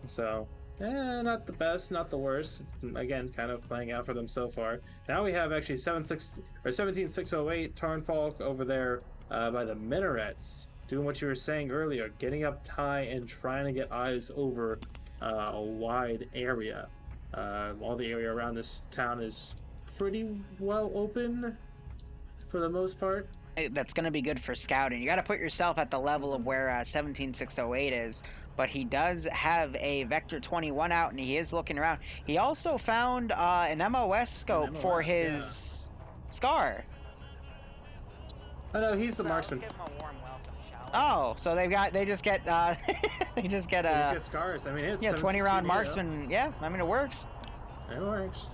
So, not the best, not the worst. Again, kind of playing out for them so far. Now we have actually 17608 Tarnfalk over there by the minarets, doing what you were saying earlier, getting up high and trying to get eyes over a wide area. All the area around this town is pretty well open for the most part. That's going to be good for scouting. You got to put yourself at the level of where 17608 is, but he does have a Vector 21 out, and he is looking around. He also found an MOS scope for his Scar. Oh no, he's the marksman. Oh, so they just get scars. I mean, it's 20 round marksman. Yeah, I mean it works. It works.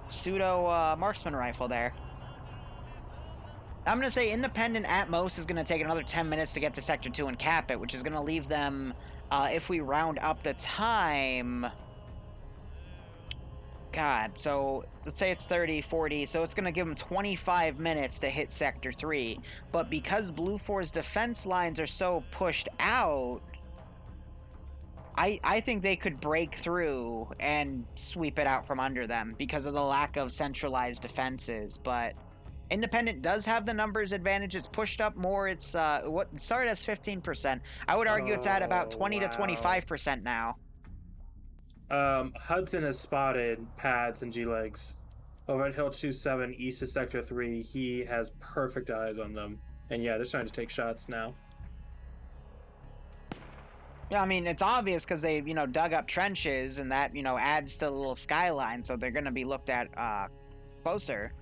Pseudo marksman rifle there. I'm gonna say independent at most is gonna take another 10 minutes to get to Sector 2 and cap it, which is gonna leave them, if we round up the time. God, so let's say it's 30, 40, so it's going to give them 25 minutes to hit Sector 3. But because Blue 4's defense lines are so pushed out, I think they could break through and sweep it out from under them because of the lack of centralized defenses. But Independent does have the numbers advantage. It's pushed up more. It's what started as 15%. I would argue it's at about 20 to 25% now. Hudson has spotted Pads and G-Legs over at Hill 27 east of Sector 3. He has perfect eyes on them. And yeah, they're starting to take shots now. Yeah, I mean, it's obvious because they, dug up trenches, and that, adds to the little skyline, so they're going to be looked at closer.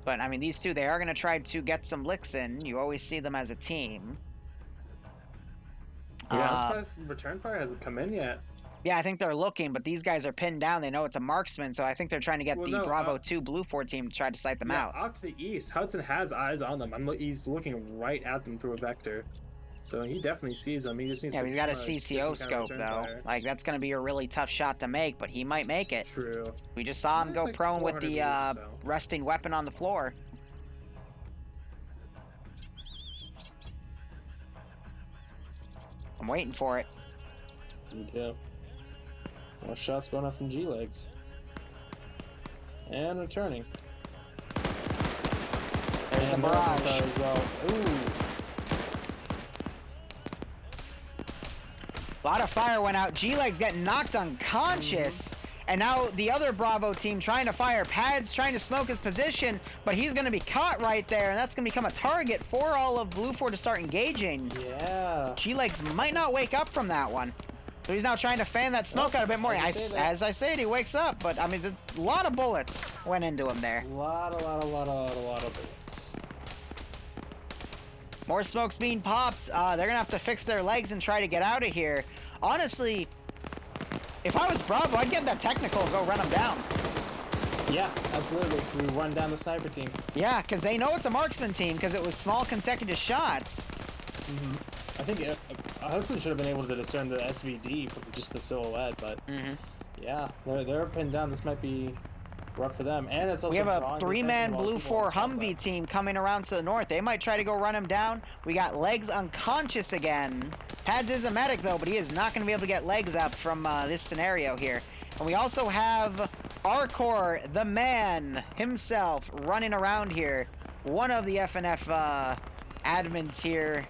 But, I mean, these two, they are going to try to get some licks in. You always see them as a team. Yeah, I'm surprised return fire hasn't come in yet. Yeah, I think they're looking, but these guys are pinned down. They know it's a marksman, so I think they're trying to get Bravo 2 Blue 4 team to try to sight them out. Out to the east, Hudson has eyes on them. He's looking right at them through a vector. So he definitely sees them. He just needs to... he's got a CCO scope, though. Fire. Like, that's going to be a really tough shot to make, but he might make it. True. We just saw him go prone with the resting weapon on the floor. I'm waiting for it. Me too. More shots going off from G-Legs. And returning. There's the barrage. As well. Ooh. A lot of fire went out. G-Legs getting knocked unconscious. And now the other Bravo team trying to fire. Pads trying to smoke his position, but he's going to be caught right there, and that's going to become a target for all of Blue 4 to start engaging. Yeah. G-Legs might not wake up from that one. So he's now trying to fan that smoke out a bit more. As I say it, he wakes up, but I mean, a lot of bullets went into him there. A lot of bullets. More smoke's being popped. They're going to have to fix their legs and try to get out of here. Honestly, if I was Bravo, I'd get that technical and go run them down. Yeah, absolutely. We run down the sniper team. Yeah, because they know it's a marksman team because it was small consecutive shots. Mm-hmm. I think Hudson should have been able to discern the SVD from just the silhouette, but yeah, they're pinned down. This might be rough for them. And it's also we have a 3-man Blue 4 Humvee team coming around to the north. They might try to go run him down. We got Legs unconscious again. Pads is a medic though, but he is not going to be able to get Legs up from this scenario here. And we also have Arcor, the man himself, running around here. One of the FNF admins here.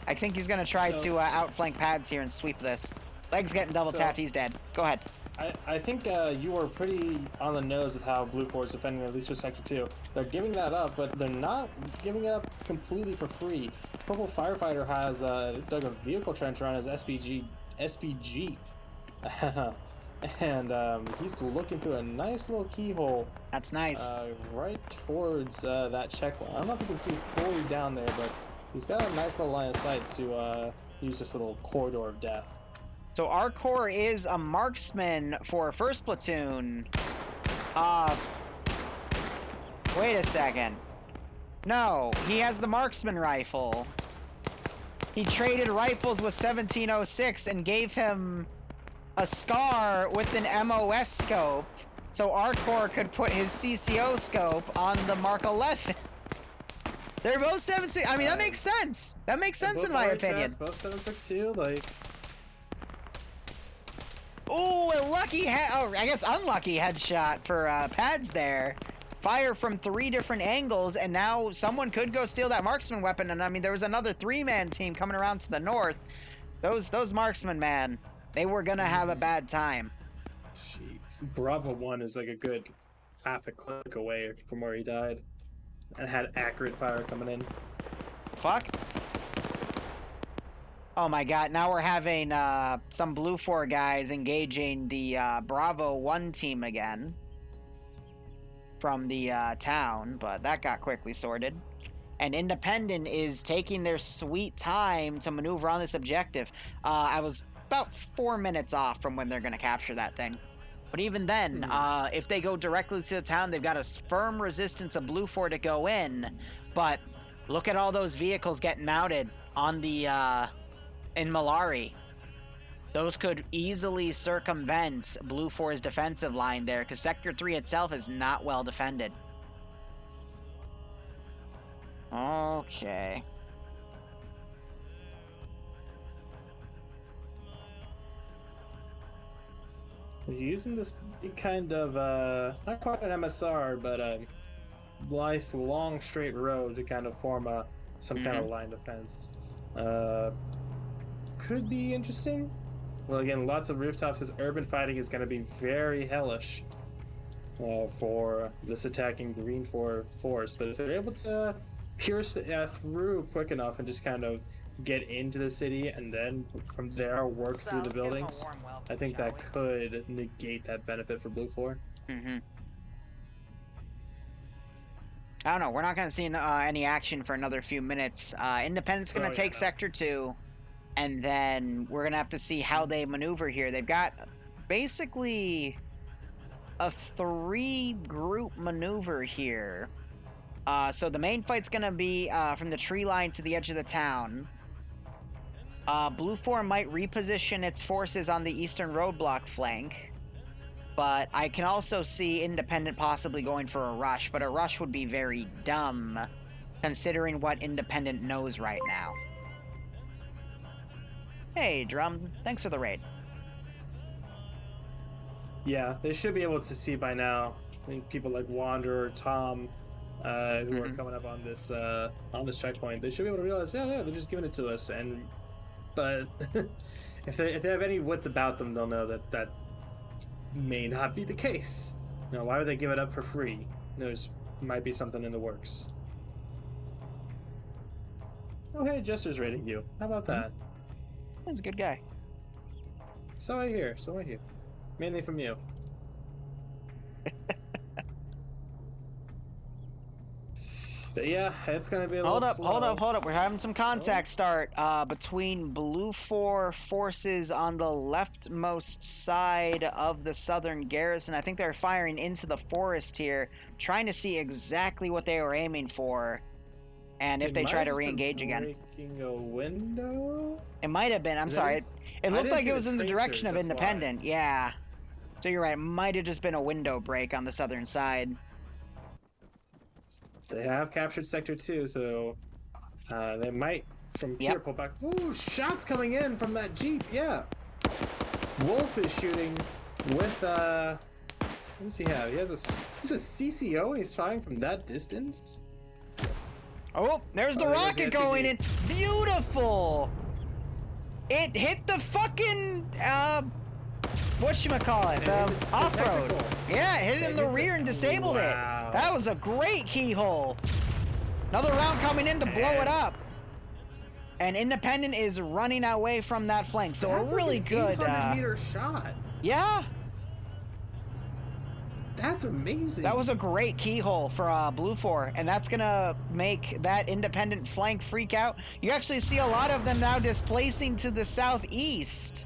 I think he's going to try to outflank Pads here and sweep this. Legs getting double tapped. He's dead. Go ahead. I think you were pretty on the nose with how Blue 4 is defending, at least for Sector 2. They're giving that up, but they're not giving it up completely for free. Purple Firefighter has dug a vehicle trench around his SPG Jeep. And he's looking through a nice little keyhole. That's nice. Right towards that checkpoint. I don't know if you can see fully down there, but he's got a nice little line of sight to use this little corridor of death. So Arcor is a marksman for first platoon. Wait a second. No, he has the marksman rifle. He traded rifles with 1706 and gave him a SCAR with an MOS scope, so Arcor could put his CCO scope on the Mark 11. They're both 7.6. I mean, that makes sense. That makes sense in my opinion. Both 7.62, like. Ooh, a lucky I guess unlucky headshot for Pads there. Fire from 3 different angles, and now someone could go steal that marksman weapon. And I mean, there was another 3-man team coming around to the north. Those marksmen, man, they were gonna have a bad time. Jeez, Bravo 1 is like a good half a click away from where he died, and had accurate fire coming in. Fuck. Oh my god, now we're having some Blue 4 guys engaging the Bravo 1 team again from the town, but that got quickly sorted. And Independent is taking their sweet time to maneuver on this objective. I was about 4 minutes off from when they're going to capture that thing. But even then, if they go directly to the town, they've got a firm resistance of Blue 4 to go in. But look at all those vehicles getting mounted on the in Malari. Those could easily circumvent Blue 4's defensive line there, because Sector 3 itself is not well defended. Okay. We're using this kind of, not quite an MSR, but a nice long straight road to kind of form some kind of line defense. Could be interesting. Well, again, lots of rooftops. This urban fighting is going to be very hellish for this attacking Green 4 force. But if they're able to pierce through quick enough and just kind of get into the city and then from there work through the buildings, I think that could negate that benefit for Blue 4. I don't know. We're not going to see any action for another few minutes. Independent's going to take Sector 2. And then we're going to have to see how they maneuver here. They've got basically a 3-group maneuver here. So the main fight's going to be from the tree line to the edge of the town. Blue 4 might reposition its forces on the eastern roadblock flank. But I can also see Independent possibly going for a rush. But a rush would be very dumb, considering what Independent knows right now. Hey, Drum. Thanks for the raid. Yeah, they should be able to see by now. I think people like Wanderer, Tom, who are coming up on this checkpoint, they should be able to realize, yeah, they're just giving it to us. But if they have any wits about them, they'll know that may not be the case. Why would they give it up for free? There's might be something in the works. Oh, hey, Jester's rating you. How about that? He's a good guy. So I hear. Mainly from you. But yeah, it's gonna be a little slow. Hold up. We're having some contact start between Blue 4 forces on the leftmost side of the southern garrison. I think they're firing into the forest here, trying to see exactly what they were aiming for, and if they try to re-engage again. Breaking a window? It might have been. I'm sorry. It looked like it was in the direction of Independent. Yeah. So you're right. It might have just been a window break on the southern side. They have captured Sector 2, so they might, from here, pull back. Ooh, shots coming in from that Jeep, yeah. Wolf is shooting with, what does he have? He's a CCO and he's firing from that distance? Oh, there's the rocket going in. Beautiful! It hit the fucking, whatchamacallit, the off-road. Yeah, it hit it in the rear and disabled it. That was a great keyhole. Another round coming in to blow it up. And Independent is running away from that flank. So a really good 800-meter shot. Yeah. That's amazing. That was a great keyhole for Blue 4, and that's gonna make that Independent flank freak out. You actually see a lot of them now displacing to the southeast.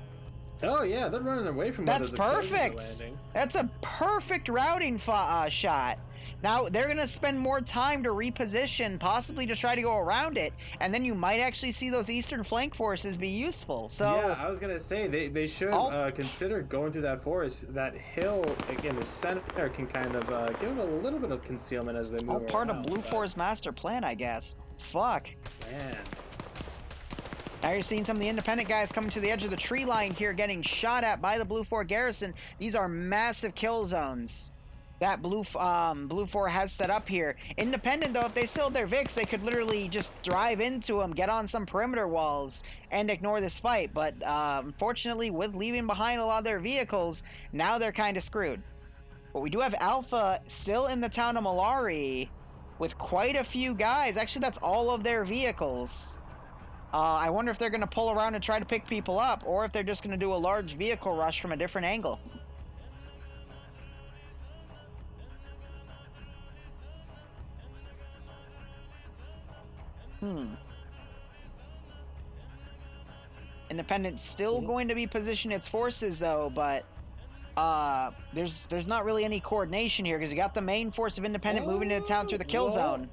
Oh yeah, they're running away from. That's perfect. That's a perfect routing shot. Now they're gonna spend more time to reposition, possibly to try to go around it, and then you might actually see those eastern flank forces be useful. So yeah, I was gonna say they should consider going through that forest. That hill again, the center can kind of give it a little bit of concealment as they move. All part of Blue 4's master plan, I guess. Fuck. Man. Now you're seeing some of the Independent guys coming to the edge of the tree line here, getting shot at by the Blue 4 garrison. These are massive kill zones that Blue 4 has set up here. Independent, though, if they still had their Vics, they could literally just drive into them, get on some perimeter walls, and ignore this fight. But unfortunately, with leaving behind a lot of their vehicles, now they're kind of screwed. But we do have Alpha still in the town of Malari with quite a few guys. Actually, that's all of their vehicles. I wonder if they're going to pull around and try to pick people up, or if they're just going to do a large vehicle rush from a different angle. Independent's still going to be positioning its forces, though, but there's not really any coordination here, because you got the main force of Independent moving into town through the kill zone.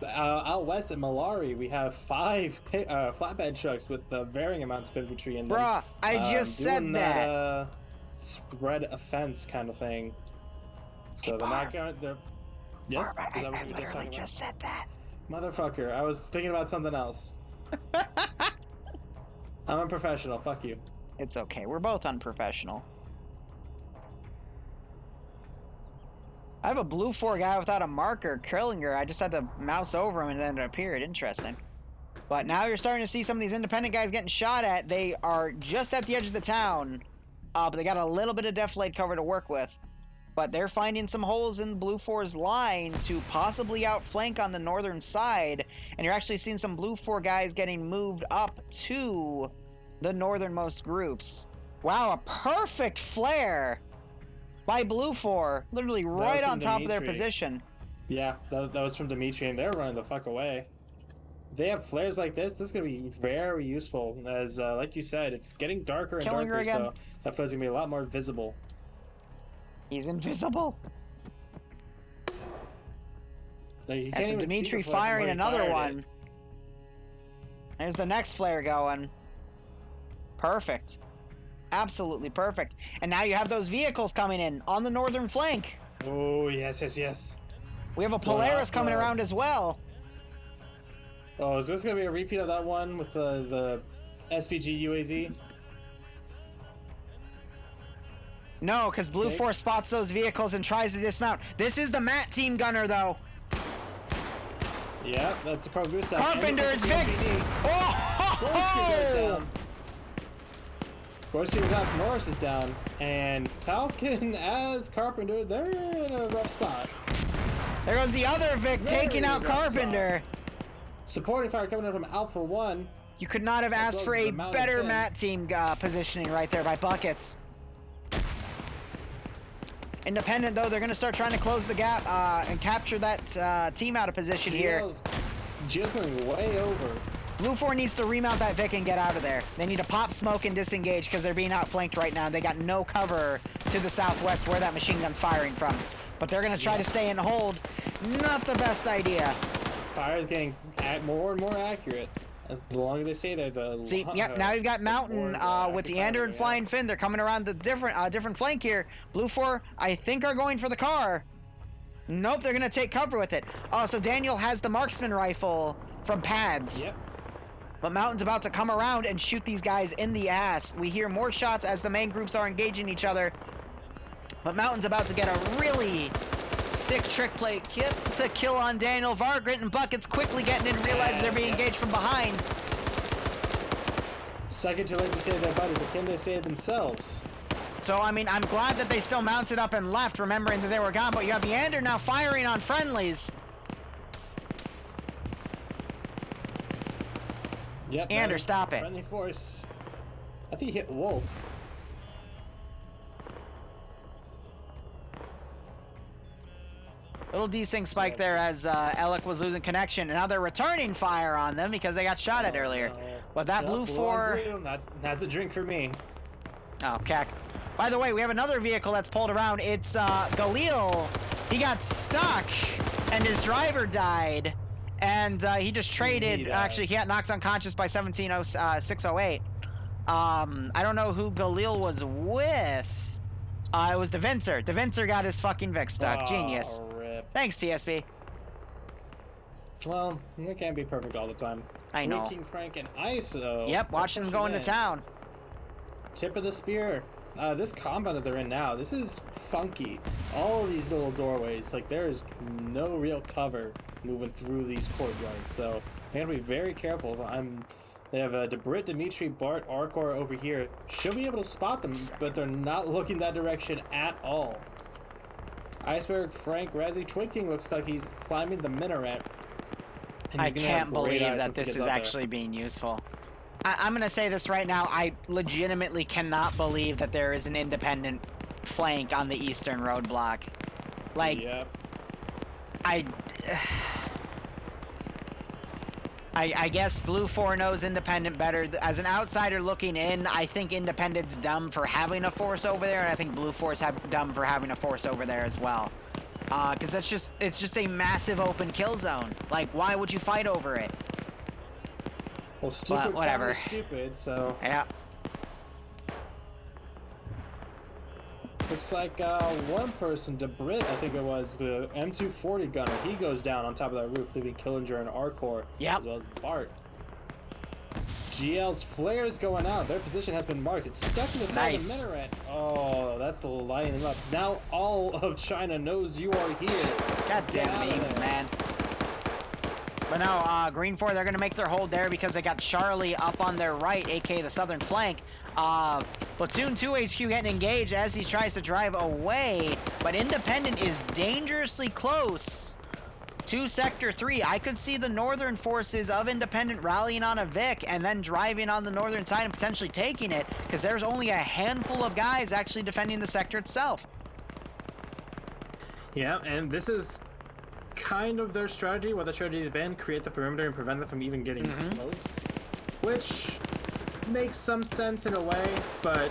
Out west at Malari, we have 5 flatbed trucks with varying amounts of infantry in them. Bruh, I just said that. Spread offense kind of thing. So they're not going to... Yes? Barb, I literally just said that. Motherfucker, I was thinking about something else. I'm unprofessional, fuck you. It's okay, we're both unprofessional. I have a Blue 4 guy without a marker, Curlinger. I just had to mouse over him and then it appeared. Interesting. But now you're starting to see some of these Independent guys getting shot at. They are just at the edge of the town, but they got a little bit of defilade cover to work with. But they're finding some holes in Blue 4's line to possibly outflank on the northern side. And you're actually seeing some Blue 4 guys getting moved up to the northernmost groups. Wow, a perfect flare by Blue 4, literally right on top of their position. Yeah, that was from Dimitri, and they're running the fuck away. They have flares like this. This is going to be very useful, as like you said, it's getting darker and darker, so that flare's going to be a lot more visible. He's invisible. Like, so Dimitri firing another one. There's the next flare going. Perfect. Absolutely perfect. And now you have those vehicles coming in on the northern flank. Oh, yes, yes, yes. We have a Polaris coming around as well. Oh, is this going to be a repeat of that one with the SPG UAZ. No, because Blue 4 spots those vehicles and tries to dismount. This is the Matt team gunner, though. Yeah, that's the Cargusa. Carpenter, it's Vic! Oh! Gorski's up, Norris is down, and Falcon as Carpenter, they're in a rough spot. There goes the other Vic taking out Carpenter. Supporting fire coming in from Alpha 1. You could not have asked for a better Matt team positioning right there by buckets. Independent, though, they're going to start trying to close the gap and capture that team out of position here. Just going way over. Blue 4 needs to remount that Vic and get out of there. They need to pop smoke and disengage because they're being outflanked right now. They got no cover to the southwest where that machine gun's firing from. But they're going to try to stay and hold. Not the best idea. Fire is getting more and more accurate. As the longer they stay there, the see, yep. Now you've got Mountain with the Ander and Flying Finn. They're coming around the different flank here. Blue 4, I think, are going for the car. Nope, they're gonna take cover with it. Oh, so Daniel has the marksman rifle from pads. Yep. But Mountain's about to come around and shoot these guys in the ass. We hear more shots as the main groups are engaging each other. But Mountain's about to get a really sick trick play to kill on Daniel. Vargrant and Buckets quickly getting in, realizing they're being engaged from behind. Second too late to save their buddy, but can they save themselves? So, I mean, I'm glad that they still mounted up and left, remembering that they were gone, but you have the Ander now firing on friendlies. Yep. Ander, stop it. Friendly force. I think he hit Wolf. Little desync spike there as Alec was losing connection, and now they're returning fire on them because they got shot at earlier. But that Blue 4... That's a drink for me. Oh, cack. By the way, we have another vehicle that's pulled around. It's Galil. He got stuck, and his driver died. And he just traded. Actually, he got knocked unconscious by 17608. I don't know who Galil was with. It was DeVincer. DeVincer got his fucking Vic stuck. Genius. Rip. Thanks, TSP. Well, it can't be perfect all the time. I know. Tweaking Frank and ISO. Yep, watching them go into town. Tip of the spear. This compound that they're in now, this is funky. All of these little doorways, like there is no real cover moving through these courtyards. So they gotta be very careful. They have Debrit, Dimitri, Bart, Arcor over here. Should be able to spot them, but they're not looking that direction at all. Iceberg, Frank, Razzie, Twig looks like he's climbing the minaret. I can't believe that this is actually being useful. I'm going to say this right now. I legitimately cannot believe that there is an independent flank on the eastern roadblock. Like, yep. I guess Blue 4 knows Independent better. As an outsider looking in, I think Independent's dumb for having a force over there, and I think Blue 4's dumb for having a force over there as well. Because it's just a massive open kill zone. Like, why would you fight over it? Well, stupid, whatever. Stupid, so... Yeah. Looks like one person, Debrit, I think it was, the M240 gunner, he goes down on top of that roof, leaving Killinger and Arcor, as well as Bart. GL's flares going out. Their position has been marked. It's stuck in the side of the minaret. Oh, that's the lining them up. Now all of China knows you are here. Goddamn memes, man. But no, Green 4, they're going to make their hold there because they got Charlie up on their right, aka the southern flank. Platoon 2 HQ getting engaged as he tries to drive away, but Independent is dangerously close to Sector 3. I could see the northern forces of Independent rallying on a Vic and then driving on the northern side and potentially taking it, because there's only a handful of guys actually defending the sector itself. Yeah, and this is kind of their strategy. What the strategy has been, create the perimeter and prevent them from even getting close, which makes some sense in a way, but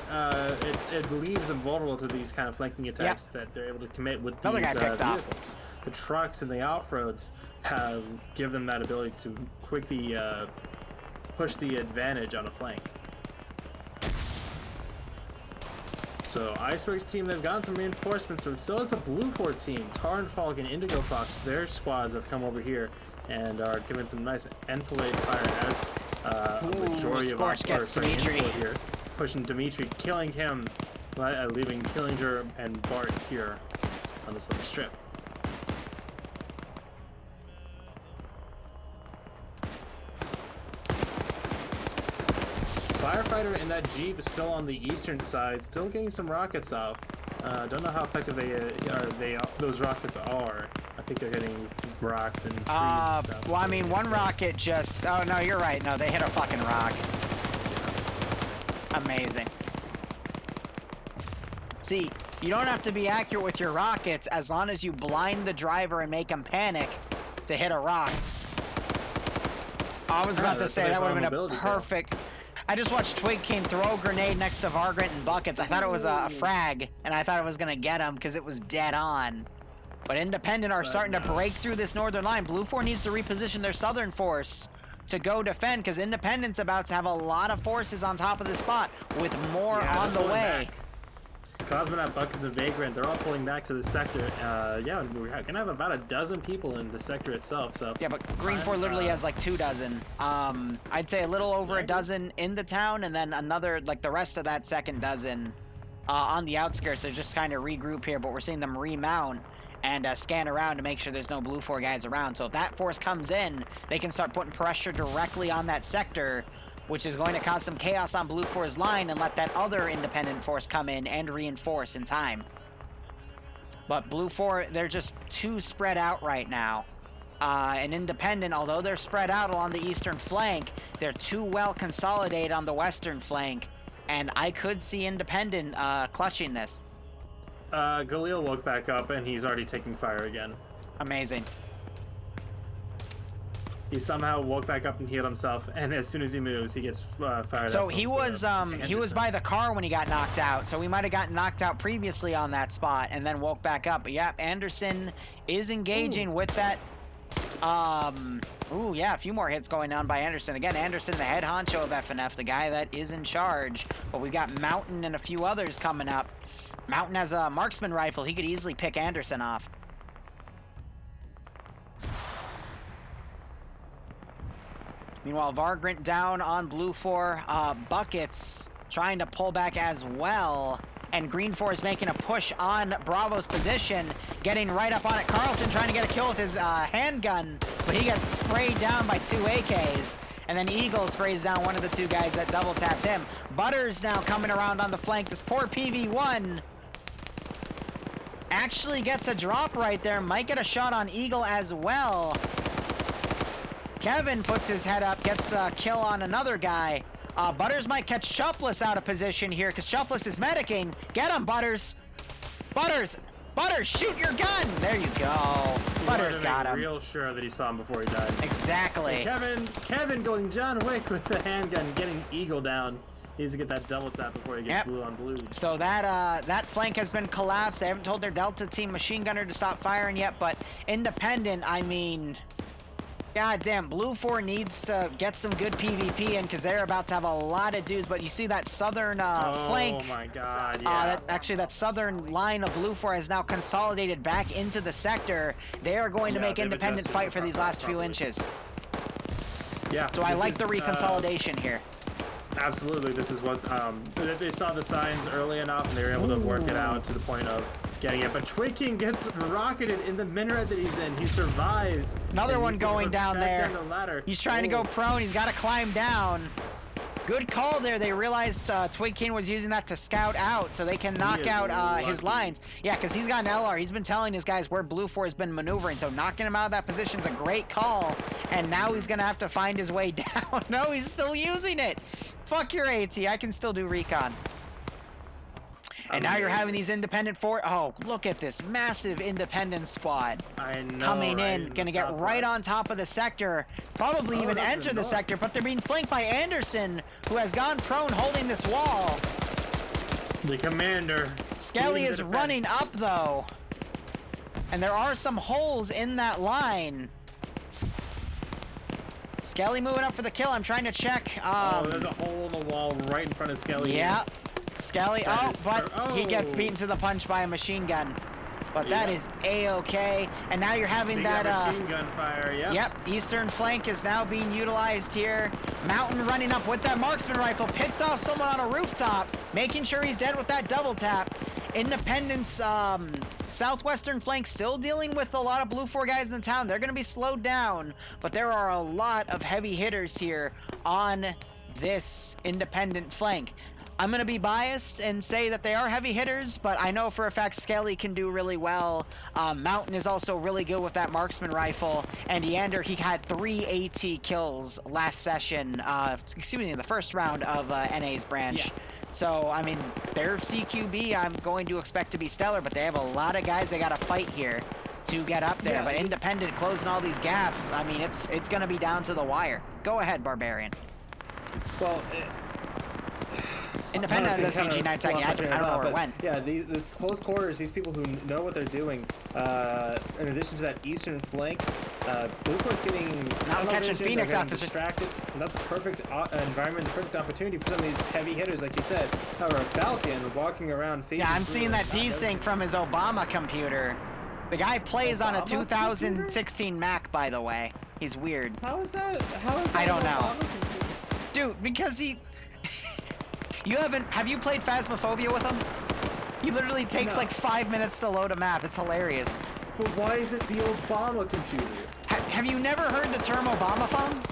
it leaves them vulnerable to these kind of flanking attacks that they're able to commit with these vehicles. The trucks and the off-roads give them that ability to quickly push the advantage on a flank. So Iceberg's team, they've gotten some reinforcements, but so has the Blue 4 team. Tar and Falcon, Indigo Fox, their squads have come over here and are giving some nice enfilade fire as majority of our Scorch gets players Dimitri. here, pushing Dimitri, killing him, leaving Killinger and Bart here on this little strip. Firefighter in that Jeep is still on the eastern side, still getting some rockets off. Don't know how effective those rockets are. I think they're hitting rocks and trees and stuff. Well, I mean, one rocket just... Oh, no, you're right. No, they hit a fucking rock. Amazing. See, you don't have to be accurate with your rockets as long as you blind the driver and make him panic to hit a rock. I was about to say that would have been a perfect... I just watched Twig King throw a grenade next to Vargrant and Buckets. I thought it was a frag, and I thought it was going to get him because it was dead on. But Independent are starting to break through this northern line. Blue 4 needs to reposition their southern force to go defend because Independent's about to have a lot of forces on top of this spot with more on the way. Cosmonaut, Buckets, and Vagrant, they're all pulling back to the sector. Yeah, we're gonna have about a dozen people in the sector itself, so... Yeah, but Green 4 literally has like 2 dozen. I'd say a little over a dozen in the town, and then another, like the rest of that second dozen on the outskirts. They just kind of regroup here, but we're seeing them remount and scan around to make sure there's no Blue 4 guys around. So if that force comes in, they can start putting pressure directly on that sector, which is going to cause some chaos on Blue 4's line and let that other Independent force come in and reinforce in time. But Blue 4, they're just too spread out right now. And Independent, although they're spread out along the eastern flank, they're too well consolidated on the western flank. And I could see Independent clutching this. Galil woke back up and he's already taking fire again. Amazing. He somehow woke back up and healed himself, and as soon as he moves, he gets fired up. So he was by the car when he got knocked out, so we might have gotten knocked out previously on that spot and then woke back up. But yeah, Anderson is engaging with that. Ooh, yeah, a few more hits going on by Anderson. Again, Anderson, the head honcho of FNF, the guy that is in charge. But we've got Mountain and a few others coming up. Mountain has a marksman rifle. He could easily pick Anderson off. Meanwhile, Vargrant down on Blue 4. Buckets trying to pull back as well. And Green 4 is making a push on Bravo's position, getting right up on it. Carlson trying to get a kill with his handgun, but he gets sprayed down by 2 AKs. And then Eagle sprays down one of the 2 guys that double tapped him. Butters now coming around on the flank. This poor PV1 actually gets a drop right there. Might get a shot on Eagle as well. Kevin puts his head up, gets a kill on another guy. Butters might catch Chupless out of position here because Chupless is medicing. Get him, Butters! Butters! Butters, shoot your gun! There you go. Butters got him. Real sure that he saw him before he died. Exactly. And Kevin going John Wick with the handgun, getting Eagle down. He needs to get that double tap before he gets blue on blue. So that flank has been collapsed. They haven't told their Delta team machine gunner to stop firing yet, but Independent, I mean... God damn, Blue 4 needs to get some good PvP in because they're about to have a lot of dudes. But you see that southern flank. Oh my god, yeah. That southern line of Blue 4 has now consolidated back into the sector. They are going to make Independent fight for these last few inches. Yeah. So I like the reconsolidation here. Absolutely. This is what they saw the signs early enough and they were able to work it out to the point of getting it. But Twig King gets rocketed in the minaret that he's in. He survives. Another one going down there. Down the ladder. He's trying to go prone. He's got to climb down. Good call there. They realized Twig King was using that to scout out so they can knock out his lines. Yeah, because he's got an LR. He's been telling his guys where Blue 4 has been maneuvering. So knocking him out of that position is a great call. And now he's going to have to find his way down. No, he's still using it. Fuck your AT. I can still do recon. And now you're having these independent oh, look at this massive independent squad. I know, coming in, gonna get right on top of the sector, probably even enter the sector, but they're being flanked by Anderson, who has gone prone holding this wall. The commander. Skelly is running up though. And there are some holes in that line. Skelly moving up for the kill. I'm trying to check. There's a hole in the wall right in front of Skelly. Yeah. Skelly, but he gets beaten to the punch by a machine gun. but that is A-okay. And now you're having that machine gun fire. Yep, eastern flank is now being utilized here. Mountain running up with that marksman rifle, picked off someone on a rooftop, making sure he's dead with that double tap. Independence southwestern flank still dealing with a lot of Blue 4 guys in the town. They're going to be slowed down, but there are a lot of heavy hitters here on this independent flank. I'm going to be biased and say that they are heavy hitters, but I know for a fact Skelly can do really well. Mountain is also really good with that marksman rifle. And Yander, he had 3 AT kills last session, excuse me, in the first round of NA's branch. Yeah. So, I mean, their CQB I'm going to expect to be stellar, but they have a lot of guys they got to fight here to get up there. Yeah, but Independent closing all these gaps, I mean, it's going to be down to the wire. Go ahead, Barbarian. Well, Independent has SVG 9 tagging. I don't know where it went. Yeah, this close quarters, these people who know what they're doing, in addition to that eastern flank, Blue Force getting not catching Phoenix out distracted, and that's the perfect environment, the perfect opportunity for some of these heavy hitters, like you said. However, Falcon walking around facing. Yeah, I'm seeing that desync from his Obama computer. The guy plays on a 2016 Mac, by the way. He's weird. How is that? I don't know. Dude, because he... Have you played Phasmophobia with him? He literally takes like 5 minutes to load a map. It's hilarious. But why is it the Obama computer? Have you never heard the term Obama phone?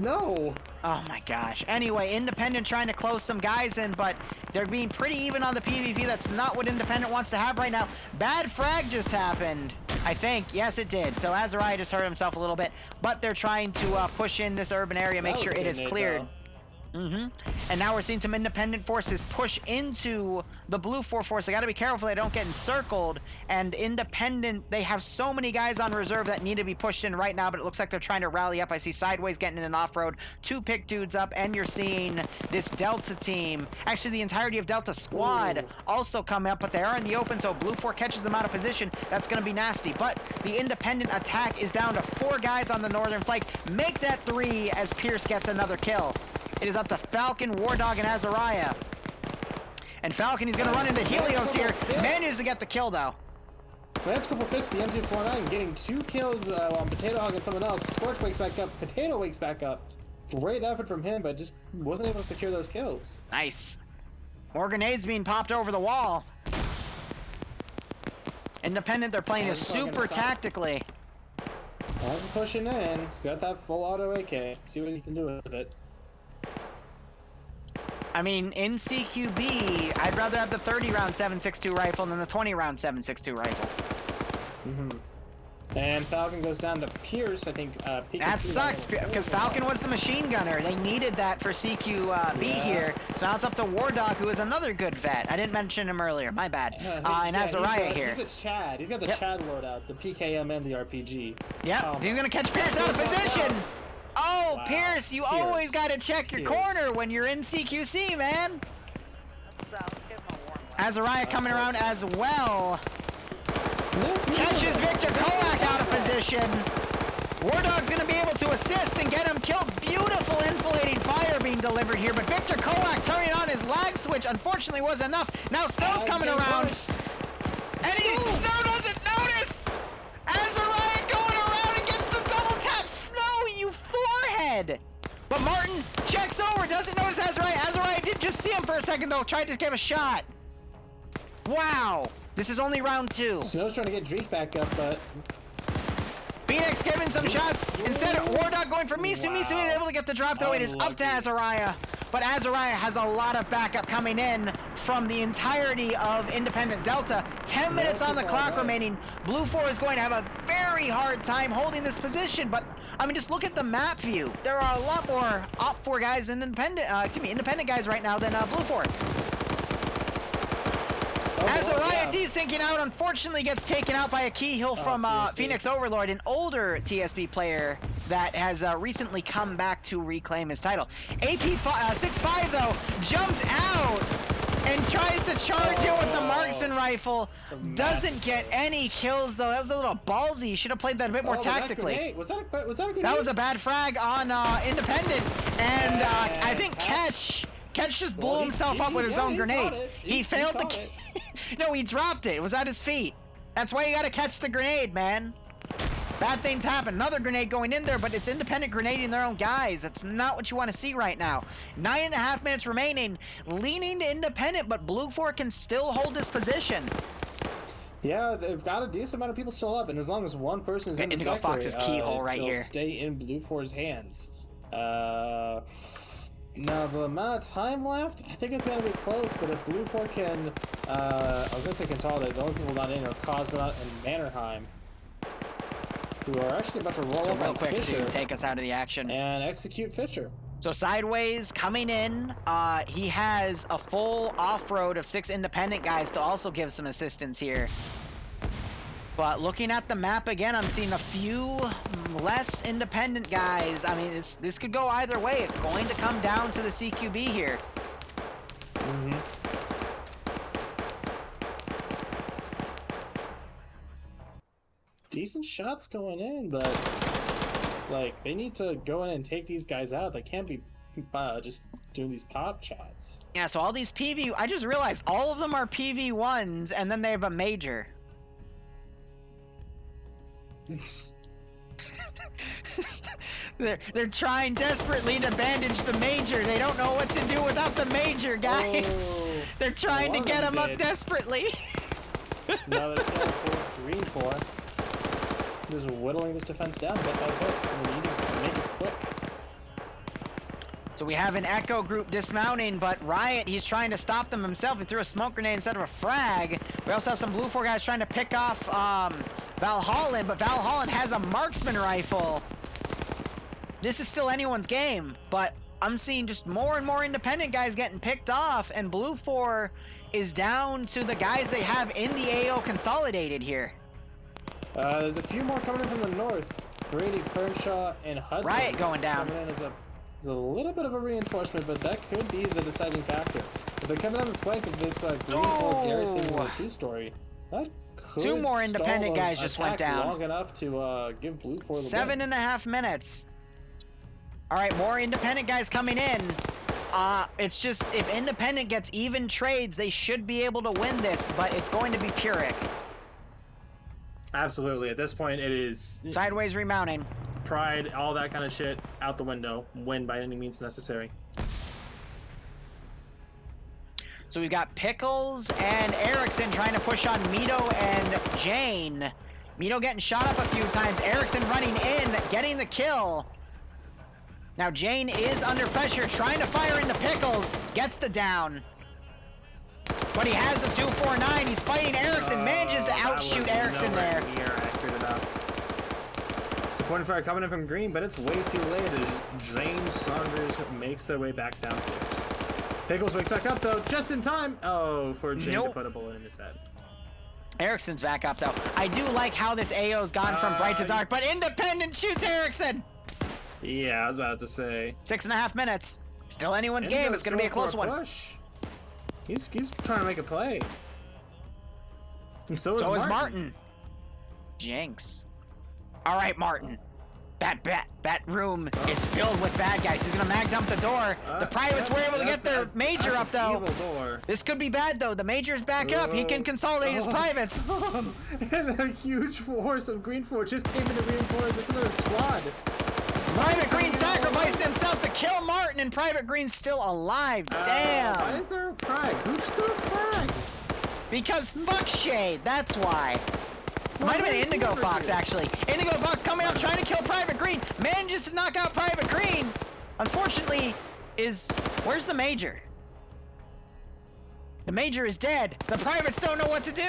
No. Oh my gosh. Anyway, Independent trying to close some guys in, but they're being pretty even on the PvP. That's not what Independent wants to have right now. Bad frag just happened, I think. Yes, it did. So Azariah just hurt himself a little bit, but they're trying to push in this urban area, make sure it is cleared. And now we're seeing some independent forces push into the Blue 4 force. They got to be careful they don't get encircled. And independent, they have so many guys on reserve that need to be pushed in right now, but it looks like they're trying to rally up. I see Sideways getting in an off-road, 2 pick dudes up, and you're seeing this Delta team, actually the entirety of Delta squad also come up, but they are in the open, so Blue 4 catches them out of position. That's going to be nasty, but the independent attack is down to 4 guys on the northern flank. Make that 3 as Pierce gets another kill. It is up to Falcon, War Dog, and Azariah. And Falcon, he's going to run into Helios here. Manages to get the kill, though. Lance Couple Fist, the M249, getting 2 kills on Potato Hog and someone else. Scorch wakes back up. Potato wakes back up. Great effort from him, but just wasn't able to secure those kills. Nice. More grenades being popped over the wall. Independent, they're playing super tactically. That's pushing in. Got that full auto AK. See what you can do with it. I mean, in CQB, I'd rather have the 30-round 7.62 rifle than the 20-round 7.62 rifle. And Falcon goes down to Pierce, I think. That sucks, because Falcon was the machine gunner. They needed that for CQB here. So now it's up to War Dog, who is another good vet. I didn't mention him earlier. My bad. And Azariah here. He's a Chad. He's got the Chad loadout, the PKM and the RPG. Yep, he's going to catch Pierce out of position. Oh, wow. Pierce, you always got to check your corner when you're in CQC, man. Let's give him a warm up. Azariah coming around as well. Catches Victor Kolak out of position. War Dog's going to be able to assist and get him killed. Beautiful inflating fire being delivered here, but Victor Kolak turning on his lag switch unfortunately was enough. Now Snow's coming around. And Snow doesn't notice. Azariah going around and gets the double tap. Snow, you forehead. But Martin checks over, doesn't notice Azariah. Azariah did just see him for a second though, tried to give a shot. Wow. This is only round 2. Snow's trying to get Dreek back up, but... Phoenix giving some shots. Instead of War Dog going for Misu. Wow. Misu is able to get the drop, though. It is up to Azariah. But Azariah has a lot of backup coming in from the entirety of Independent Delta. 10 minutes on the clock remaining. Blue 4 is going to have a very hard time holding this position, but... I mean, just look at the map view. There are a lot more Op 4 guys and independent guys right now than Blue 4. Azariah desyncing out, unfortunately gets taken out by a key hill from Phoenix Overlord, an older TSB player that has recently come back to reclaim his title. AP 6'5", though, jumped out and tries to charge it with the marksman rifle. Doesn't get any kills, though. That was a little ballsy. Should have played that a bit more tactically. Was that a grenade? That was a bad frag on Independent. And I think Catch Ketch just blew himself up with his own grenade. He failed to. No, he dropped it. It was at his feet. That's why you gotta catch the grenade, man. Bad things happen. Another grenade going in there, but it's independent grenading their own guys. That's not what you want to see right now. 9.5 minutes remaining. Leaning to independent, but Blue 4 can still hold this position. Yeah, they've got a decent amount of people still up, and as long as one person is in the Indigo sector, Fox's keyhole right here. Stay in Blue 4's hands. Now, the amount of time left, I think it's going to be close, but if Blue 4 can, I was going to say consolidate, the only people not in are Cosmonaut and Mannerheim, who are actually about to roll up real on quick Fisher to take us out of the action and execute Fisher. So Sideways coming in, he has a full off-road of 6 independent guys to also give some assistance here. But looking at the map again, I'm seeing a few less independent guys. I mean, this could go either way. It's going to come down to the CQB here. Decent shots going in, but like they need to go in and take these guys out. They can't be just doing these pop shots. Yeah, so all these PV, I just realized all of them are PV1s, and then they have a major. They're trying desperately to bandage the major. They don't know what to do without the major, guys. Oh, they're trying to get him up desperately. Another kill for Green 4. Just whittling this defense down bit by bit. We need to make it quick. So we have an Echo group dismounting, but Riot, he's trying to stop them himself. He threw a smoke grenade instead of a frag. We also have some Blue 4 guys trying to pick off Valhalla, but Valhalla has a marksman rifle. This is still anyone's game, but I'm seeing just more and more independent guys getting picked off, and Blue 4 is down to the guys they have in the AO consolidated here. There's a few more coming in from the north. Brady, Kernshaw, and Hudson. Riot going down. Coming in as a little bit of a reinforcement, but that could be the deciding factor. If they're coming on the flank of this Green 4 Garrison 2-story, that could 2 more independent guys just went down. Long enough to give Blue 4 the 7.5 minutes. All right, more independent guys coming in. It's just, if independent gets even trades, they should be able to win this, but it's going to be Pyrrhic. Absolutely. At this point, it is Sideways remounting. Pride, all that kind of shit out the window. Win by any means necessary. So we've got Pickles and Erickson trying to push on Mito and Jane. Mito getting shot up a few times. Erickson running in, getting the kill. Now Jane is under pressure, trying to fire into Pickles. Gets the down. But he has a 249. He's fighting Erickson. Manages to outshoot Erickson there. Supporting fire coming in from green, but it's way too late as James Saunders makes their way back downstairs. Pickles wakes back up though, just in time. Oh, for Jane to put a bullet in his head. Erickson's back up though. I do like how this AO's gone from bright to dark, but Independent shoots Erickson. Yeah, I was about to say. 6.5 minutes. Still anyone's game. It's going to be a close one. Push. He's trying to make a play. And so is Martin. Jinx. All right, Martin. That room is filled with bad guys. He's gonna mag dump the door. The privates were able to get their major up though. This could be bad though. The major's back up. He can consolidate his privates. And a huge force of Green 4 just came in to reinforce. It's another squad. Private Green sacrificed himself to kill Martin, and Private Green's still alive. Damn. Why is there a frag? Who's still a frag? Because fuck Shade. That's why. Might have been Indigo Fox, actually. Indigo Fox coming up, trying to kill Private Green. Manages to knock out Private Green. Unfortunately, where's the Major? The Major is dead. The Privates don't know what to do.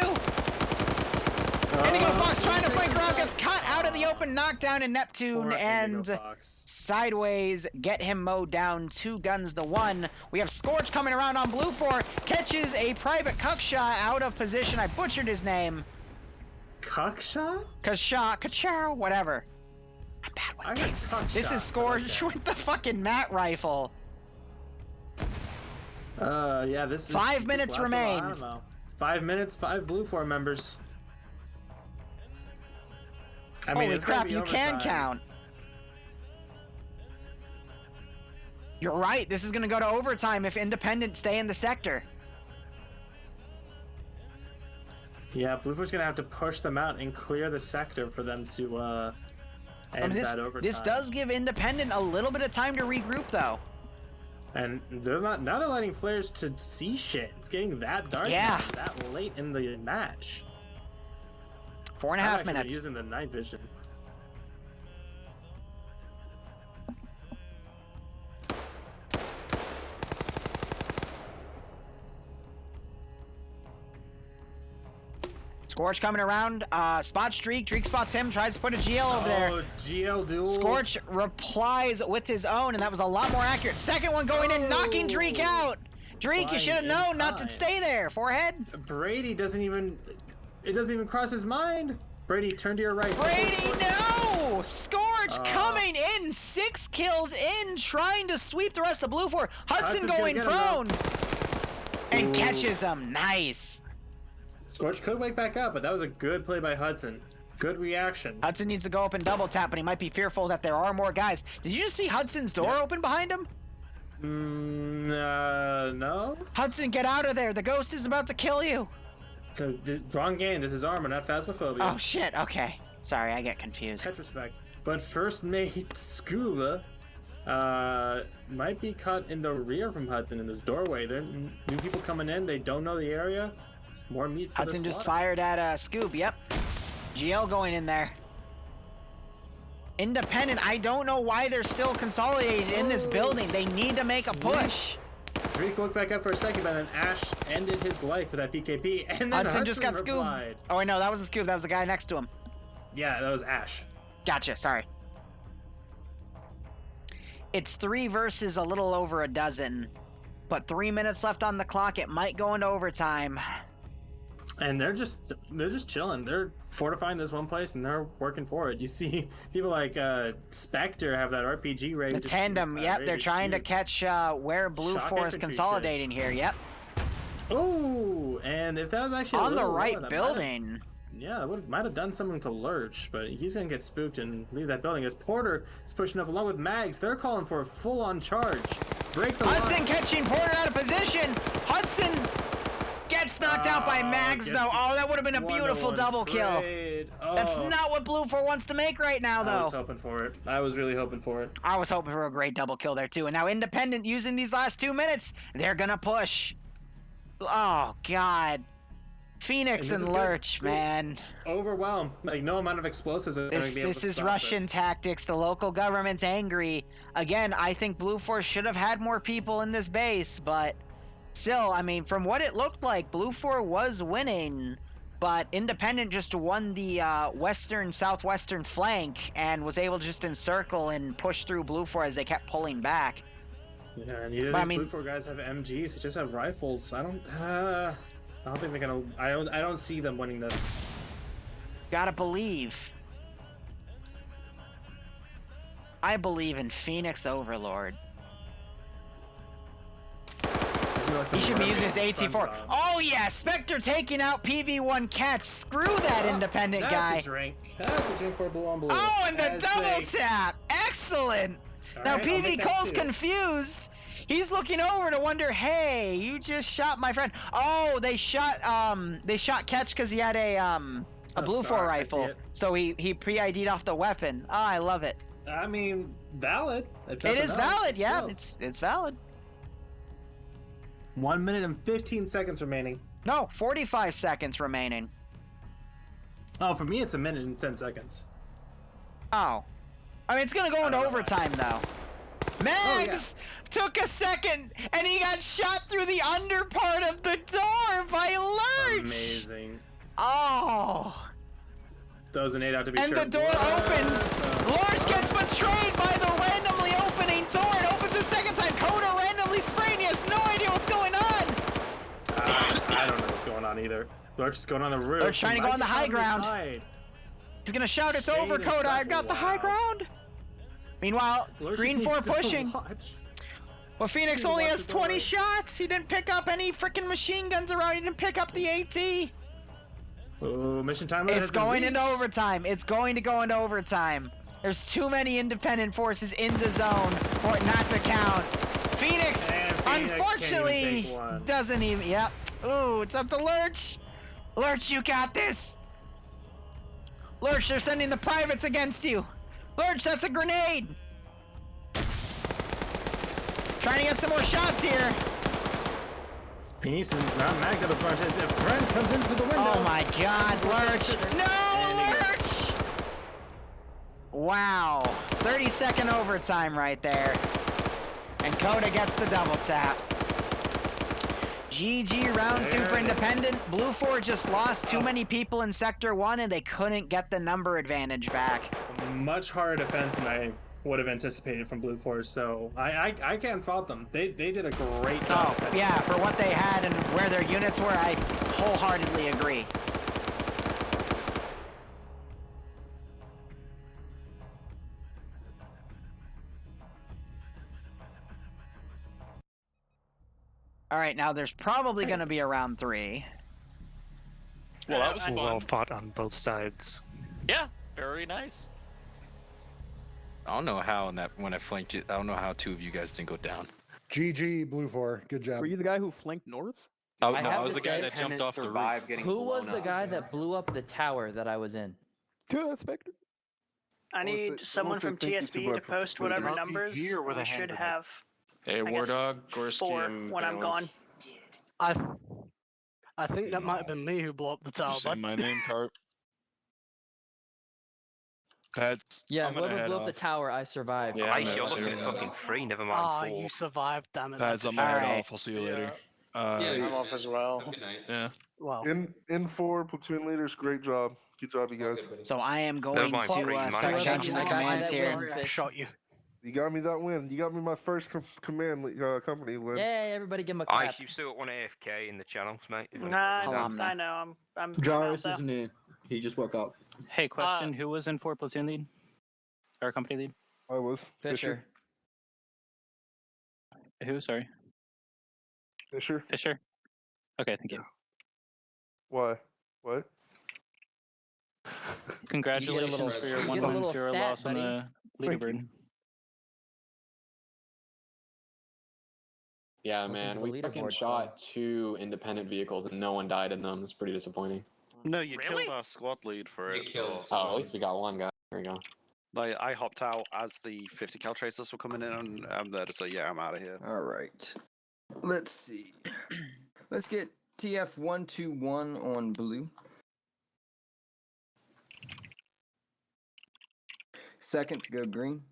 Indigo Fox trying to flank around, gets cut out of the open, knockdown, and Neptune and Sideways get him mowed down 2 guns to 1. We have Scorch coming around on Blue 4, catches a Private Cuckshaw out of position. I butchered his name. Cuckshaw? Kachow, whatever. I'm bad with names. This is Scorch with the fucking mat rifle. Yeah, this is 5 minutes remain. I don't know. 5 minutes, 5 Blue 4 members. I mean, holy crap, you can count. You're right. This is going to go to overtime if Independent stay in the sector. Yeah, Blue Force gonna have to push them out and clear the sector for them to end that overtime. This does give Independent a little bit of time to regroup, though. And they're not now. They're letting flares to see shit. It's getting that dark. Yeah. That late in the match. 4.5 minutes. Using the night vision. Scorch coming around. Spot Streak. Dreek spots him. Tries to put a GL over there. Oh, GL duel. Scorch replies with his own, and that was a lot more accurate. Second one going in, knocking Dreek out. Dreek, you should have known not to stay there. Forehead. Brady doesn't even. It doesn't even cross his mind. Brady, turn to your right. Brady, no! Scorch coming in. 6 kills in, trying to sweep the rest of Blue 4. Hudson going prone. And catches him. Nice. Scorch could wake back up, but that was a good play by Hudson. Good reaction. Hudson needs to go up and double tap, but he might be fearful that there are more guys. Did you just see Hudson's door open behind him? No. Hudson, get out of there. The ghost is about to kill you. Wrong game. This is Armor, not Phasmophobia. Oh, shit. Okay. Sorry, I get confused. Retrospect. But first mate Scuba might be caught in the rear from Hudson in this doorway. There are new people coming in. They don't know the area. More meat for Hudson the just slaughter. fired at Scoop. Yep. GL going in there. Independent, I don't know why they're still consolidated in this building. They need to make a push. Dreek woke back up for a second, but then Ash ended his life with that PKP, and then Hudson just got Scoop. Oh, wait, no, that wasn't Scoop. That was the guy next to him. Yeah, that was Ash. Gotcha, sorry. It's 3 versus a little over a dozen, but 3 minutes left on the clock. It might go into overtime. And they're just chilling. They're fortifying this one place, and they're working for it. You see people like Spectre have that RPG ready. The tandem, yep, they're trying to catch where Blue 4 is consolidating here, yep. Oh, and if that was actually on the right building. Yeah, it might have done something to Lurch, but he's gonna get spooked and leave that building. As Porter is pushing up along with Mags, they're calling for a full-on charge. Break the Hudson line. catching Porter out of position. Hudson gets knocked out by Mags, though. Oh, that would have been a beautiful double kill. Oh. That's not what Blue 4 wants to make right now, though. I was hoping for it. I was really hoping for it. I was hoping for a great double kill there, too. And now Independent using these last 2 minutes, they're gonna push. Oh, God. Phoenix and Lurch, man. Overwhelmed. Like, no amount of explosives are going to be able to This is stop Russian this. tactics. The local government's angry. Again, I think Blue 4 should have had more people in this base, but still, I mean, from what it looked like, Blue 4 was winning, but Independent just won the southwestern flank and was able to just encircle and push through Blue 4 as they kept pulling back. Yeah, and neither of these Blue 4 guys have MGs. They just have rifles. I don't think they're gonna. I don't see them winning this. Gotta believe. I believe in Phoenix Overlord. He should be using his AT4. Oh yeah, Spectre taking out PV1 Catch. Screw that Independent guy. That's a drink. That's a drink for Blue on Blue. Oh, and the double tap. Excellent. Now right, PV Cole's confused. He's looking over to wonder, hey, you just shot my friend. Oh, they shot Catch because he had a Blue 4 rifle. So he pre-ID'd off the weapon. Oh, I love it. I mean, valid. It is valid, yeah. It's valid. 1 minute and 15 seconds remaining. No, 45 seconds remaining. Oh, for me, it's 1 minute and 10 seconds. Oh. I mean, it's going to go into overtime, though. Mags took a second, and he got shot through the under part of the door by Lurch. Amazing. Oh. Those an 8 out to be and sure. And the door opens. Lurch gets betrayed by the randomly opening door. It opens a second time. Coda randomly spraying. He has no idea what's going on. I don't know what's going on either. Lurch is going on the roof. Lurch trying to go on the high ground. He's going to shout, it's over, Coda. I got the high ground. Meanwhile, Green 4 pushing. Well, Phoenix only has 20 shots. He didn't pick up any freaking machine guns around. He didn't pick up the AT. Oh, mission time. It's going into overtime. It's going to go into overtime. There's too many independent forces in the zone for it not to count. take one. doesn't even. Yep. Ooh, it's up to Lurch. Lurch, you got this. Lurch, they're sending the privates against you. Lurch, that's a grenade. Trying to get some more shots here. Peace is not Magda as much as if friend comes into the window. Oh my God, Lurch! No, Lurch! Wow, 30-second overtime right there, and Coda gets the double tap. GG round 2 for Independent. Blue 4 just lost too many people in Sector 1, and they couldn't get the number advantage back. Much harder defense than I would have anticipated from Blue 4, so I can't fault them. They did a great job. Oh, yeah, for what they had and where their units were, I wholeheartedly agree. All right, now there's probably going to be a round 3. Well, that was fun. Well fought on both sides. Yeah, very nice. I don't know how when I flanked you. I don't know how 2 of you guys didn't go down. GG, Blue 4. Good job. Were you the guy who flanked north? Oh, no, I was the guy that jumped off the roof. Who was the guy that blew up the tower that I was in? Spectre. I need someone from TSB to post whatever numbers we should have. Hey, War Dog, Gorski, for when I'm gone. I think that might have been me who blew up the tower. Say my name, Carp. Pads. Yeah, whoever blew up the tower, I survived. Yeah, you're looking at fucking 3, never mind 4. You survived, damn it. Pads, I'm gonna head off. I'll see you later. I'm off as well. Yeah. Well. In 4 platoon leaders, great job. Good job, you guys. So I am going to start changing the commands here. Shot you. You got me that win. You got me my first command company win. Yay, everybody give him a clap. Ice, you still got one AFK in the channels, mate. Nah, I know. I'm Jarvis isn't here. He just woke up. Hey, question. Who was in for platoon lead? Or company lead? I was. Fisher. Who? Sorry. Fisher. Fisher. Okay, thank you. Why? What? Congratulations for your 1-0 loss on the leaderboard. Yeah, man, we fucking shot 2 independent vehicles and no one died in them. It's pretty disappointing. No, you killed our squad lead for it. Oh, at least we got one guy. There you go. Like, I hopped out as the 50 cal tracers were coming in, and I'm there to say, yeah, I'm out of here. All right. Let's see. Let's get TF121 on blue. Second, go green.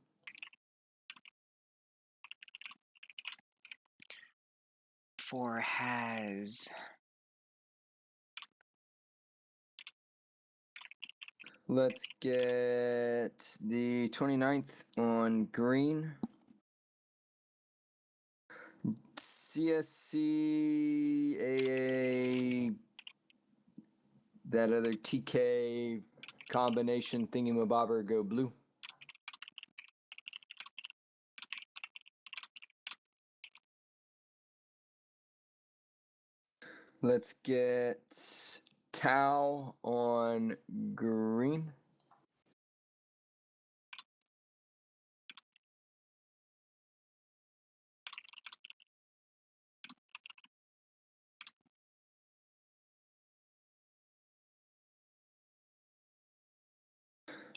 Four has. Let's get the 29th on green. CSC, AA, that other TK combination thingy-mabobber, go blue. Let's get Tau on green.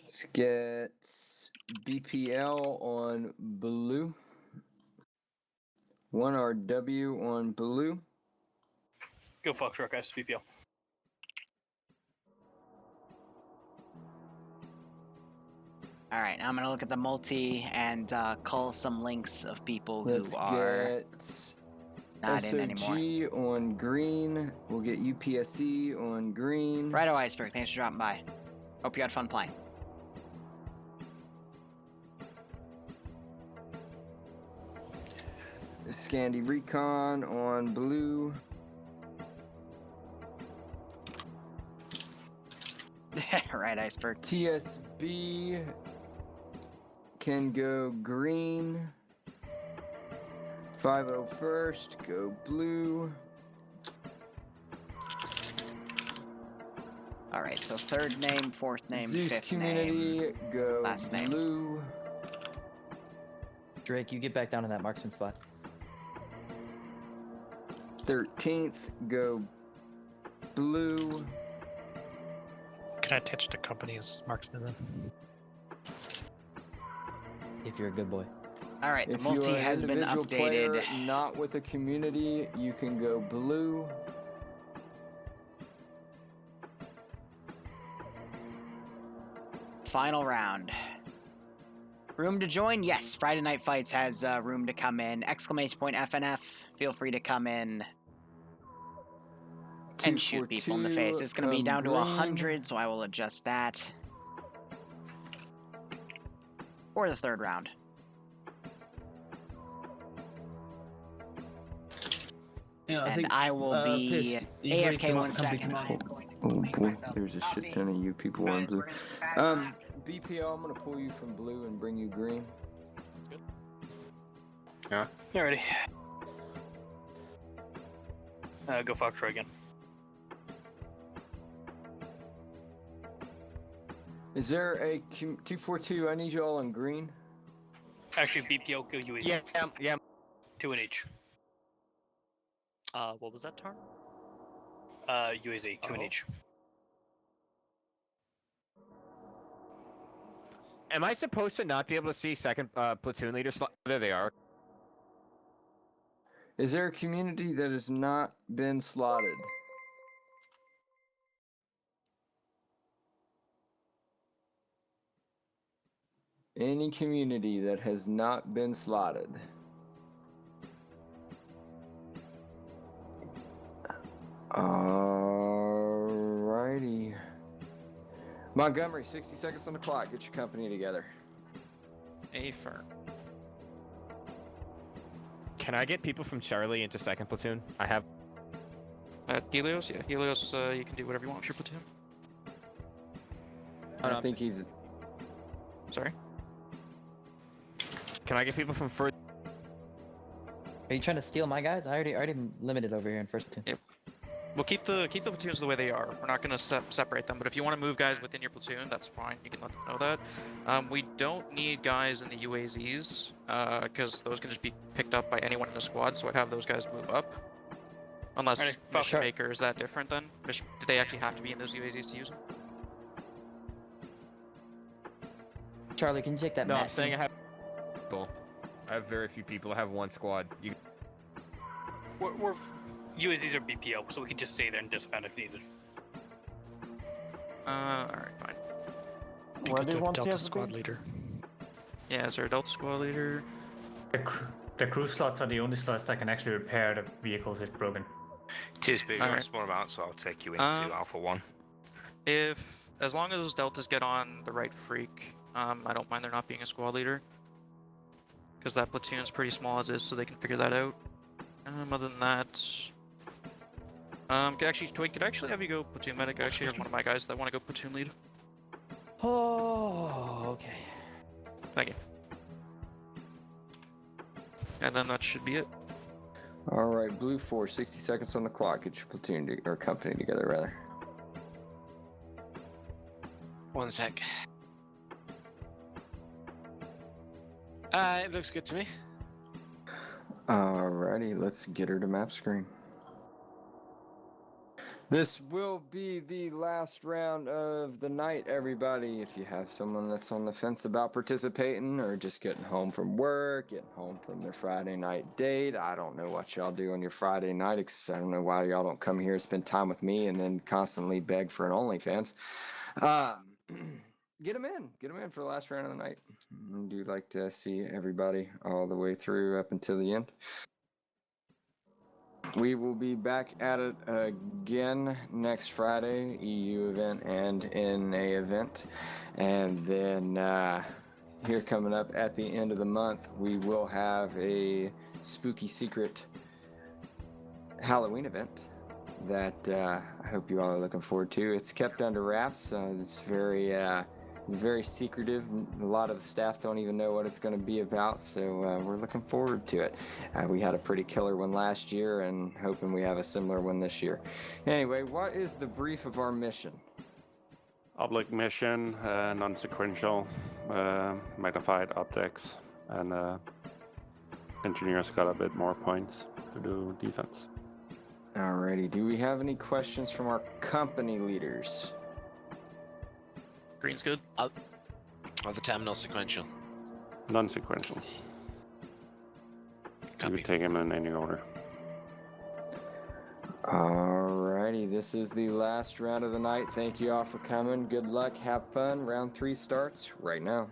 Let's get BPL on blue. 1RW on blue. Go fuck truck, guys. BPL. All right, now I'm gonna look at the multi and call some links of people Let's who are get not in anymore. SOG on green. We'll get UPSC on green. Righto, Iceberg. Thanks for dropping by. Hope you had fun playing. Scandi Recon on blue. Right, Iceberg. TSB can go green. 501st, go blue. All right, so third name, fourth name, Zeus fifth Community, name, go last name. blue. Drake, you get back down to that marksman spot. 13th, go blue. Can I attach the company as marksman then? If you're a good boy. All right, the If you multi are an has been individual updated. player not with a community, you can go blue. Final round. Room to join? Yes. Friday Night Fights has room to come in. Exclamation point FNF. Feel free to come in and shoot people in the face. It's going to be down to 100, so I will adjust that. For the third round. Yeah, And I will be AFK 1 second. Oh boy, there's a shit ton of you people on blue. BPO, I'm gonna pull you from blue and bring you green. That's good. Yeah. Alrighty. Go Foxtrot again. Is there a 242? I need you all in green. Actually, BPO, go UAZ. Yeah. 2 in each. What was that term? UAZ, 2 in each. Am I supposed to not be able to see second platoon leader slot? There they are. Is there a community that has not been slotted? Any community that has not been slotted? Alrighty. Montgomery, 60 seconds on the clock. Get your company together. Affirm. Can I get people from Charlie into second platoon? I have. Helios? Yeah, Helios, you can do whatever you want with your platoon. I think he's... Sorry? Can I get people from first? Are you trying to steal my guys? I already limited over here in first platoon. Yep. We'll keep the platoons the way they are. We're not going to separate them, but if you want to move guys within your platoon, that's fine. You can let them know that. We don't need guys in the UAZs, because those can just be picked up by anyone in the squad, so I'd have those guys move up. Unless Mission Maker, is that different then? Do they actually have to be in those UAZs to use them? Charlie, can you take that No, match? I'm saying I have people. I have very few people. I have one squad. We're UAZs are BPO, so we can just stay there and disband if needed. Alright, fine. Where do you want Delta squad leader? Yeah, is there a Delta squad leader? The crew slots are the only slots that can actually repair the vehicles if broken. Tis big, Alright. small amount, so I'll take you into Alpha 1. As long as Deltas get on the right freak, I don't mind there not being a squad leader. Because that platoon's pretty small as is, so they can figure that out. Other than that... could I actually have you go platoon medic? I actually have one of my guys that want to go platoon lead. Oh, okay. Thank you. And then that should be it. Alright, blue 4, 60 seconds on the clock. Get your platoon or company together, rather. 1 sec. It looks good to me. Alrighty, let's get her to map screen. This will be the last round of the night, everybody. If you have someone that's on the fence about participating or just getting home from work, getting home from their Friday night date, I don't know what y'all do on your Friday night, I don't know why y'all don't come here and spend time with me and then constantly beg for an OnlyFans. Get them in for the last round of the night. I do like to see everybody all the way through up until the end. We will be back at it again next Friday, EU event and NA event. And then here coming up at the end of the month, we will have a spooky secret Halloween event that I hope you all are looking forward to. It's kept under wraps. It's very secretive. A lot of the staff don't even know what it's going to be about, so we're looking forward to it. We had a pretty killer one last year and hoping we have a similar one this year. Anyway, what is the brief of our mission? Oblique mission, non-sequential, magnified optics, and engineers got a bit more points to do defense. Alrighty, do we have any questions from our company leaders? Green's good. Are the terminal sequential? Non-sequential. You would take him in any order. Alrighty, this is the last round of the night. Thank you all for coming. Good luck, have fun. Round 3 starts right now.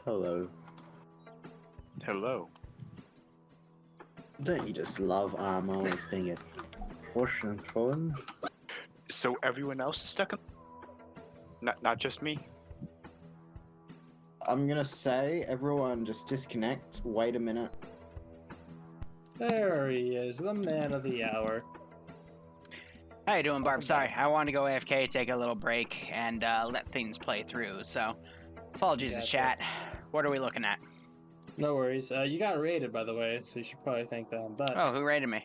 Hello. Hello. Don't you just love always being a push and pulling? So everyone else is stuck in... Not just me? I'm gonna say, everyone just disconnect, wait a minute. There he is, the man of the hour. How you doing, Barb? Sorry, I wanted to go AFK, take a little break, and let things play through, so apologies to chat. What are we looking at? No worries. You got raided, by the way, so you should probably thank them. But oh, who raided me?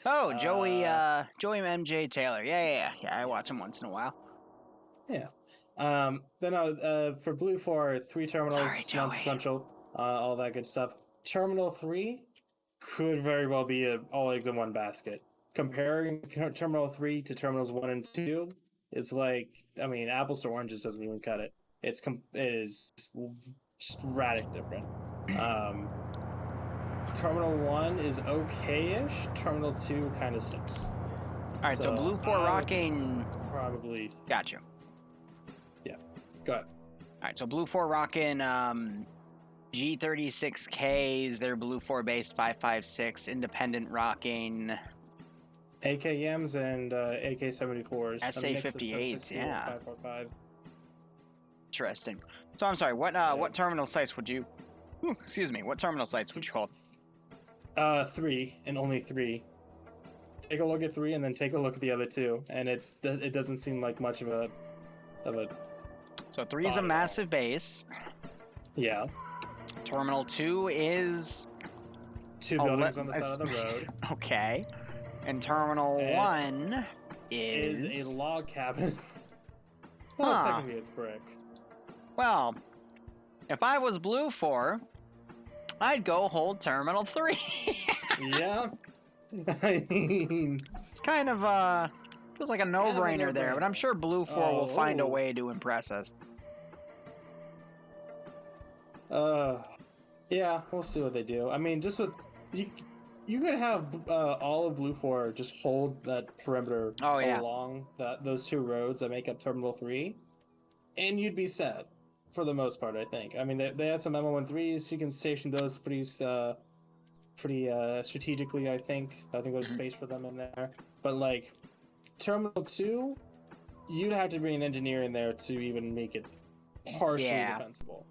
Oh, Joey MJ Taylor. Yeah. I watch him once in a while. Yeah. Then for Blue 4, 3 terminals, non-sequential, all that good stuff. Terminal 3 could very well be all eggs in one basket. Comparing Terminal 3 to Terminals 1 and 2 is like, I mean, apples to oranges doesn't even cut it. It is just radically different. Terminal 1 is okay-ish. Terminal 2 kind of sucks. All right, so Blue 4 rocking... Probably... Got you. Yeah, go ahead. All right, so Blue 4 rocking G36Ks, they're Blue 4 based 5.56, independent rocking... AKMs and AK-74s. SA-58s, yeah. 5.45. Interesting. So I'm sorry, what terminal sites would you... Excuse me, what terminal sites would you call? 3, and only 3. take a look at 3 and then take a look at the other 2, and it doesn't seem like much of a So 3 is a massive base. Yeah. Terminal 2 is 2 buildings on the side of the road. Okay. And Terminal 1 is a log cabin. Well, technically it's brick. Well, if I was Blue 4, I'd go hold Terminal 3. Yeah. I mean, it's kind of feels like a no-brainer there, but I'm sure Blue 4 will find a way to impress us. Yeah, we'll see what they do. I mean, just with you could have all of Blue 4 just hold that perimeter along those 2 roads that make up Terminal 3, and you'd be set for the most part, I think. I mean, they have some MO13s. You can station those pretty strategically, I think. I think there's space for them in there. But, like, Terminal 2, you'd have to bring an engineer in there to even make it partially defensible.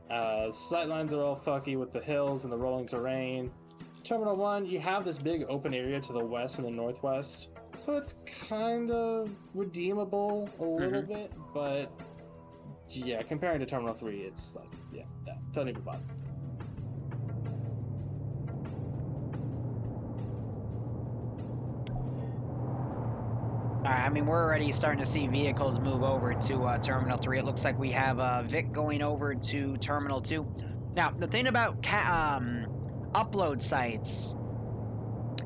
Sightlines are all fucky with the hills and the rolling terrain. Terminal 1, you have this big open area to the west and the northwest, so it's kind of redeemable a little bit, but yeah, comparing to Terminal 3, it's like, don't even bother. I mean, we're already starting to see vehicles move over to Terminal 3. It looks like we have Vic going over to Terminal 2. Now, the thing about upload sites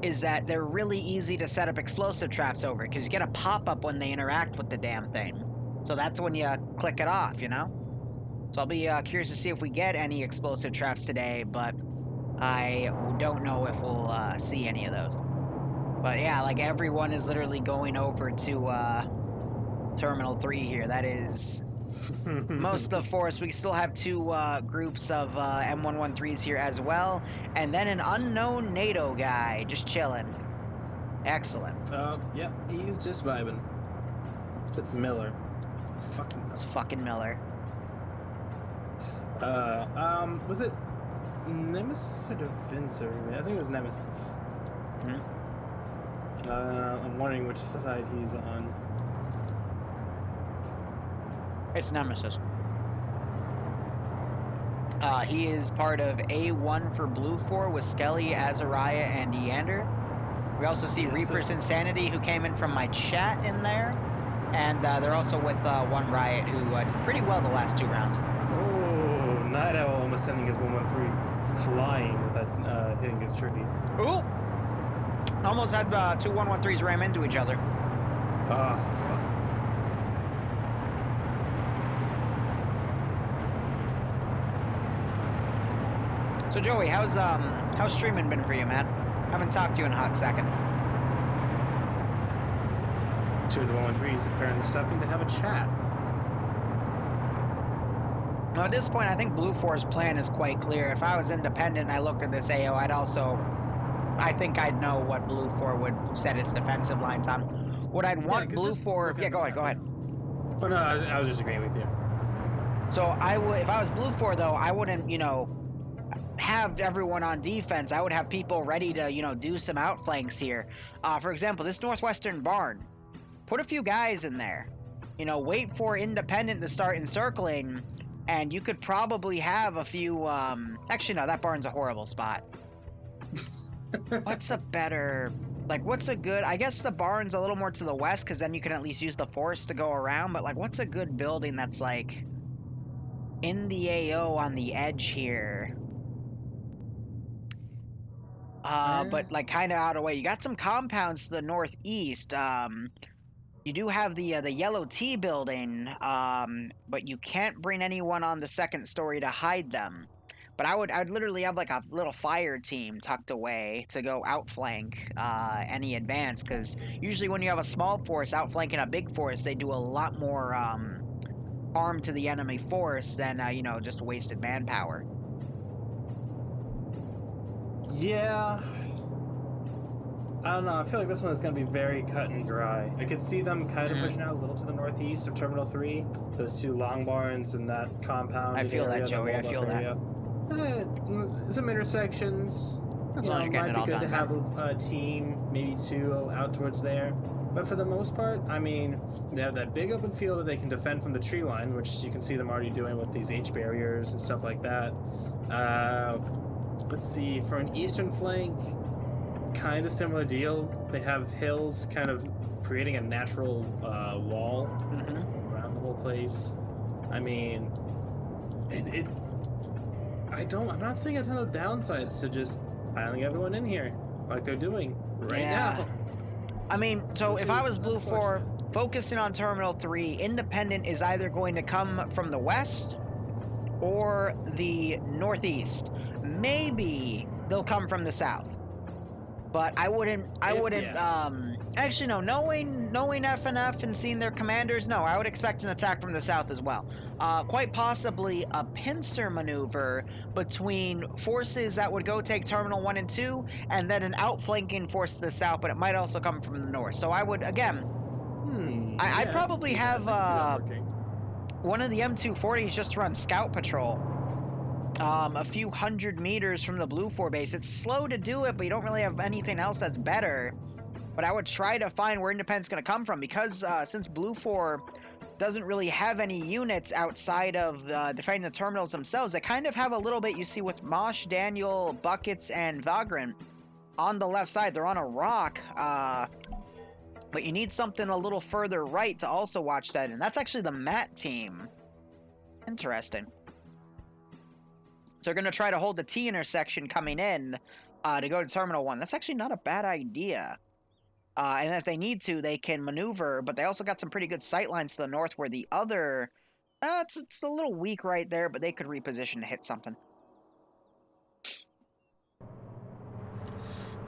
is that they're really easy to set up explosive traps over, because you get a pop-up when they interact with the damn thing. So that's when you click it off, you know? So I'll be curious to see if we get any explosive traps today, but I don't know if we'll see any of those. But yeah, like everyone is literally going over to Terminal 3 here. That is most of the force. We still have 2 groups of M113s here as well. And then an unknown NATO guy just chilling. Excellent. Yep, he's just vibing. It's Miller. It's fucking Miller. Was it Nemesis or Defensor? I think it was Nemesis. I'm wondering which side he's on. It's Nemesis. He is part of A1 for Blue 4 with Skelly, Azariah, and Eander. We also see Reaper's Insanity, who came in from my chat in there. And they're also with One Riot, who did pretty well the last 2 rounds. Oh, Night Owl almost sending his 113 flying without hitting his tree. Ooh! Almost had 2 113s ram into each other. Oh, fuck. So Joey, how's streaming been for you, man? Haven't talked to you in a hot second. 2 of the 113s apparently stopping to have a chat. Now at this point, I think Blue 4's plan is quite clear. If I was independent and I looked at this AO, I think I'd know what Blue 4 would set its defensive lines on. What I'd want Blue 4... Yeah, go ahead. But no, I was just agreeing with you. So if I was Blue 4, though, I wouldn't, have everyone on defense. I would have people ready to, do some outflanks here. For example, this northwestern barn. Put a few guys in there. Wait for independent to start encircling, and you could probably have a few... Actually, no, that barn's a horrible spot. What's a good... I guess the barn's a little more to the west, because then you can at least use the force to go around, but, what's a good building that's, in the AO on the edge here? But, kind of out of the way. You got some compounds to the northeast. You do have the yellow T building, but you can't bring anyone on the second story to hide them. But I'd literally have a little fire team tucked away to go outflank any advance, because usually when you have a small force outflanking a big force, they do a lot more harm to the enemy force than just wasted manpower. Yeah. I don't know. I feel like this one is going to be very cut and dry. I could see them kind of pushing out a little to the northeast of Terminal 3. Those 2 long barns and that compound. I feel that, Joey. I feel that. Some intersections. As you long know, as it you're getting might it be all good to done, have a team, maybe 2 out towards there. But for the most part, I mean, they have that big open field that they can defend from the tree line, which you can see them already doing with these H barriers and stuff like that. Let's see, for an eastern flank, kind of similar deal. They have hills kind of creating a natural wall around the whole place. I mean, I'm not seeing a ton of downsides to just piling everyone in here like they're doing right now. I mean, so if I was Blue 4, focusing on Terminal 3, Independent is either going to come from the west or the northeast. Maybe they'll come from the south. But I wouldn't, actually no, knowing FNF and seeing their commanders, no, I would expect an attack from the south as well. Quite possibly a pincer maneuver between forces that would go take Terminal 1 and 2, and then an outflanking force to the south, but it might also come from the north. So I would, again, I'd probably have one of the M240s just run scout patrol. A few hundred meters from the Blue 4 base. It's slow to do it, but you don't really have anything else that's better. But I would try to find where Independent's going to come from, because since Blue 4 doesn't really have any units outside of defending the terminals themselves, they kind of have a little bit, you see, with Mosh, Daniel, Buckets, and Vagrant on the left side. They're on a rock, but you need something a little further right to also watch that, and that's actually the Matt team. Interesting. So they're going to try to hold the T intersection coming in to go to Terminal 1. That's actually not a bad idea. And if they need to, they can maneuver, but they also got some pretty good sight lines to the north where the other... it's a little weak right there, but they could reposition to hit something.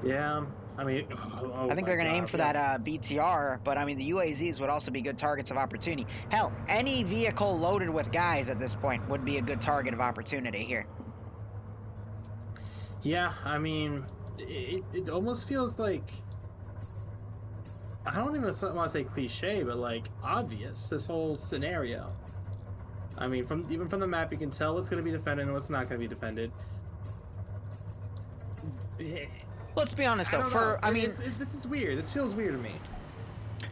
Yeah, I mean... I think they're going to aim for that BTR, but I mean, the UAZs would also be good targets of opportunity. Hell, any vehicle loaded with guys at this point would be a good target of opportunity here. Yeah, I mean, it almost feels like, I don't even want to say cliche, but like obvious, this whole scenario. I mean, even from the map, you can tell what's going to be defended and what's not going to be defended. Let's be honest, though. This is weird. This feels weird to me.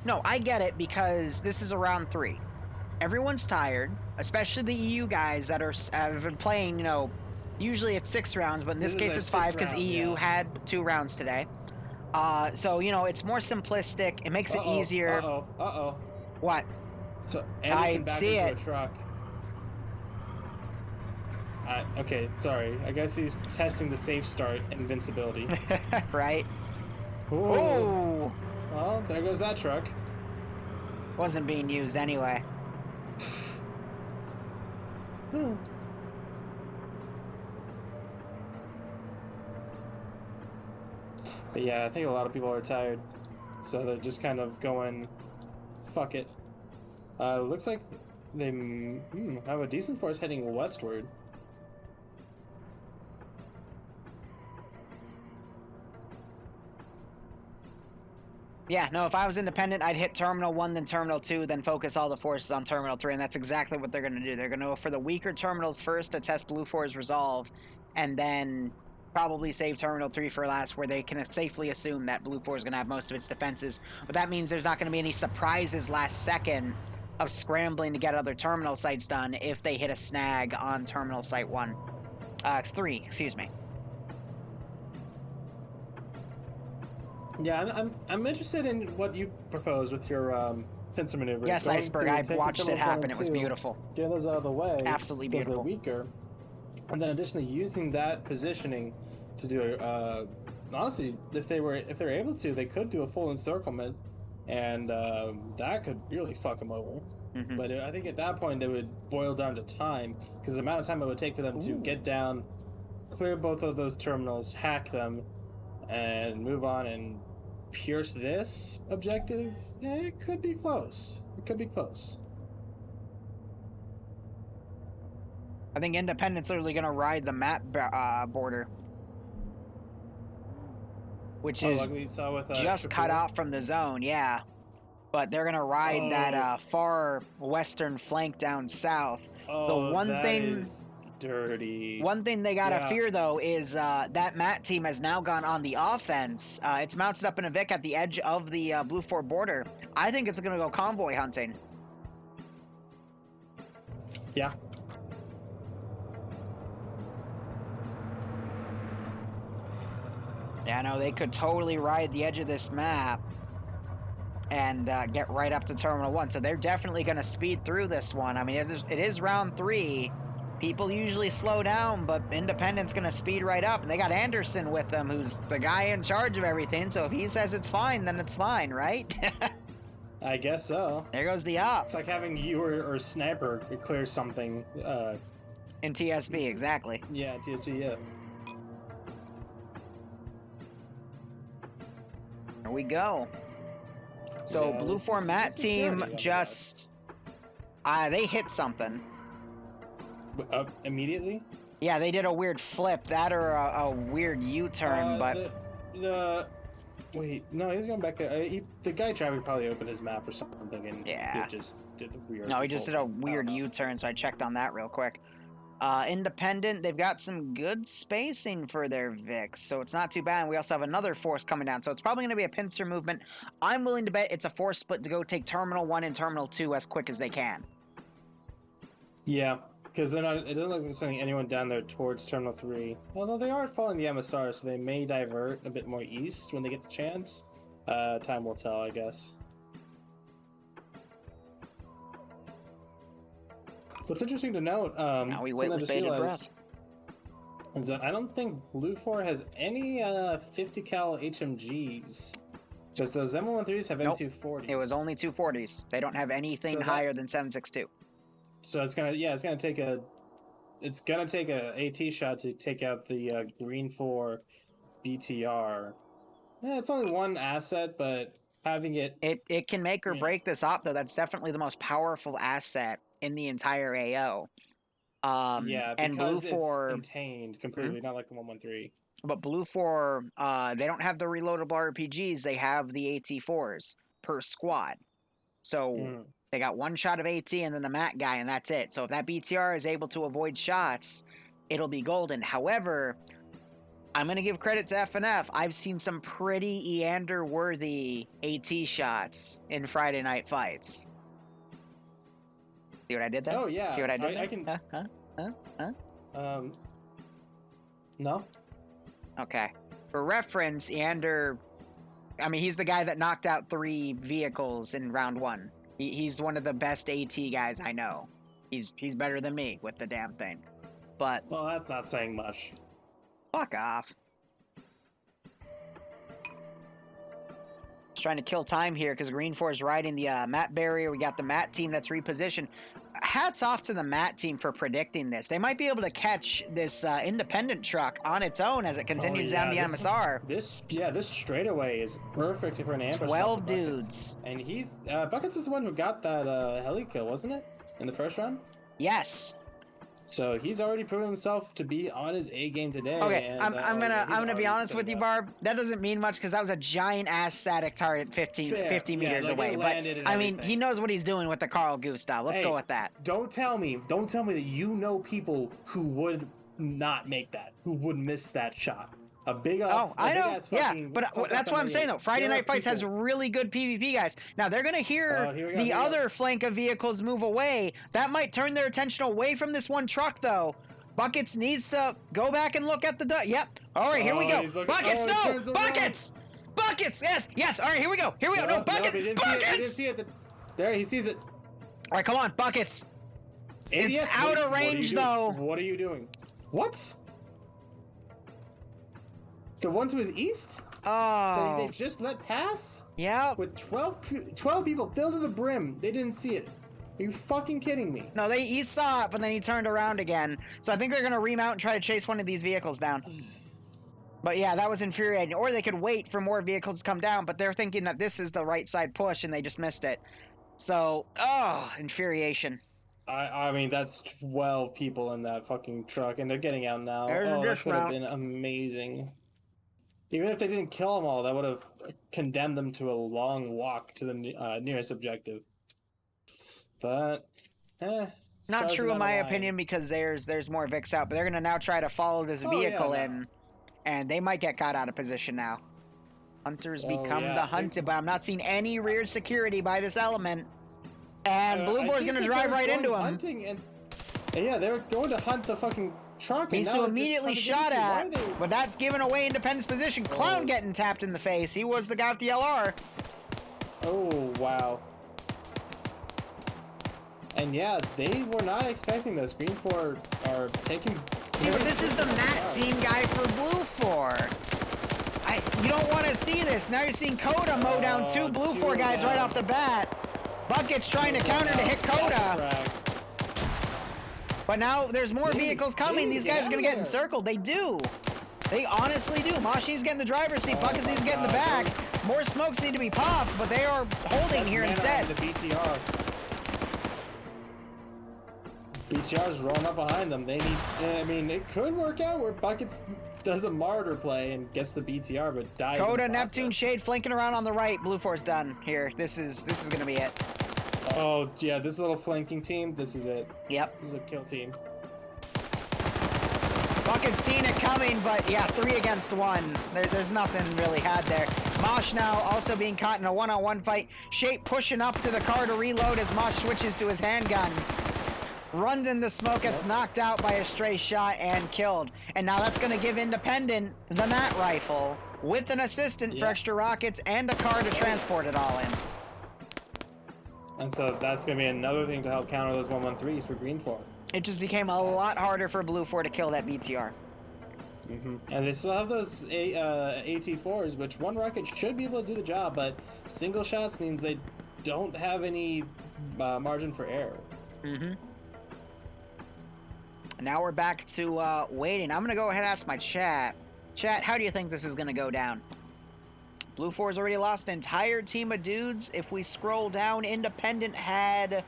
No, I get it, because this is a round 3. Everyone's tired, especially the EU guys that have been playing, you know, usually it's 6 rounds, but in this case it's 5 because EU had 2 rounds today. So, you know, it's more simplistic. It makes it easier. What? So, I see it. A truck. Okay, sorry. I guess he's testing the safe start invincibility. Right? Ooh. Well, there goes that truck. Wasn't being used anyway. But yeah, I think a lot of people are tired, so they're just kind of going, fuck it. Looks like they have a decent force heading westward. Yeah, no, if I was Independent, I'd hit Terminal 1, then Terminal 2, then focus all the forces on Terminal 3, and that's exactly what they're going to do. They're going to go for the weaker terminals first to test Blue 4's resolve, and then probably save Terminal 3 for last, where they can safely assume that Blue 4 is going to have most of its defenses. But that means there's not going to be any surprises last second of scrambling to get other terminal sites done if they hit a snag on Terminal Site 1. It's 3, excuse me. Yeah, I'm interested in what you propose with your pincer maneuver. Yes, Iceberg, I watched it happen. It was beautiful. Get those out of the way. Absolutely beautiful. They're weaker. And then additionally using that positioning to do honestly, if they were able to, they could do a full encirclement, and that could really fuck them over. But I think at that point it would boil down to time, because the amount of time it would take for them to get down, clear both of those terminals, hack them, and move on and pierce this objective. It could be close. It could be close. I think Independent's literally going to ride the map border, which is like we saw with, just cut off from the zone, yeah. But they're going to ride that far western flank down south. The one thing dirty. One thing they gotta fear though is that Matt team has now gone on the offense. It's mounted up in a Vic at the edge of the Blue 4 border. I think it's gonna go convoy hunting. Yeah. Yeah, no, they could totally ride the edge of this map and get right up to Terminal 1. So they're definitely going to speed through this one. I mean, it is round 3. People usually slow down, but Independent's going to speed right up. And they got Anderson with them, who's the guy in charge of everything. So if he says it's fine, then it's fine, right? I guess so. There goes the op. It's like having you or Sniper clear something. In TSB, exactly. Yeah, TSB, yeah. There we go. So Yeah, Blue 4 Matt team dirty, just... they hit something. Immediately? Yeah, they did a weird flip. That or a weird U-turn, but... Wait, no, he's going back. The guy driving probably opened his map or something, and Yeah. it just did a weird... No, he just did a weird U-turn, so I checked on that real quick. Independent, they've got some good spacing for their VIX, so it's not too bad. And we also have another force coming down, so it's probably going to be a pincer movement. I'm willing to bet it's a force split to go take Terminal 1 and Terminal 2 as quick as they can. Yeah, because they're not. It doesn't look like they're sending anyone down there towards Terminal 3. Although they are following the MSR, so they may divert a bit more east when they get the chance. Time will tell, I guess. What's interesting to note, now we wait with bated breath. Is that I don't think Blue 4 has any 50 cal HMGs. Just those M113s have M240s. It was only 240s. They don't have anything higher than 7.62. So it's gonna take a AT shot to take out the Green 4 BTR. Yeah, it's only one asset, but having it can make or break this op though. That's definitely the most powerful asset in the entire AO. Yeah, and Blue 4 it's contained completely, not like the 113. But Blue 4, they don't have the reloadable RPGs. They have the AT4s per squad. So they got one shot of AT and then the MAT guy, and that's it. So if that BTR is able to avoid shots, it'll be golden. However, I'm going to give credit to FNF. I've seen some pretty Eander-worthy AT shots in Friday night fights. See what I did there? Oh, yeah. See what I did there? I can... No? Okay. For reference, Eander... I mean, he's the guy that knocked out 3 vehicles in round 1. He's one of the best AT guys I know. He's better than me with the damn thing. But... Well, that's not saying much. Fuck off. Just trying to kill time here because Green 4 is riding the MAT barrier. We got the MAT team that's repositioned. Hats off to the MAT team for predicting this. They might be able to catch this independent truck on its own as it continues down the MSR. This straightaway is perfect for an ambush. 12 dudes. And he's... Buckets is the one who got that heli kill, wasn't it? In the first round? Yes. So he's already proven himself to be on his A game today. Okay, and, I'm gonna be honest with you, Barb. That doesn't mean much because that was a giant ass static target 50 meters away. But I mean, he knows what he's doing with the Carl Gustav. Let's go with that. Don't tell me that you know people who would not make that, who would miss that shot. A big off. I know. Yeah, but that's what I'm saying though. Friday Night Fights has really good PvP guys. Now they're gonna hear the other flank of vehicles move away. That might turn their attention away from this one truck though. Buckets needs to go back and look at the. Yep. All right, here we go. Buckets, no. Buckets. Buckets. Yes. All right, here we go. No, buckets. Buckets. There, he sees it. All right, come on, buckets. It's out of range though. What are you doing? What? The one to his east? Oh. They just let pass? Yeah. With 12 people filled to the brim. They didn't see it. Are you fucking kidding me? No, he saw it, but then he turned around again. So I think they're going to remount and try to chase one of these vehicles down. But yeah, that was infuriating. Or they could wait for more vehicles to come down, but they're thinking that this is the right side push and they just missed it. So, infuriation. I mean, that's 12 people in that fucking truck, and they're getting out now. That could have been amazing. Even if they didn't kill them all, that would have condemned them to a long walk to the nearest objective. But, Not stars true in down the my line. opinion because there's more Vicks out, but they're gonna now try to follow this vehicle in, and they might get caught out of position now. Hunters become the hunted, but I'm not seeing any rear security by this element. And Blue Four's gonna drive right into him. Hunting and yeah, they were going to hunt the fucking truck. He's and so now immediately shot at, but that's giving away Independent's position. Clown getting tapped in the face. He was the guy with the LR. Oh, wow. And yeah, they were not expecting this. Green 4 are taking... See, but this is the Matt team guy for Blue 4. You don't want to see this. Now you're seeing Coda mow down two Blue 4 guys right off the bat. Bucket's trying to counter to hit Coda. But now there's more vehicles coming. These guys are going to get encircled. They do. They honestly do. Mashi's getting the driver's seat. Bucket's getting the back. More smokes need to be popped, but they are holding here instead. The BTR. BTR's rolling up behind them. They need... I mean, it could work out where Buckets does a martyr play and gets the BTR, but dies. Coda, Neptune, Shade flanking around on the right. Blue 4's done here. This is going to be it. Oh, yeah, this little flanking team, this is it. Yep. This is a kill team. Bucket's seen it coming, but yeah, 3 against 1. There's nothing really had there. Mosh now also being caught in a one-on-one fight. Shape pushing up to the car to reload as Mosh switches to his handgun. Runs in the smoke, gets knocked out by a stray shot and killed. And now that's going to give Independent the Matt rifle with an assistant for extra rockets and a car to transport it all in. And so that's going to be another thing to help counter those 113s for Green 4. It just became a lot harder for Blue 4 to kill that BTR. And they still have those AT4s, which one rocket should be able to do the job, but single shots means they don't have any margin for error. Now we're back to waiting. I'm going to go ahead and ask my chat. Chat, how do you think this is going to go down? Blue 4's already lost an entire team of dudes. If we scroll down, Independent had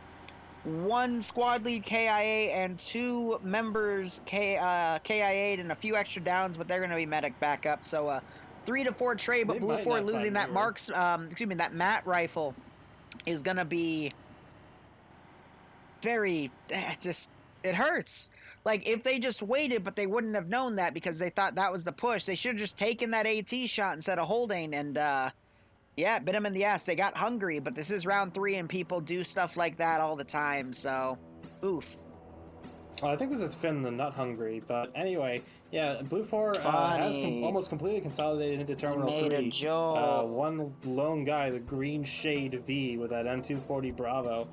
1 squad lead KIA and 2 members KIA'd and a few extra downs, but they're going to be medic back up. So 3 to 4 trade, but Blue 4 losing that that Matt rifle is going to be very, it hurts. Like, if they just waited, but they wouldn't have known that because they thought that was the push. They should have just taken that AT shot instead of holding, and, yeah, bit them in the ass. They got hungry, but this is round 3, and people do stuff like that all the time, so, oof. Well, I think this is Finn the Nut Hungry, but anyway, yeah, Blue 4 has almost completely consolidated into Terminal 3. One lone guy, the Green Shade V with that M240 Bravo,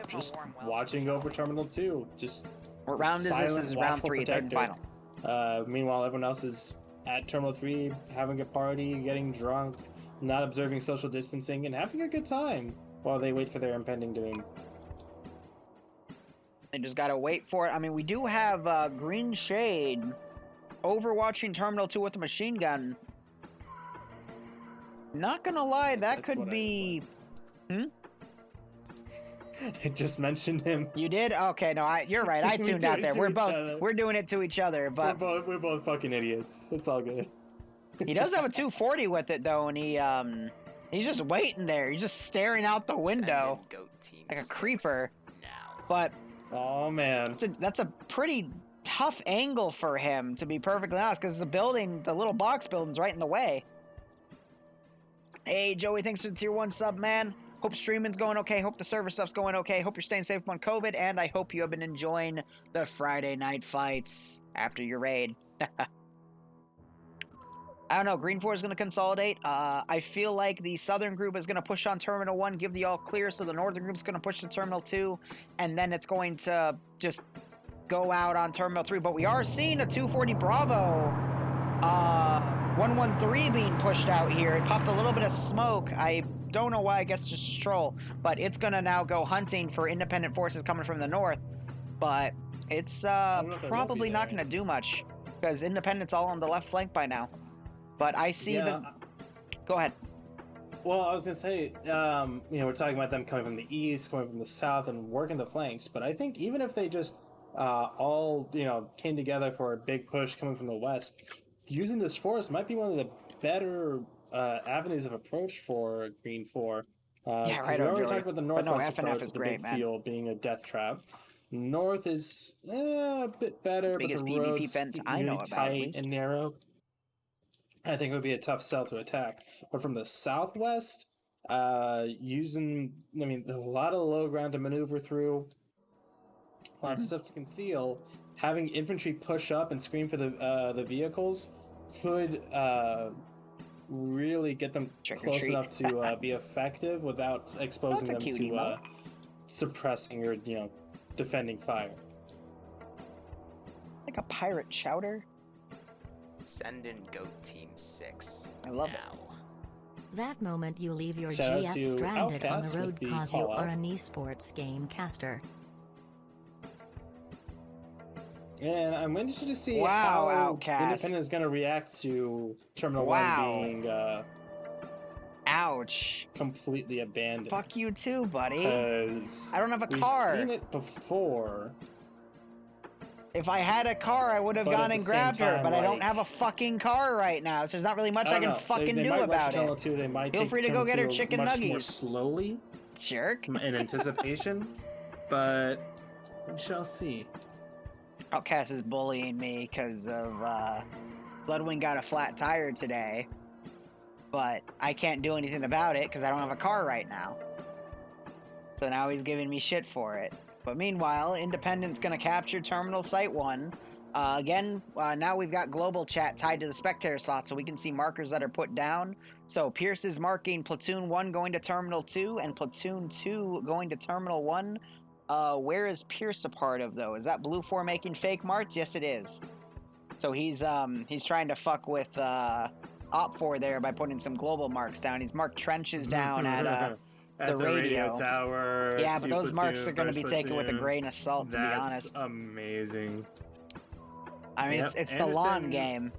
just watching over Terminal 2, just... What round is this? This is round 3, third and final. Meanwhile, everyone else is at Terminal 3, having a party, getting drunk, not observing social distancing, and having a good time while they wait for their impending doom. They just gotta wait for it. I mean, we do have Green Shade overwatching Terminal 2 with a machine gun. Not gonna lie, that could be... I just mentioned him. You did? Okay, no, you're right. I tuned out there. We're doing it to each other, but we're both fucking idiots. It's all good. He does have a 240 with it though, and he's just waiting there. He's just staring out the window like a creeper. But oh man, that's a pretty tough angle for him, to be perfectly honest, because the little box building's right in the way. Hey Joey, thanks for the tier 1 sub, man. Hope streaming's going okay. Hope the server stuff's going okay. Hope you're staying safe on COVID, and I hope you have been enjoying the Friday night fights after your raid. I don't know. Green 4 is going to consolidate. I feel like the southern group is going to push on Terminal 1, give the all clear, so the northern group is going to push to Terminal 2, and then it's going to just go out on Terminal 3. But we are seeing a 240 Bravo 113 being pushed out here. It popped a little bit of smoke. I don't know why. I guess just a troll, but it's gonna now go hunting for independent forces coming from the north, but it's probably not gonna do much because independent's all on the left flank by now. But I see go ahead. Well, I was gonna say, we're talking about them coming from the east, coming from the south, and working the flanks, but I think even if they just all came together for a big push coming from the west, using this force might be one of the better avenues of approach for Green 4. Yeah, right. We already talked about the northwest FNF approach, is the great, big field being a death trap. North is a bit better, but the Biggest PvP roads fence I really know about, at tight least. and narrow. I think it would be a tough sell to attack. But from the southwest, using, I mean, there's a lot of low ground to maneuver through, lots of stuff to conceal. Having infantry push up and screen for the vehicles could really get them close enough to be effective without exposing them to suppressing or defending fire. Like a pirate chowder. Send in Goat Team 6. I love it. That moment you leave your Shout out GF to stranded on Outcast the road with the cause you call are out. an esports game caster. And I'm interested to see Wow, how Outcast. Independent is going to react to Terminal Wow. 1 being ouch, completely abandoned. Fuck you too, buddy. Because I don't have a we've car. seen it before. If I had a car, I would have But at gone the and same grabbed her, time, but I don't like- have a fucking car right now, so there's not really much I don't can know. fucking they do might rush about Terminal it. 2, they might Feel take free to go Terminal get her 2 chicken much more nuggies. slowly. Jerk. In anticipation, but we shall see. Outcast is bullying me because of Bloodwing got a flat tire today, but I can't do anything about it because I don't have a car right now. So now he's giving me shit for it. But meanwhile, Independent's gonna capture Terminal Site 1. Again, now we've got global chat tied to the spectator slot so we can see markers that are put down. So Pierce is marking Platoon 1 going to Terminal 2 and Platoon 2 going to Terminal 1. Where is Pierce a part of, though? Is that Blue 4 making fake marks? Yes, it is. So he's trying to fuck with Op 4 there by putting some global marks down. He's marked trenches down at the radio tower. Yeah, but those marks are going to be taken with a grain of salt, to be That's honest. amazing. I mean, Yep, it's the lawn game.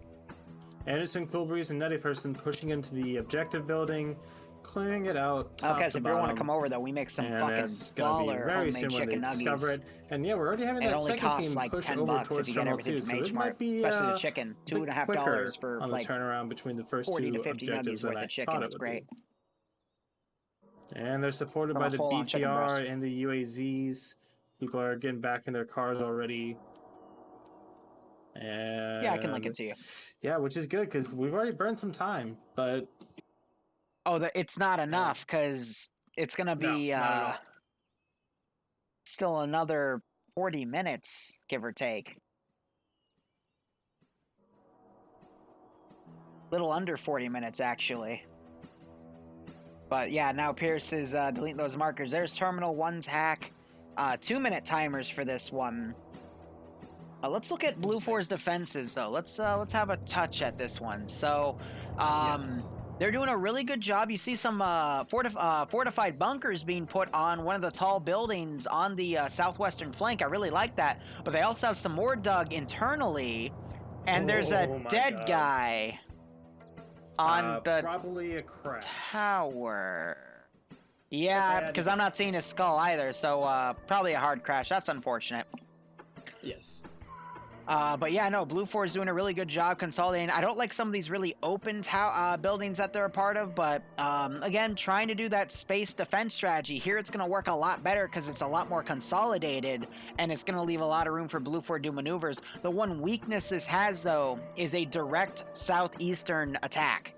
Anderson, Coolbreeze, and Nutty Person pushing into the objective building, clearing it out. top Okay, to so if you want to bottom. come over, though, we make some And fucking it's gonna be baller very homemade soon when chicken they discover nuggies. it. And yeah, we're already having It that only second costs team like push $10 over if towards you get Terminal everything 2, from so this H might Mart, be especially the chicken. a bit $2.50 quicker for on like the turnaround between the first 40 two to 50 objectives nuggies than worth I of chicken. thought it It's would great. be. And they're supported From by a the full-on chicken breast. BTR and the UAZs. People are getting back in their cars already. And Yeah, I can link it to you. Yeah, which is good because we've already burned some time, but Oh, it's not enough because it's going to be not at all. still another 40 minutes, give or take. Little under 40 minutes, actually. But yeah, now Pierce is deleting those markers. There's Terminal 1's hack. 2-minute timers for this one. Let's look at Blue 4's defenses, though. Let's have a touch at this one. So, they're doing a really good job. You see some fortified bunkers being put on one of the tall buildings on the southwestern flank. I really like that. But they also have some more dug internally, and there's a Oh my dead God. guy on the probably a crash. tower. Yeah, because I'm not seeing his skull either, so probably a hard crash. That's unfortunate. Yes. But yeah, no, Blue 4 is doing a really good job consolidating. I don't like some of these really open buildings that they're a part of, but again, trying to do that space defense strategy. Here it's going to work a lot better because it's a lot more consolidated, and it's going to leave a lot of room for Blue 4 to do maneuvers. The one weakness this has, though, is a direct southeastern attack.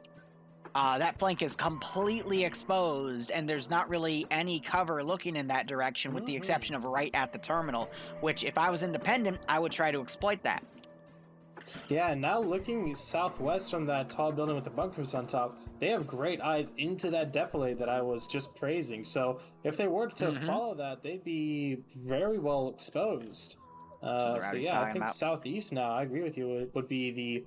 That flank is completely exposed, and there's not really any cover looking in that direction with the exception of right at the terminal, which if I was independent, I would try to exploit that. Yeah, now looking southwest from that tall building with the bunkers on top, they have great eyes into that defilade that I was just praising. So if they were to follow that, they'd be very well exposed. So yeah, I think southeast now, I agree with you, it would be the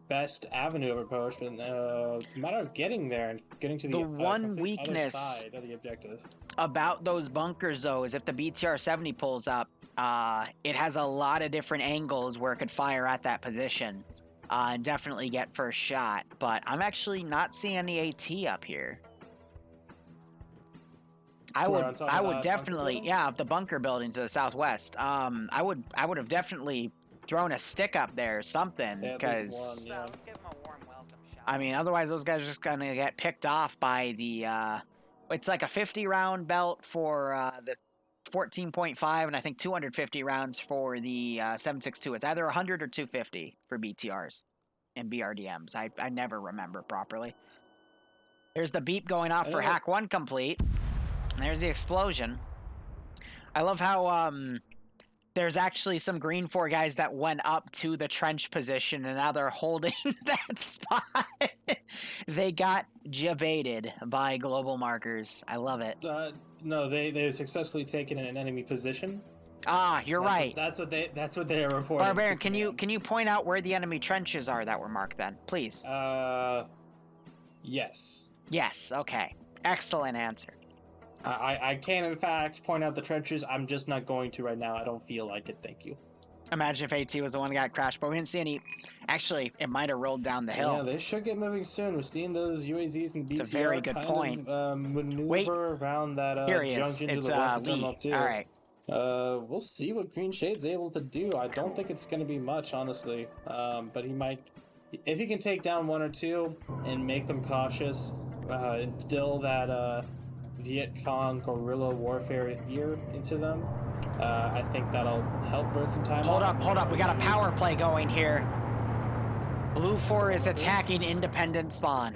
best avenue of approach, but it's a matter of getting there and getting to the one complete weakness other side of the objective. About those bunkers, though, is if the BTR-70 pulls up, it has a lot of different angles where it could fire at that position and definitely get first shot. But I'm actually not seeing any AT up here. I would definitely, yeah, the bunker building to the southwest. I would have definitely thrown a stick up there or something, because I mean, otherwise those guys are just gonna get picked off by the it's like a 50 round belt for the 14.5, and I think 250 rounds for the 7.62. It's either 100 or 250 for BTRs and BRDMs. I never remember properly. There's the beep going off for hack 1 complete. And there's the explosion. I love how there's actually some green 4 guys that went up to the trench position, and now they're holding that spot. They got jebaited by global markers. I love it. No, they successfully taken an enemy position. Ah, you're right. That's what they are reporting. Barbarian, can you point out where the enemy trenches are that were marked then, please? Yes. Yes. Okay. Excellent answer. I can, in fact, point out the trenches. I'm just not going to right now. I don't feel like it. Thank you. Imagine if AT was the one that got crashed, but we didn't see any. Actually, it might have rolled down the hill. Yeah, they should get moving soon. We're seeing those UAZs and BTR It's a very good point. Maneuver around that junction to the west of Terminal 2. All right. We'll see what Green Shade's able to do. I don't think it's going to be much, honestly. But he might, if he can take down 1 or 2 and make them cautious, instill that Viet Cong guerrilla warfare gear into them. I think that'll help burn some time. Hold up. We got a power play going here. Blue 4 is attacking independent spawn.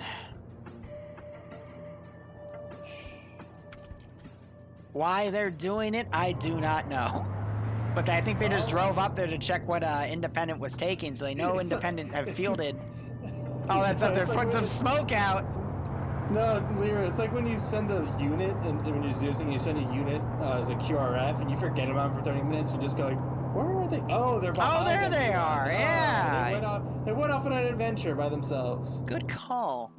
Why they're doing it, I do not know. But I think they just drove up there to check what independent was taking, so they know independent have fielded. Oh, that's up there. Put some smoke out. No, Liru, it's like when you send a unit, and when you're using, you send a unit as a QRF, and you forget about them for 30 minutes, you just go like, where are they? Oh, they're behind. Oh, there they are, yeah. They went off on an adventure by themselves. Good call.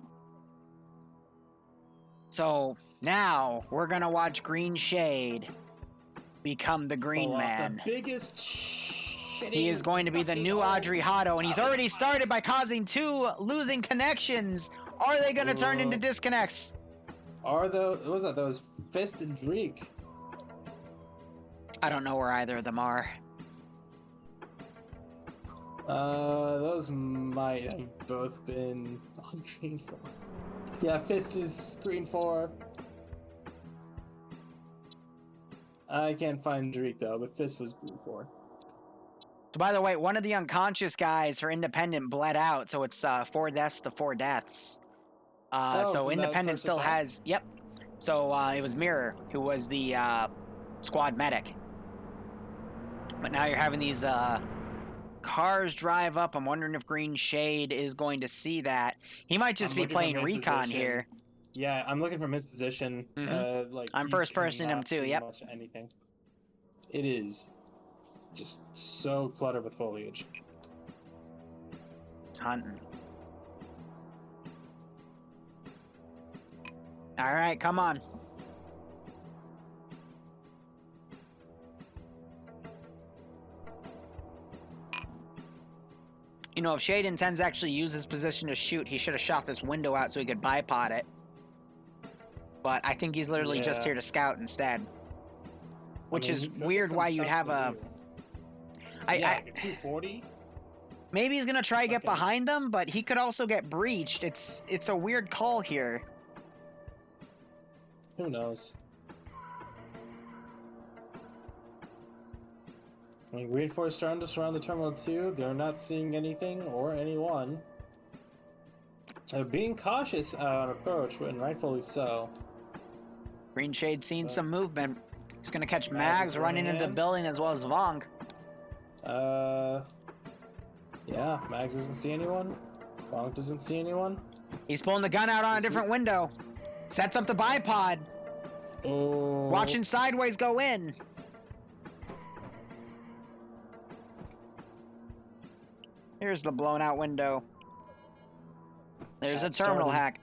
So, now, we're gonna watch Green Shade become the Green Man. The biggest He is going to be the new Audrey Hotto, and he's already started by causing 2 losing connections. Are they going to turn into disconnects? What was that? Those Fist and Dreek. I don't know where either of them are. Those might have both been on Green 4. Yeah, Fist is Green 4. I can't find Dreek though, but Fist was Green 4. So by the way, one of the unconscious guys for Independent bled out, so it's 4 deaths to 4 deaths. So Independent still has... Yep. So it was Mirror who was the squad medic. But now you're having these cars drive up. I'm wondering if Green Shade is going to see that. He might just be playing recon here. Yeah, I'm looking from his position. I'm first person him too, yep. Much anything. It is just so cluttered with foliage. It's hunting. All right, come on. You know, if Shade intends to actually use his position to shoot, he should have shot this window out so he could bipod it. But I think he's literally just here to scout instead. Which is weird why you'd have a... like a 240? Maybe he's going to try to get behind them, but he could also get breached. It's a weird call here. Who knows? I mean, Green Force starting to surround the Terminal 2. They're not seeing anything or anyone. They're being cautious on approach, and rightfully so. Green Shade seeing some movement. He's going to catch Mags running into the building as well as Vong. Yeah, Mags doesn't see anyone. Vong doesn't see anyone. He's pulling the gun out on a different window. Sets up the bipod. Oh. Watching sideways go in. Here's the blown out window. There's a terminal hack.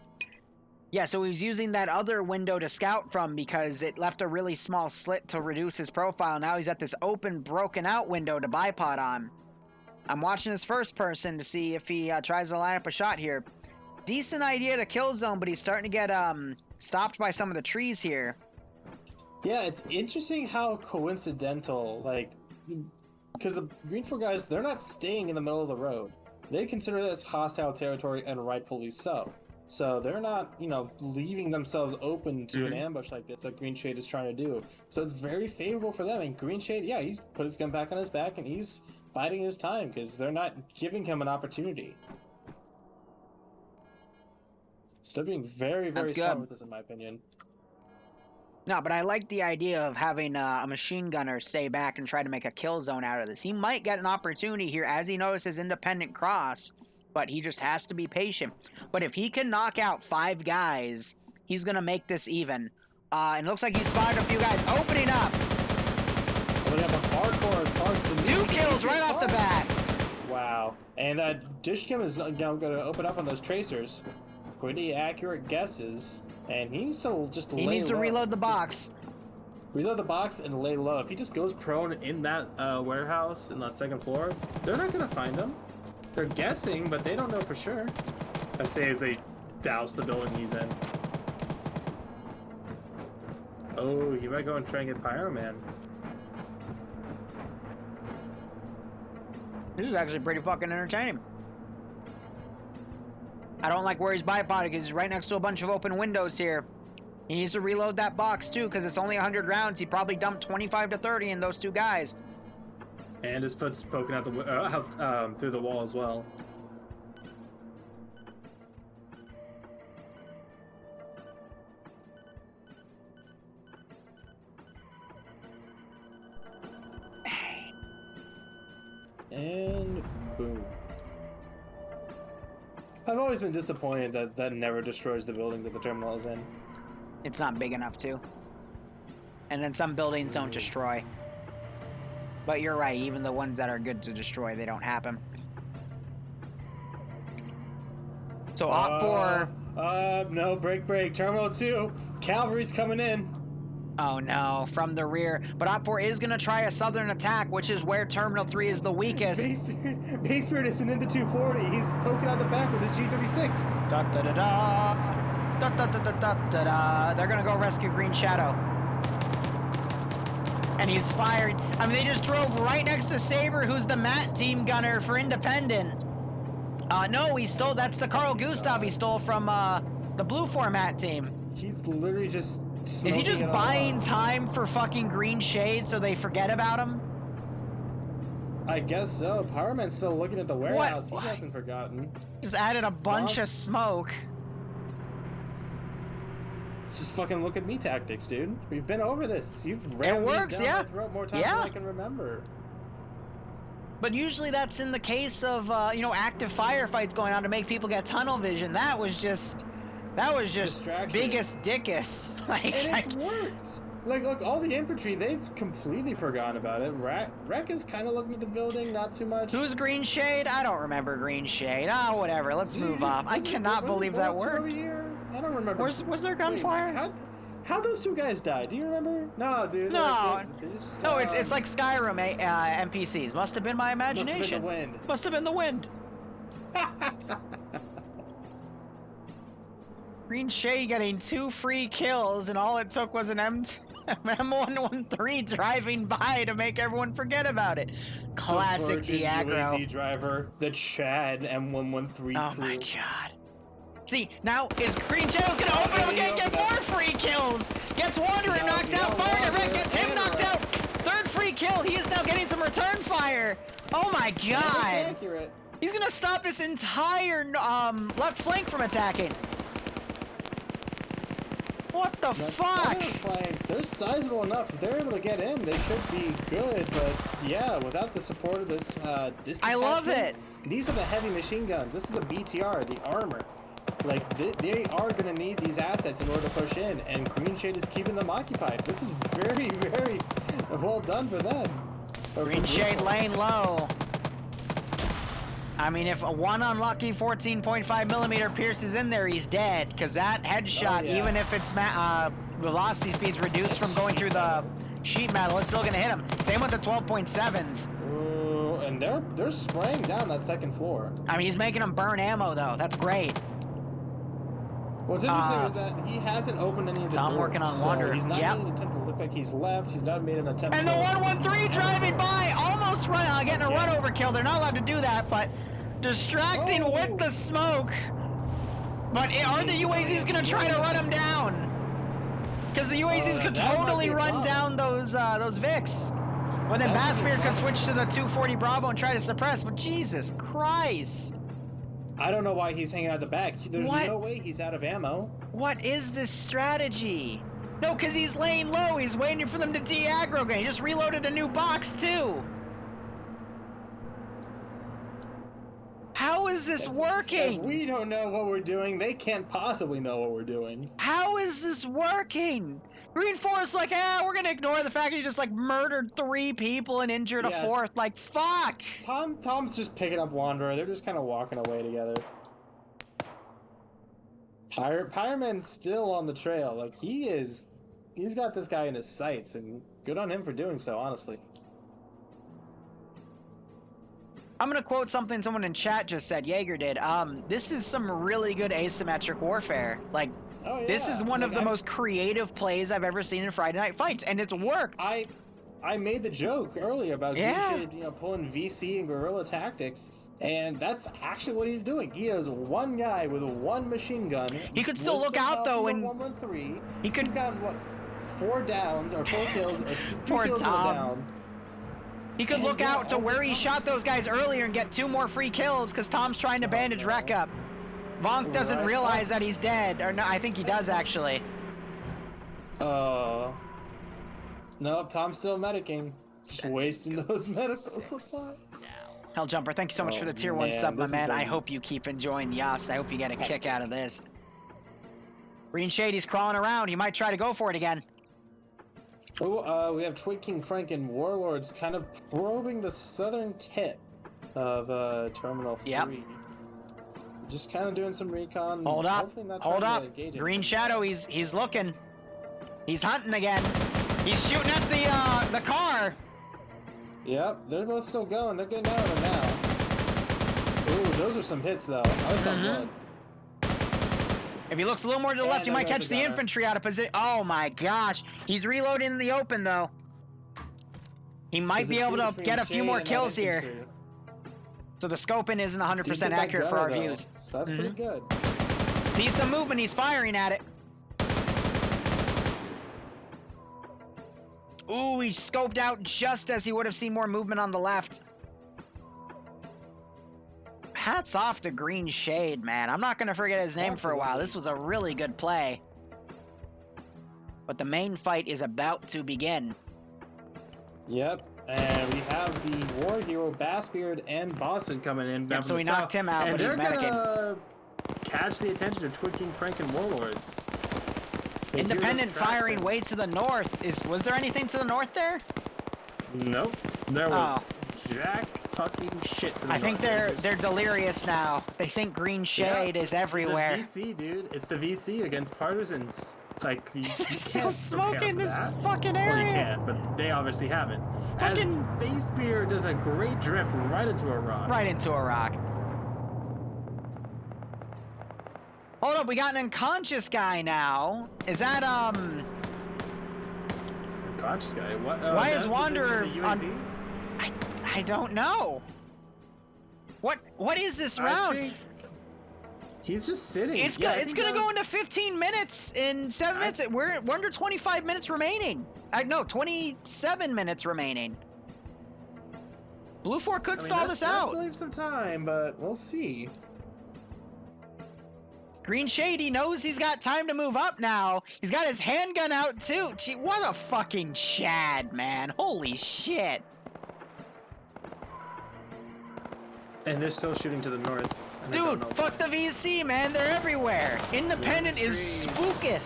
Yeah, so he's using that other window to scout from because it left a really small slit to reduce his profile. Now he's at this open, broken out window to bipod on. I'm watching his first person to see if he tries to line up a shot here. Decent idea to kill zone, but he's starting to get stopped by some of the trees here. Yeah, it's interesting how coincidental, like, because the Green 4 guys, they're not staying in the middle of the road. They consider this hostile territory, and rightfully so. So they're not, you know, leaving themselves open to an ambush like this that Green Shade is trying to do. So it's very favorable for them. And Green Shade, yeah, he's put his gun back on his back and he's biding his time because they're not giving him an opportunity. Still being very, very smart with this, in my opinion. No, but I like the idea of having a machine gunner stay back and try to make a kill zone out of this. He might get an opportunity here as he notices independent cross, but he just has to be patient. But if he can knock out 5 guys, he's going to make this even. And it looks like he spotted a few guys opening up. Two kills right off the bat. Wow. And that Dishkim is now going to open up on those tracers. Pretty accurate guesses. And he needs to just lay low. He needs to reload the box. Reload the box and lay low. If he just goes prone in that warehouse in that second floor, they're not going to find him. They're guessing, but they don't know for sure. I say as they douse the building he's in. Oh, he might go and try and get Pyro Man. This is actually pretty fucking entertaining. I don't like where he's bipoding because he's right next to a bunch of open windows here. He needs to reload that box too because it's only 100 rounds. He probably dumped 25 to 30 in those 2 guys. And his foot's poking out the through the wall as well. And boom. I've always been disappointed that that never destroys the building that the terminal is in. It's not big enough to. And then some buildings don't destroy. But you're right, even the ones that are good to destroy, they don't happen. So Op 4... no, break. Terminal 2. Cavalry's coming in. Oh no, from the rear. But Op 4 is going to try a southern attack, which is where Terminal 3 is the weakest. Base Spirit isn't into 240. He's poking out the back with his G36. Da-da-da-da. Da-da-da-da-da-da. They're going to go rescue Green Shadow. And he's fired. I mean, they just drove right next to Saber, who's the MAT team gunner for Independent. No, he stole... That's the Carl Gustav he stole from the Blue Format team. He's literally just... Is he just buying time for fucking Green Shade so they forget about him? I guess so. Power Man's still looking at the warehouse. What? He hasn't forgotten. Just added a bunch of smoke. It's just fucking look at me tactics, dude. We've been over this. You've ran down my throat more times than I can remember. But usually that's in the case of, you know, active firefights going on to make people get tunnel vision. That was just biggest dickus. Like, and it's worked. Like, look, all the infantry, they've completely forgotten about it. Wreck is kind of looking at the building, not too much. Who's Green Shade? I don't remember Green Shade. Ah, whatever. Let's move off. I cannot believe that worked. I don't remember. Was there gunfire? How those 2 guys died? Do you remember? No, dude. No, they just, no. It's like Skyrim NPCs. Must have been my imagination. Must have been the wind. Green Shade getting 2 free kills, and all it took was an M113 driving by to make everyone forget about it. Classic Diagro. UAZ driver, the Chad M113 crew. Oh my god. See, now is Green Shadow's gonna open up again, get more free kills! Gets Wanderer knocked out, fire direct, gets him knocked out! 3rd free kill, he is now getting some return fire! Oh my god! He's gonna stop this entire left flank from attacking! What the fuck? They're sizable enough. If they're able to get in, they should be good. But yeah, without the support of this, I love it. These are the heavy machine guns. This is the BTR, the armor. Like they are gonna need these assets in order to push in, and Green Shade is keeping them occupied. This is very, very well done for them. Green Shade laying low. I mean, if a one unlucky 14.5mm pierces in there, he's dead. Because that headshot, even if its velocity speed's reduced from going through the sheet metal, it's still going to hit him. Same with the 12.7s. And they're spraying down that second floor. I mean, he's making them burn ammo, though. That's great. What's interesting is that he hasn't opened any of the doors. I'm working on Wanderer. He's not made an attempt to look like he's left. He's not made an attempt and the 113 driving by, almost getting a run over kill. They're not allowed to do that, but distracting with the smoke. But are the UAZs gonna try to run him down? Because the UAZs could totally run down those Vics. Well, then Bassbeard could switch to the 240 Bravo and try to suppress, but Jesus Christ. I don't know why he's hanging out the back. There's no way he's out of ammo. What is this strategy? No, because he's laying low. He's waiting for them to de-aggro again. He just reloaded a new box, too. How is this working? If we don't know what we're doing, they can't possibly know what we're doing. How is this working? Green Forest like, we're gonna ignore the fact that he just like murdered 3 people and injured a 4th. Like, fuck. Tom's just picking up Wanderer. They're just kind of walking away together. Pyroman's still on the trail. Like, he's got this guy in his sights, and good on him for doing so, honestly. I'm gonna quote something someone in chat just said, Jaeger did. This is some really good asymmetric warfare. Like, this is one of the most creative plays I've ever seen in Friday Night Fights, and it's worked. I made the joke earlier about pulling VC and guerrilla tactics, and that's actually what he's doing. He has one guy with 1 machine gun. He could still look out though, and 113. He's got what, 4 downs or 4 kills or 3 kills down. He could look out to where he shot those guys earlier and get 2 more free kills because Tom's trying to bandage Wreck up. Vonk doesn't realize that he's dead, or no, I think he does actually. Nope, Tom's still medicing. Just wasting those medical supplies. Helljumper, thank you so much for the tier 1 sub, my man. I hope you keep enjoying the ops. I hope you get a kick out of this. Green Shady's crawling around. He might try to go for it again. Oh, we have Twig King Frank and Warlords kind of probing the southern tip of Terminal 3. Yep. Just kind of doing some recon. Hold up. Green Shadow, he's looking. He's hunting again. He's shooting at the car. Yep, they're both still going. They're getting out of it now. Ooh, those are some hits though. I saw blood. If he looks a little more to the left, he might catch the infantry out of position. Oh my gosh. He's reloading in the open though. He might be able to get a few more kills here. So the scoping isn't 100% accurate for our views. So that's pretty good. See some movement, he's firing at it. Ooh, he scoped out just as he would have seen more movement on the left. Hats off to Green Shade, man. I'm not going to forget his name for a while. This was a really good play. But the main fight is about to begin. Yep. And we have the War Hero, Bassbeard, and Boston coming in. Yep, so we knocked him out, but he's medicing. Catch the attention of Twig King Frank and Warlords. Independent firing way to the north. Was there anything to the north there? Nope. There was jack fucking shit to the north. I think they're delirious now. They think Green Shade is everywhere. It's the VC, dude. It's the VC against partisans. Like, you they're still smoking this fucking area. Well, you can, but they obviously haven't. Fucking Bassbeard does a great drift right into a rock. Right into a rock. Hold up, we got an unconscious guy now. Is that unconscious guy? What? Why is Wanderer on? I don't know. What is this round? He's just sitting. It's gonna go into 15 minutes in 7 minutes. We're under 25 minutes remaining. No, 27 minutes remaining. Blue 4 could stall this out. I'll leave some time, but we'll see. Green Shade, he knows he's got time to move up now. He's got his handgun out too. Gee, what a fucking Chad, man. Holy shit. And they're still shooting to the north. Dude, fuck the VC, man. They're everywhere. Independent is spooketh.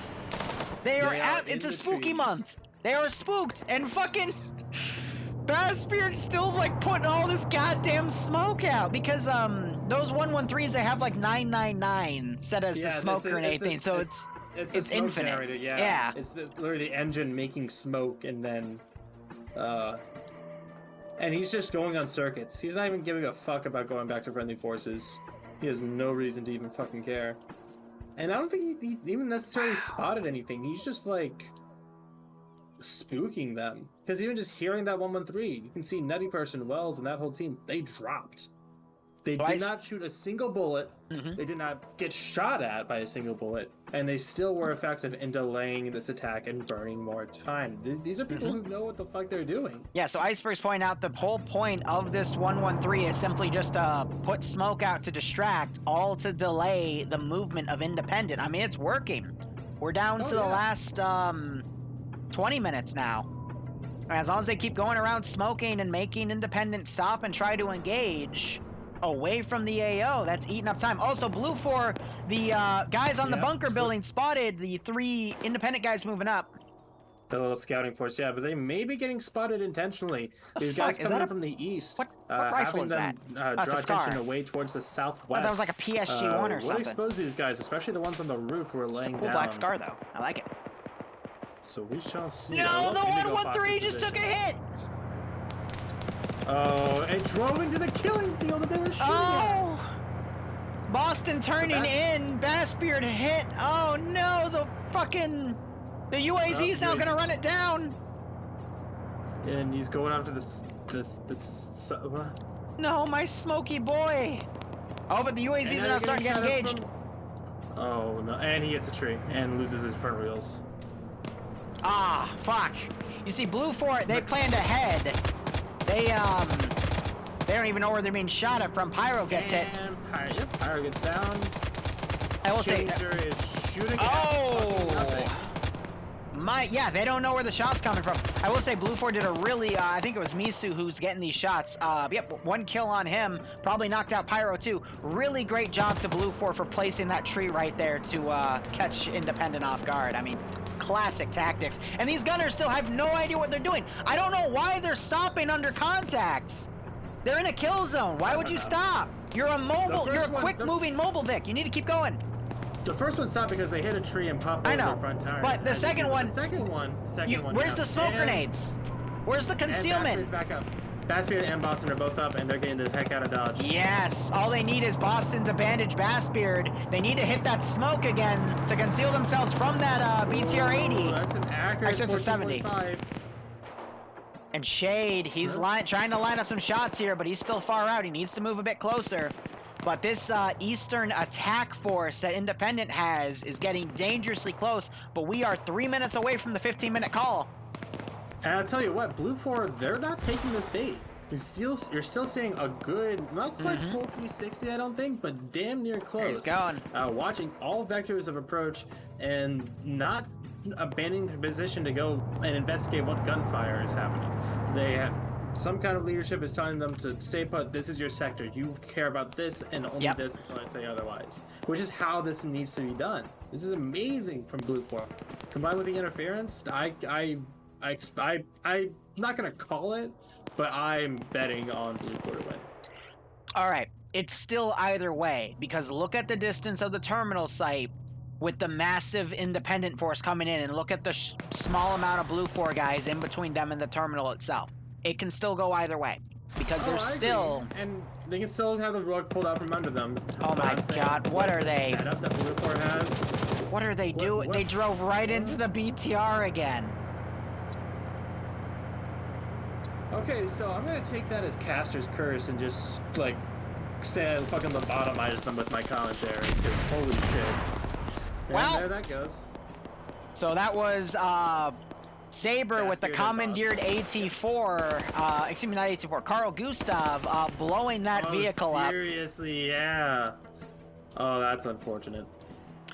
They are it's a spooky month. They are spooked, and fucking Bassbeard's still like putting all this goddamn smoke out because those 113s, they have like 999 set as the smoke grenade thing, so it's infinite. Generator, yeah. It's literally the engine making smoke, and then and he's just going on circuits. He's not even giving a fuck about going back to friendly forces. He has no reason to even fucking care. And I don't think he even necessarily spotted anything. He's just like spooking them. Because even just hearing that 113, you can see Nutty Person, Wells, and that whole team, they dropped. They did not shoot a single bullet. They did not get shot at by a single bullet, and they still were effective in delaying this attack and burning more time. These are people who know what the fuck they're doing. Yeah, so Iceberg's pointing out the whole point of this 113 is simply just to put smoke out to distract, all to delay the movement of Independent. I mean, it's working. We're down to the last 20 minutes now. As long as they keep going around smoking and making Independent stop and try to engage away from the AO, that's eating up time. Also, Blue 4, the guys on the bunker building spotted the 3 Independent guys moving up. The little scouting force, yeah, but they may be getting spotted intentionally. These guys coming from the east. What rifle is that? Draw attention away towards the southwest. That was like a PSG-1 or something. Would expose these guys, especially the ones on the roof who are laying down. It's a cool black scar, though. I like it. So we shall see. No, the 113 just took a hit! Oh, it drove into the killing field that they were shooting at. Boston turning in, Bassbeard hit. Oh no, the UAZ's now gonna run it down. And he's going after this No, my smoky boy. Oh, but the UAZs are now starting to get engaged. Oh no, and he hits a tree and loses his front wheels. Ah, fuck. You see, Blue 4, they planned ahead. They don't even know where they're being shot at from. Pyro gets hit. Pyro gets down. I will say. Is shooting yeah, they don't know where the shot's coming from. I will say Blue 4 did a really, I think it was Misu who's getting these shots. Yep, 1 kill on him. Probably knocked out Pyro too. Really great job to Blue 4 for placing that tree right there to catch Independent off guard. I mean, classic tactics. And these gunners still have no idea what they're doing. I don't know why they're stopping under contacts. They're in a kill zone. Why would you stop? You're a quick-moving mobile Vic. You need to keep going. The first one stopped because they hit a tree and popped over their front tires. But the second one... Where's the smoke grenades? Where's the concealment? And back up. Bassbeard and Boston are both up, and they're getting the heck out of Dodge. Yes, all they need is Boston to bandage Bassbeard. They need to hit that smoke again to conceal themselves from that BTR-80. That's an accurate. Actually, it's a 70. And Shade, he's trying to line up some shots here, but he's still far out. He needs to move a bit closer. But this Eastern attack force that Independent has is getting dangerously close, but we are 3 minutes away from the 15-minute call. And I'll tell you what, Blue 4, they're not taking this bait. You're still seeing a good, not quite full 360, I don't think, but damn near close. He's going. Watching all vectors of approach and not abandoning their position to go and investigate what gunfire is happening. They have some kind of leadership is telling them to stay put. This is your sector. You care about this and only this until I say otherwise. Which is how this needs to be done. This is amazing from Blue 4. Combined with the interference, I'm not gonna call it, but I'm betting on Blue 4 to win. All right, it's still either way because look at the distance of the terminal site with the massive Independent force coming in, and look at the small amount of Blue 4 guys in between them and the terminal itself. It can still go either way because there's still and they can still have the rug pulled out from under them. Oh my God, what are they? Setup that Blue 4 has. What are they doing? They drove right into the BTR again. Okay, so I'm gonna take that as Caster's curse and just like say I fucking lobotomize them with my commentary because holy shit. And well, there that goes. So that was Saber with the commandeered AT4, excuse me, not AT4, Carl Gustav blowing that vehicle up. Seriously, yeah. Oh, that's unfortunate.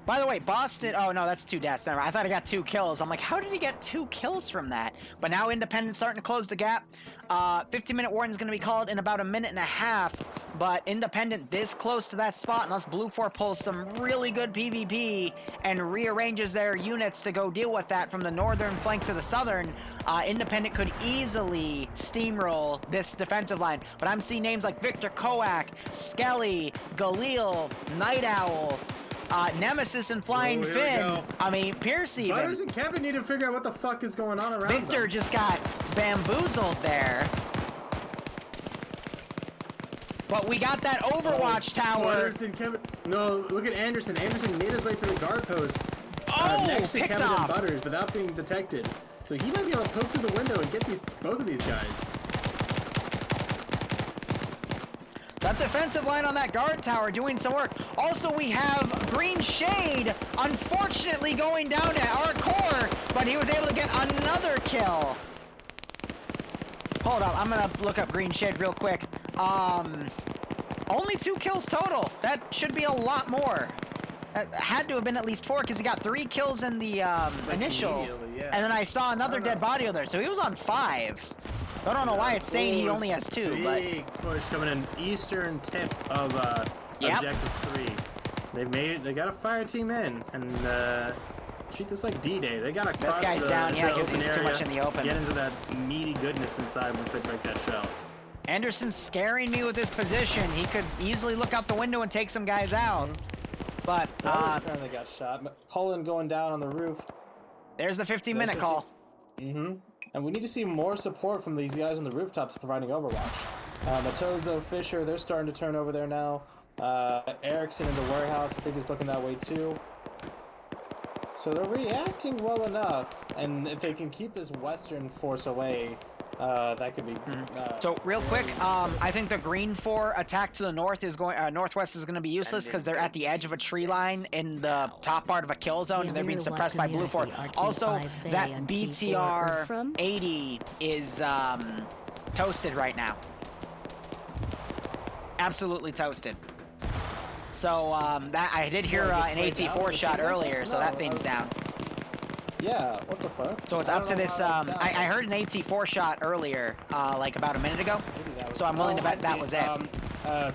By the way, Boston, oh no, that's 2 deaths. Never mind. I thought I got 2 kills. I'm like, how did he get 2 kills from that? But now Independent's starting to close the gap. 15-minute warning is going to be called in about a minute and a half. But Independent this close to that spot, unless Blue 4 pulls some really good PvP and rearranges their units to go deal with that from the northern flank to the southern, Independent could easily steamroll this defensive line. But I'm seeing names like Victor Koak, Skelly, Galil, Night Owl, Nemesis and Flying Finn. I mean, Pierce even. Butters and Kevin need to figure out what the fuck is going on around Victor them. Just got bamboozled there. But we got that Overwatch tower. Butters and Kevin. No, look at Anderson. Anderson made his way to the guard post. Next to Kevin and Butters without being detected. So he might be able to poke through the window and get both of these guys. That defensive line on that guard tower doing some work. Also, we have Green Shade, unfortunately going down at our core, but he was able to get another kill. Hold up, I'm gonna look up Green Shade real quick. Only 2 kills total. That should be a lot more. Had to have been at least 4 because he got 3 kills in the initial, yeah. and then I saw another dead body over there, so he was on 5. I don't know why it's saying he only has 2, big push coming in eastern tip of objective 3. They've made it. They got a fire team in, and treat this like D-Day. They gotta cross this guy's down, yeah, because he's too much in the open. Get into that meaty goodness inside once they break that shell. Anderson's scaring me with his position. He could easily look out the window and take some guys out. But apparently got shot. Cullen going down on the roof. There's the 15-minute call. And we need to see more support from these guys on the rooftops providing overwatch. Matozo, Fisher, they're starting to turn over there now. Erickson in the warehouse, I think he's looking that way too. So they're reacting well enough, and if they can keep this Western force away, that could be. So real quick, I think the Green 4 attack to the north is going, northwest is going to be useless because they're at the edge of a tree line in the top part of a kill zone, and they're being suppressed by Blue 4. Also, that BTR 80 is toasted right now. Absolutely toasted. So that I did hear an AT4 shot earlier, so that thing's down. Yeah, what the fuck? So it's up to this, I heard an AT4 shot earlier, like about a minute ago, so I'm willing to bet that was it.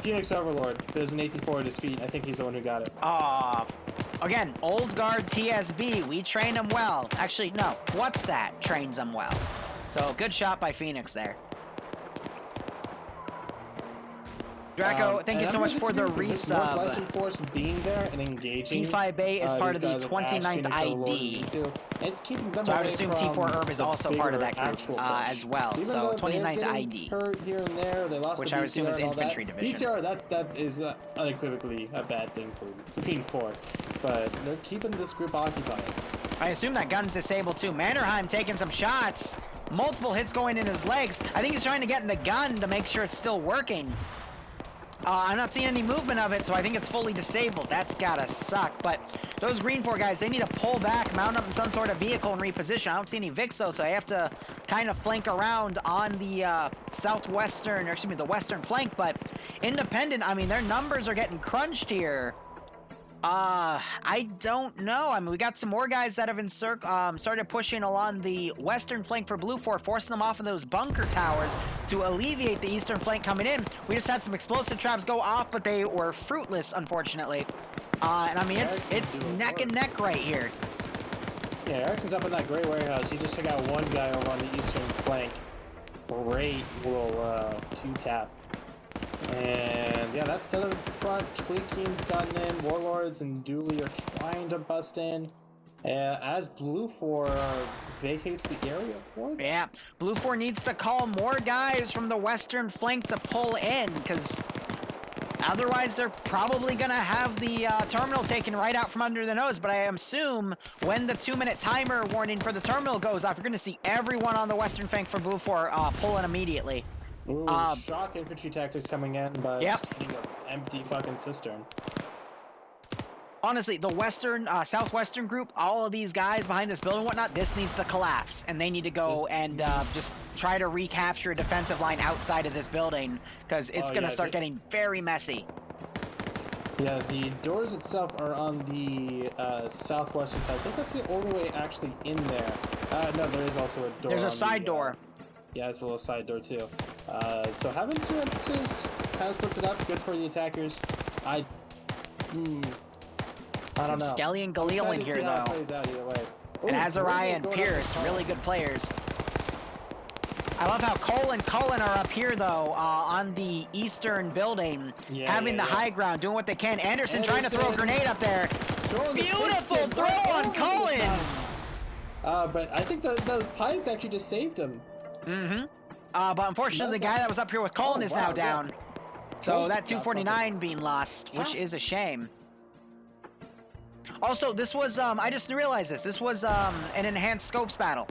Phoenix Overlord, there's an AT4 at his feet. I think he's the one who got it. Again, old guard TSB, we train him well. Actually, no, what's that trains him well. So good shot by Phoenix there. Draco, thank you so much for the resub. Western Force being there and engaging. T5 Bay is part of the 29th ID. It's keeping them so I would assume T4 Herb is also part of that group as well. So 29th ID. Hurt here and there, they lost which the I would assume is BTR and all infantry that. division. BTR, that is unequivocally a bad thing for Green 4. But they're keeping this group occupied. I assume that gun's disabled too. Mannerheim taking some shots. Multiple hits going in his legs. I think he's trying to get in the gun to make sure it's still working. I'm not seeing any movement of it, so I think it's fully disabled. That's gotta suck. But those Green 4 guys, they need to pull back, mount up in some sort of vehicle and reposition. I don't see any Vicks though, so I have to kind of flank around on the southwestern, or excuse me, the western flank. But Independent, I mean, their numbers are getting crunched here. I don't know. I mean, we got some more guys that have started pushing along the western flank for Blue 4, forcing them off of those bunker towers to alleviate the eastern flank coming in. We just had some explosive traps go off, but they were fruitless, unfortunately. And I mean, it's neck and neck right here. Yeah, Erickson's up in that gray warehouse. He just took out one guy over on the eastern flank. Great little 2-tap. And yeah, that's southern front. Tweaking's gotten in. Warlords and Dooley are trying to bust in. As Blue 4 vacates the area for them. Yeah, Blue 4 needs to call more guys from the western flank to pull in, because otherwise they're probably going to have the terminal taken right out from under the nose. But I assume when the 2-minute timer warning for the terminal goes off, you're going to see everyone on the western flank for Blue 4 pull in immediately. Ooh, shock infantry tactics coming in, but just hitting an empty fucking cistern. Honestly, the western, southwestern group, all of these guys behind this building and whatnot, this needs to collapse, and they need to go and just try to recapture a defensive line outside of this building, because it's going to start getting very messy. Yeah, the doors itself are on the southwestern side. I think that's the only way actually in there. No, there is also a door. There's a side door. Yeah, it's a little side door too. So having 2 emphasis kind of splits it up. Good for the attackers. I don't know. Skelly and Galil in here though. And Azariah and Pierce, really good players. I love how Cole and Cullen are up here though, on the eastern building, having the high ground, doing what they can. Anderson trying to throw a grenade up there. Beautiful throw on Cullen! But I think those pipes actually just saved him. But unfortunately, the guy that was up here with Cullen is now down. So that 249 being lost, which is a shame. Also, this was, I just realized this was an enhanced scopes battle.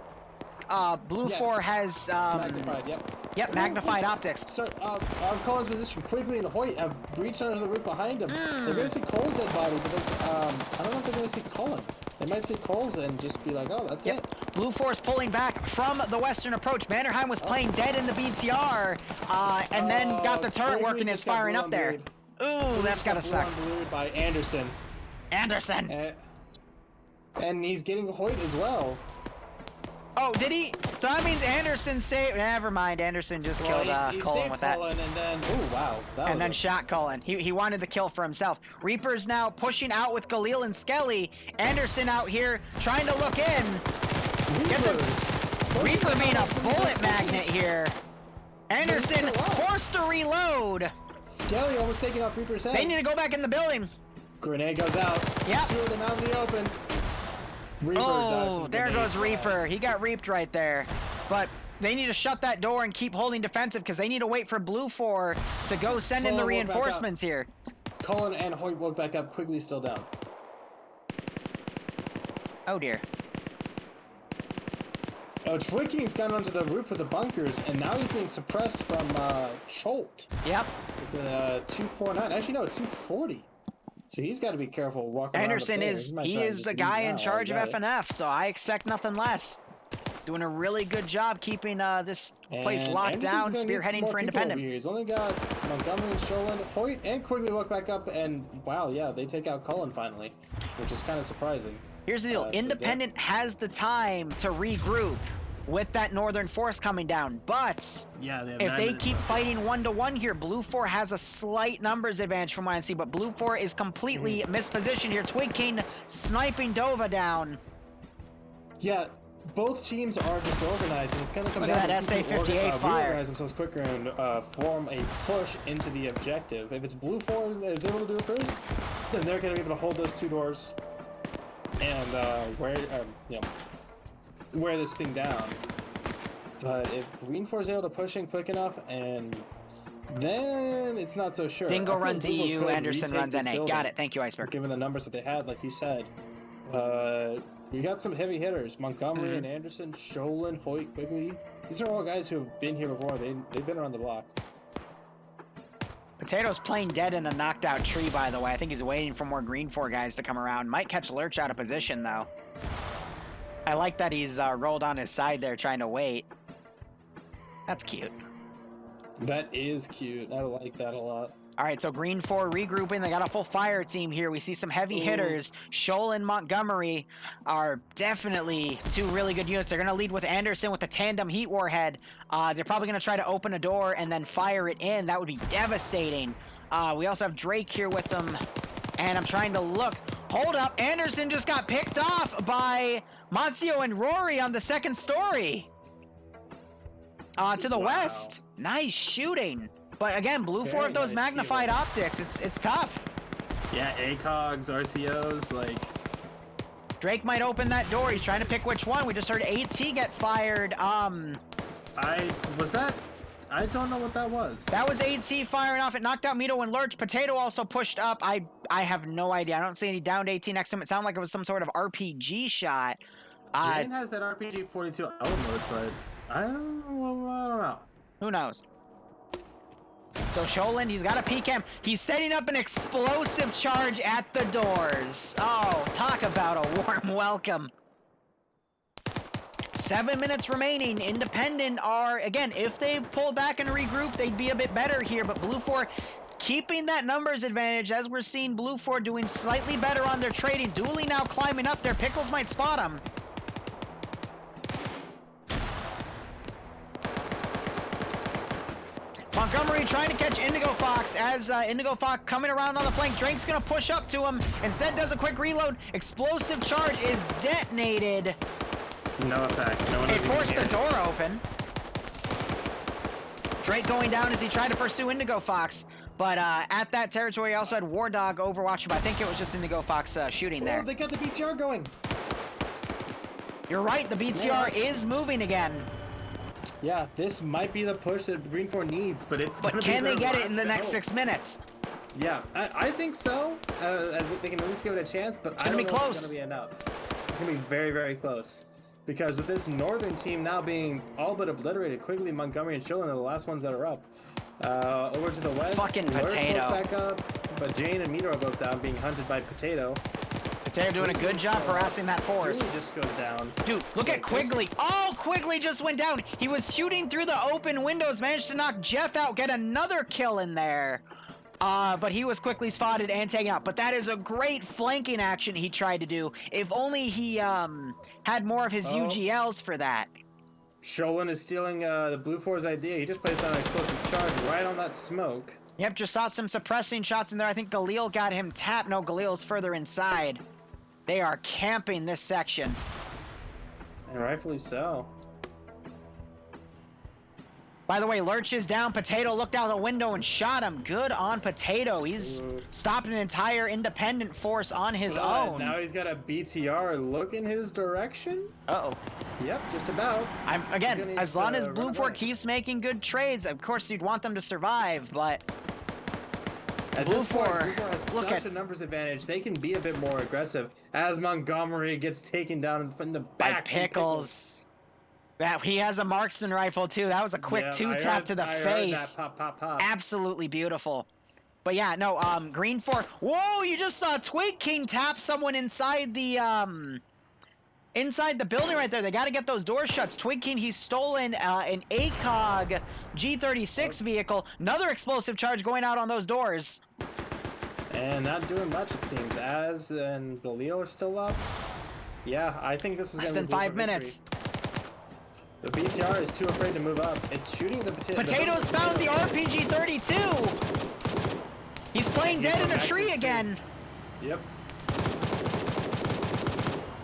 Blue 4 has, magnified, Yep, magnified optics. So, on Cole's position, quickly and Hoyt have reached under the roof behind him. They're gonna see Cole's dead body, but I don't know if they're gonna see Colin. They might see Cole's and just be like, oh, that's it. Blue Force pulling back from the western approach. Mannerheim was playing dead in the BTR, and then got the turret working, is firing up there. Ooh, that's gotta suck. By Anderson. Anderson! And he's getting Hoyt as well. Oh, did he? So that means Anderson saved. Never mind. Anderson just killed Colin with that. And then, oh wow. And then shot Colin. He wanted the kill for himself. Reaper's now pushing out with Galil and Skelly. Anderson out here trying to look in. Gets him. Reaper being a bullet magnet here. Anderson forced to reload. Skelly almost taking off Reaper's head. They need to go back in the building. Grenade goes out. Yep. Two of them out in the open. Oh, there goes Reaper. He got reaped right there. But they need to shut that door and keep holding defensive because they need to wait for Blue 4 to go send in the reinforcements here. Colin and Hoyt woke back up, quickly still down. Oh dear. Oh, Twicking's gone onto the roof of the bunkers, and now he's being suppressed from Cholt. Yep. With a 249. Actually, no, 240. So he's got to be careful walking Anderson around is the guy in charge of FNF, so I expect nothing less. Doing a really good job keeping this place locked down, spearheading for Independent. He's only got Montgomery and Sholin, Hoyt, and Quigley woke back up, and wow, yeah, they take out Cullen finally, which is kind of surprising. Here's the deal. Independent has the time to regroup with that northern force coming down, but if they keep fighting 1-to-1 here, Blue 4 has a slight numbers advantage from what I see, but Blue 4 is completely mispositioned here. Twig King sniping Dova down. Yeah, both teams are disorganized, and it's going to come Look down at that SA-58 fire. Reorganize themselves quicker and form a push into the objective. If it's Blue 4 that is able to do it first, then they're going to be able to hold those two doors and wear this thing down. But if Green 4 is able to push in quick enough, and then it's not so sure. Dingo runs EU, Anderson runs NA. Got it. Thank you, Iceberg. Given the numbers that they had, like you said. We got some heavy hitters. Montgomery and Anderson, Sholin, Hoyt, Quigley. These are all guys who have been here before. They've been around the block. Potato's playing dead in a knocked out tree, by the way. I think he's waiting for more Green 4 guys to come around. Might catch Lurch out of position, though. I like that he's rolled on his side there trying to wait. That's cute. That is cute. I like that a lot. All right, so Green 4 regrouping. They got a full fire team here. We see some heavy hitters. Scholl and Montgomery are definitely two really good units. They're going to lead with Anderson with the tandem heat warhead. They're probably going to try to open a door and then fire it in. That would be devastating. We also have Drake here with them. And I'm trying to look. Hold up. Anderson just got picked off by Mazio and Rory on the second story. To the west. Nice shooting. But again, Blue 4 of those magnified optics. It's tough. Yeah, ACOGs, RCOs, like... Drake might open that door. He's trying to pick which one. We just heard AT get fired. I don't know what that was. That was AT firing off. It knocked out Mito and Lurch. Potato also pushed up. I have no idea. I don't see any downed AT next to him. It sounded like it was some sort of RPG shot. Jane has that RPG 42 out mode, but I don't know. Who knows? So Sholin, he's got a PCAM. He's setting up an explosive charge at the doors. Oh, talk about a warm welcome. 7 minutes remaining. Independent are, again, if they pull back and regroup, they'd be a bit better here. But Blue 4 keeping that numbers advantage, as we're seeing Blue 4 doing slightly better on their trading. Dooley now climbing up there. Pickles might spot him. Montgomery trying to catch Indigo Fox as Indigo Fox coming around on the flank. Drake's going to push up to him. Instead does a quick reload. Explosive charge is detonated. No effect. No one it forced the door open. Drake going down as he tried to pursue Indigo Fox. But at that territory, he also had War Dog overwatch, but I think it was just Indigo Fox shooting there. Oh, they got the BTR going. You're right. The BTR is moving again. Yeah, this might be the push that Green 4 needs, but it's. But can they get it in the next 6 minutes? Yeah, I think so. I think they can at least give it a chance, but I don't know if it's going to be enough. It's going to be very, very close. because with this northern team now being all but obliterated, Quigley, Montgomery, and Chillin are the last ones that are up. Over to the west, Fucking Lurch Potato. woke back up, but Jane and Meteor are both down, being hunted by Potato. Potato doing a good job harassing that force. Julie just goes down. Dude, look at Quigley. Oh, Quigley just went down. He was shooting through the open windows, managed to knock Jeff out, get another kill in there. But he was quickly spotted and taken out. But that is a great flanking action he tried to do. If only he had more of his UGLs for that. Sholin is stealing the Blue 4's idea. He just placed down an explosive charge right on that smoke. Yep, just saw some suppressing shots in there. I think Galil got him tapped. No, Galil's further inside. They are camping this section. And rightfully so. By the way, Lurch is down. Potato looked out the window and shot him. Good on Potato. He's stopped an entire independent force on his own. Now he's got a BTR look in his direction. Uh-oh. Yep, just about. Again, as long as Blue 4 keeps making good trades, of course you'd want them to survive, but At Blue this point, 4, Blue 4 has look such at a numbers advantage. They can be a bit more aggressive as Montgomery gets taken down in the back. by Pickles. That he has a marksman rifle too. That was a quick two-tap to the face. Pop, pop, pop. Absolutely beautiful. But yeah, no, Green 4. Whoa, you just saw Twig King tap someone inside the building right there. They got to get those doors shut. Twig King, he's stolen an ACOG G36 vehicle. Another explosive charge going out on those doors. And not doing much, it seems. Az and Galil are still up. Yeah, I think this is less than 5 minutes. The BTR is too afraid to move up. It's shooting the Potatoes found the RPG-32. He's playing dead in a tree again. Yep.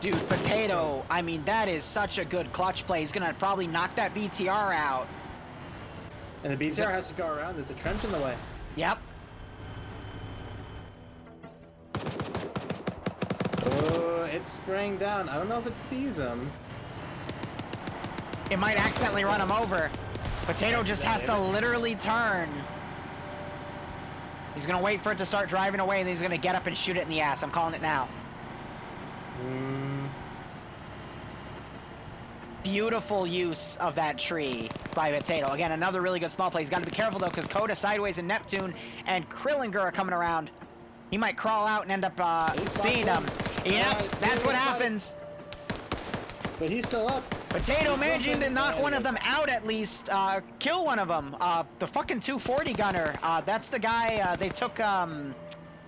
Dude, Potato, I mean, that is such a good clutch play. He's gonna probably knock that BTR out. And the BTR has to go around. There's a trench in the way. Yep. Oh, it's spraying down. I don't know if it sees him. It might accidentally run him over. Potato just has to literally turn. He's gonna wait for it to start driving away, and then he's gonna get up and shoot it in the ass. I'm calling it now. Beautiful use of that tree by Potato. Again, another really good small play. He's got to be careful, though, because Coda, Sideways, and Neptune and Krillinger are coming around. He might crawl out and end up seeing them. Yep, that's what happens. But he's still up. Potato managing to knock one of them out at least. Kill one of them. The fucking 240 gunner. That's the guy they took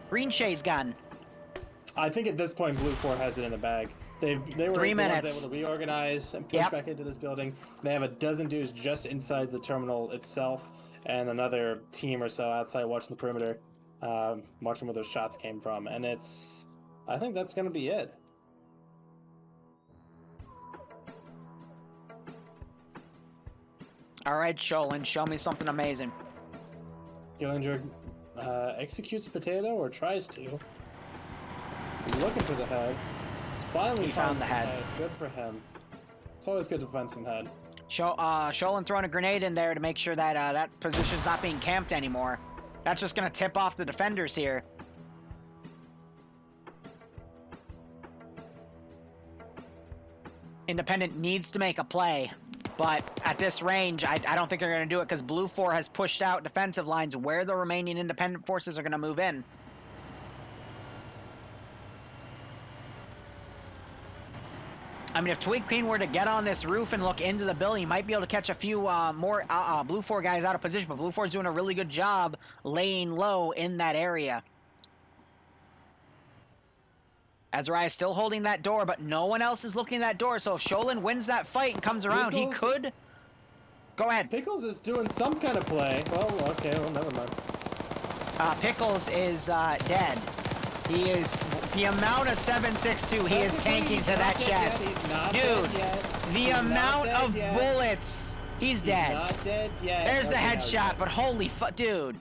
Green Shade's gun. I think at this point, Blue 4 has it in the bag. They were 3 minutes. able to reorganize and push back into this building. They have a dozen dudes just inside the terminal itself, and another team or so outside watching the perimeter, watching where those shots came from. And I think that's going to be it. All right, Sholin, show me something amazing. Gillinger executes Potato, or tries to. Looking for the head. Finally he found the head. Good for him. It's always good to find some head. Sholin throwing a grenade in there to make sure that that position's not being camped anymore. That's just going to tip off the defenders here. Independent needs to make a play. But at this range, I don't think they're going to do it because Blue 4 has pushed out defensive lines where the remaining independent forces are going to move in. I mean, if Twig Queen were to get on this roof and look into the building, he might be able to catch a few more Blue 4 guys out of position. But Blue 4 is doing a really good job laying low in that area. Azariah is still holding that door, but no one else is looking at that door. So if Sholin wins that fight and comes around, he could... Go ahead. Pickles is doing some kind of play. Well, okay, well, never mind. Pickles is dead. He is... The amount of 7.62 he is tanking to that chest. Dude, the amount of bullets. He's dead. Not dead yet. There's the headshot, but holy fuck, dude.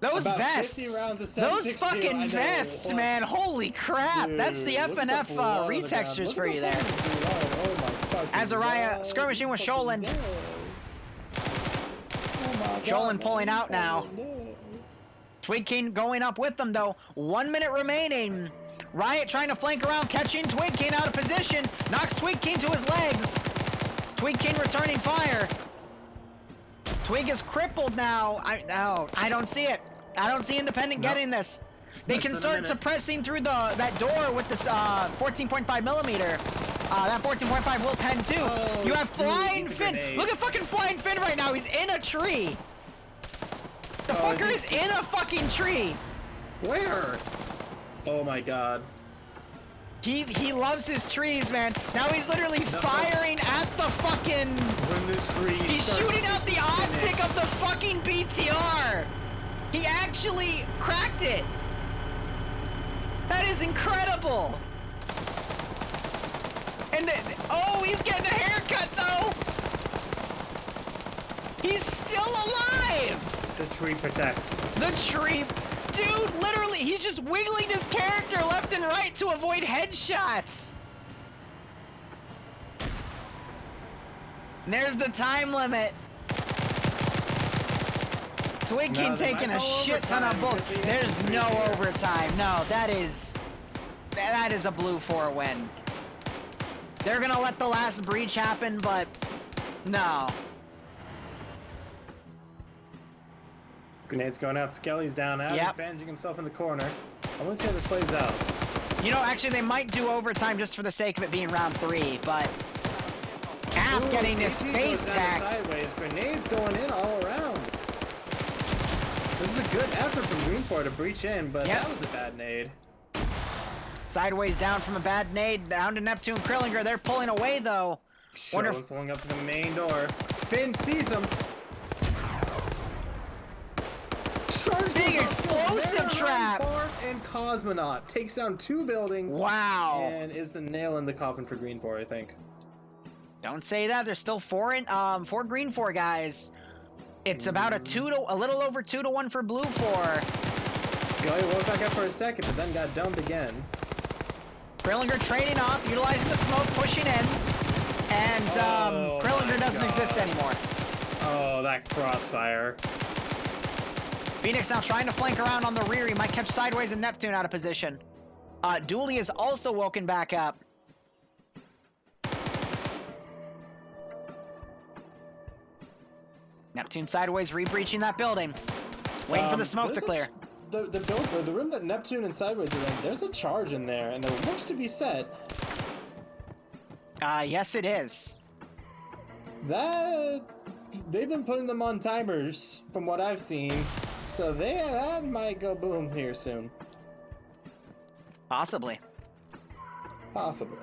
Those vests, those fucking vests, man, holy crap. Dude, that's the FNF retextures for you there. Azariah skirmishing with Sholin. Sholin pulling out now. Twig King going up with them, though. 1 minute remaining. Riot trying to flank around, catching Twig King out of position. Knocks Twig King to his legs. Twig King returning fire. Twig is crippled now. I don't see it. I don't see Independent getting this. They can start suppressing through that door with this 14.5 millimeter. That 14.5 will pen too. Oh, you have Flying Finn. Look at fucking Flying Finn right now. He's in a tree. The fucker is in a fucking tree. Where? Oh my god. He loves his trees, man. Now he's literally firing at the fucking... When the tree He's shooting out the optic of the fucking BTR. He actually cracked it. That is incredible. And oh, he's getting a haircut though. He's still alive. The tree protects. The tree, dude, literally, he's just wiggling his character left and right to avoid headshots. And there's the time limit. Twig King taking a shit ton of bullets. There's no overtime. No, that is a blue 4 win. They're gonna let the last breach happen, but no. Grenades going out. Skelly's down. He's bandaging himself in the corner. I want to see how this plays out. You know, actually, they might do overtime just for the sake of it being round 3, but App getting his face tacked. Sideways. Grenades going in all around. This is a good effort from Green 4 to breach in, but that was a bad nade. Sideways down from a bad nade, down to Neptune Krillinger. They're pulling away, though. Show's pulling up to the main door. Finn sees him. Big explosive trap. And Cosmonaut takes down 2 buildings. Wow. And is the nail in the coffin for Green 4, I think. Don't say that. There's still 4 Green 4 guys. It's about a little over 2-1 for Blue 4. Scully woke back up for a second, but then got dumped again. Krillinger trading off, utilizing the smoke, pushing in. And Krillinger doesn't exist anymore. Oh, that crossfire. Phoenix now trying to flank around on the rear. He might catch Sideways and Neptune out of position. Dooley is also woken back up. Neptune Sideways re-breaching that building. Waiting for the smoke to clear. The room that Neptune and Sideways are in, there's a charge in there, and it looks to be set. Yes it is. They've been putting them on timers, from what I've seen, so that might go boom here soon. Possibly. Possibly.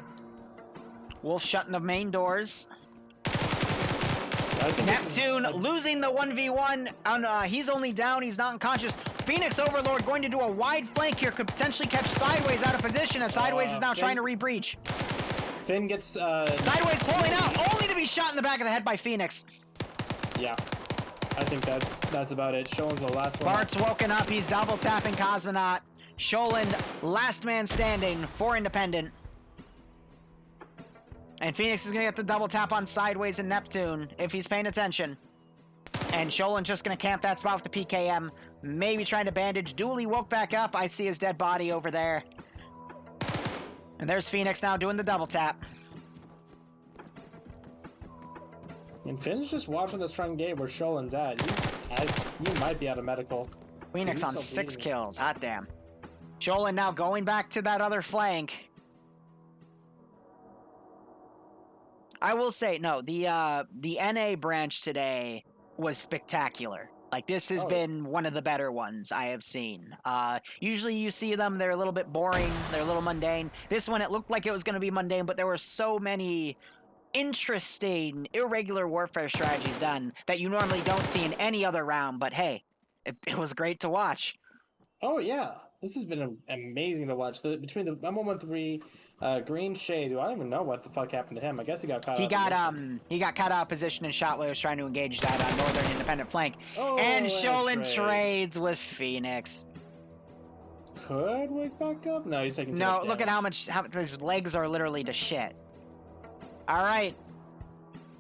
Wolf shutting the main doors. Neptune losing the 1v1. He's only down. He's not unconscious. Phoenix Overlord going to do a wide flank here. Could potentially catch Sideways out of position as Sideways is now trying to re-breach. Finn gets... Sideways pulling out, only to be shot in the back of the head by Phoenix. Yeah. I think that's about it. Sholen's the last one. Bart's woken up. He's double tapping Cosmonaut. Sholen, last man standing for Independent. And Phoenix is going to get the double tap on Sideways and Neptune if he's paying attention. And Sholen's just going to camp that spot with the PKM. Maybe trying to bandage. Dooley woke back up. I see his dead body over there. And there's Phoenix now doing the double tap. And Finn's just watching this front gate where Sholen's at. He might be out of medical. Phoenix on 6 kills. Hot damn. Sholen now going back to that other flank. I will say, no, the NA branch today was spectacular. Like, this has been one of the better ones I have seen. Usually you see them, they're a little bit boring, they're a little mundane. This one, it looked like it was going to be mundane, but there were so many interesting, irregular warfare strategies done that you normally don't see in any other round, but hey, it was great to watch. Oh, yeah. This has been amazing to watch. Between the M113, Green Shade, who I don't even know what the fuck happened to him. I guess he got caught out. He got caught out of position and shot while he was trying to engage that northern independent flank. Oh, and Sholen trades with Phoenix. Could wake back up? No, he's taking No, look at how his legs are literally to shit. All right.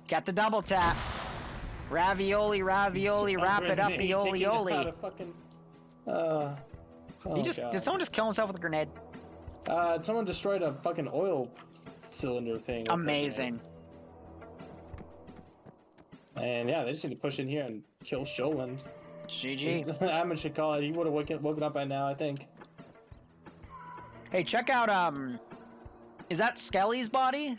Got the double tap. Ravioli, wrap it up, Did Did someone just kill himself with a grenade? Someone destroyed a fucking oil cylinder thing. Amazing. And yeah, they just need to push in here and kill Sholand. GG. Ammon should call it. He would have woken up by now, I think. Hey, check out, is that Skelly's body?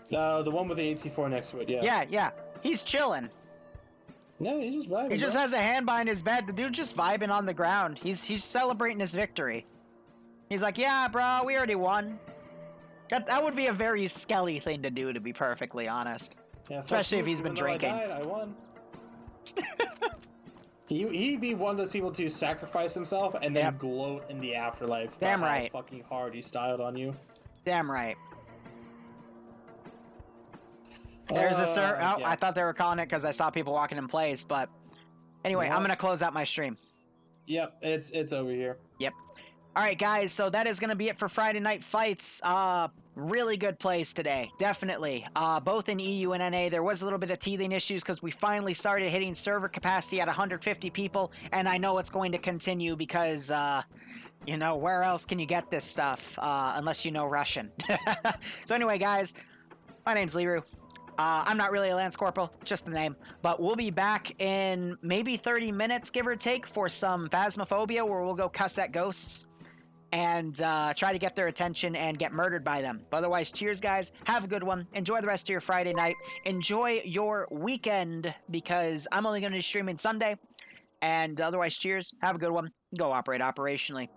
The one with the AT4 next to it, yeah. Yeah, yeah. He's chilling. No, he's just vibing. He just bro. has a hand behind his bed. The dude's just vibing on the ground. He's celebrating his victory. He's like, yeah, bro, we already won. That would be a very Skelly thing to do, to be perfectly honest. Yeah, especially if he's been drinking. I won. He'd be one of those people to sacrifice himself and then gloat in the afterlife. Damn about right. How fucking hard he styled on you. Damn right. There's a sir. Oh, yeah. I thought they were calling it because I saw people walking in place, but anyway, I'm gonna close out my stream. Yep, it's over here. Yep. All right, guys. So that is gonna be it for Friday Night Fights. Really good plays today, definitely. Both in EU and NA. There was a little bit of teething issues because we finally started hitting server capacity at 150 people, and I know it's going to continue because, you know, where else can you get this stuff unless you know Russian? So anyway, guys, my name's Liru. I'm not really a Lance Corporal, just the name. But we'll be back in maybe 30 minutes, give or take, for some Phasmophobia, where we'll go cuss at ghosts and try to get their attention and get murdered by them. But otherwise, cheers, guys. Have a good one. Enjoy the rest of your Friday night. Enjoy your weekend, because I'm only going to be streaming Sunday. And otherwise, cheers. Have a good one. Go operate operationally.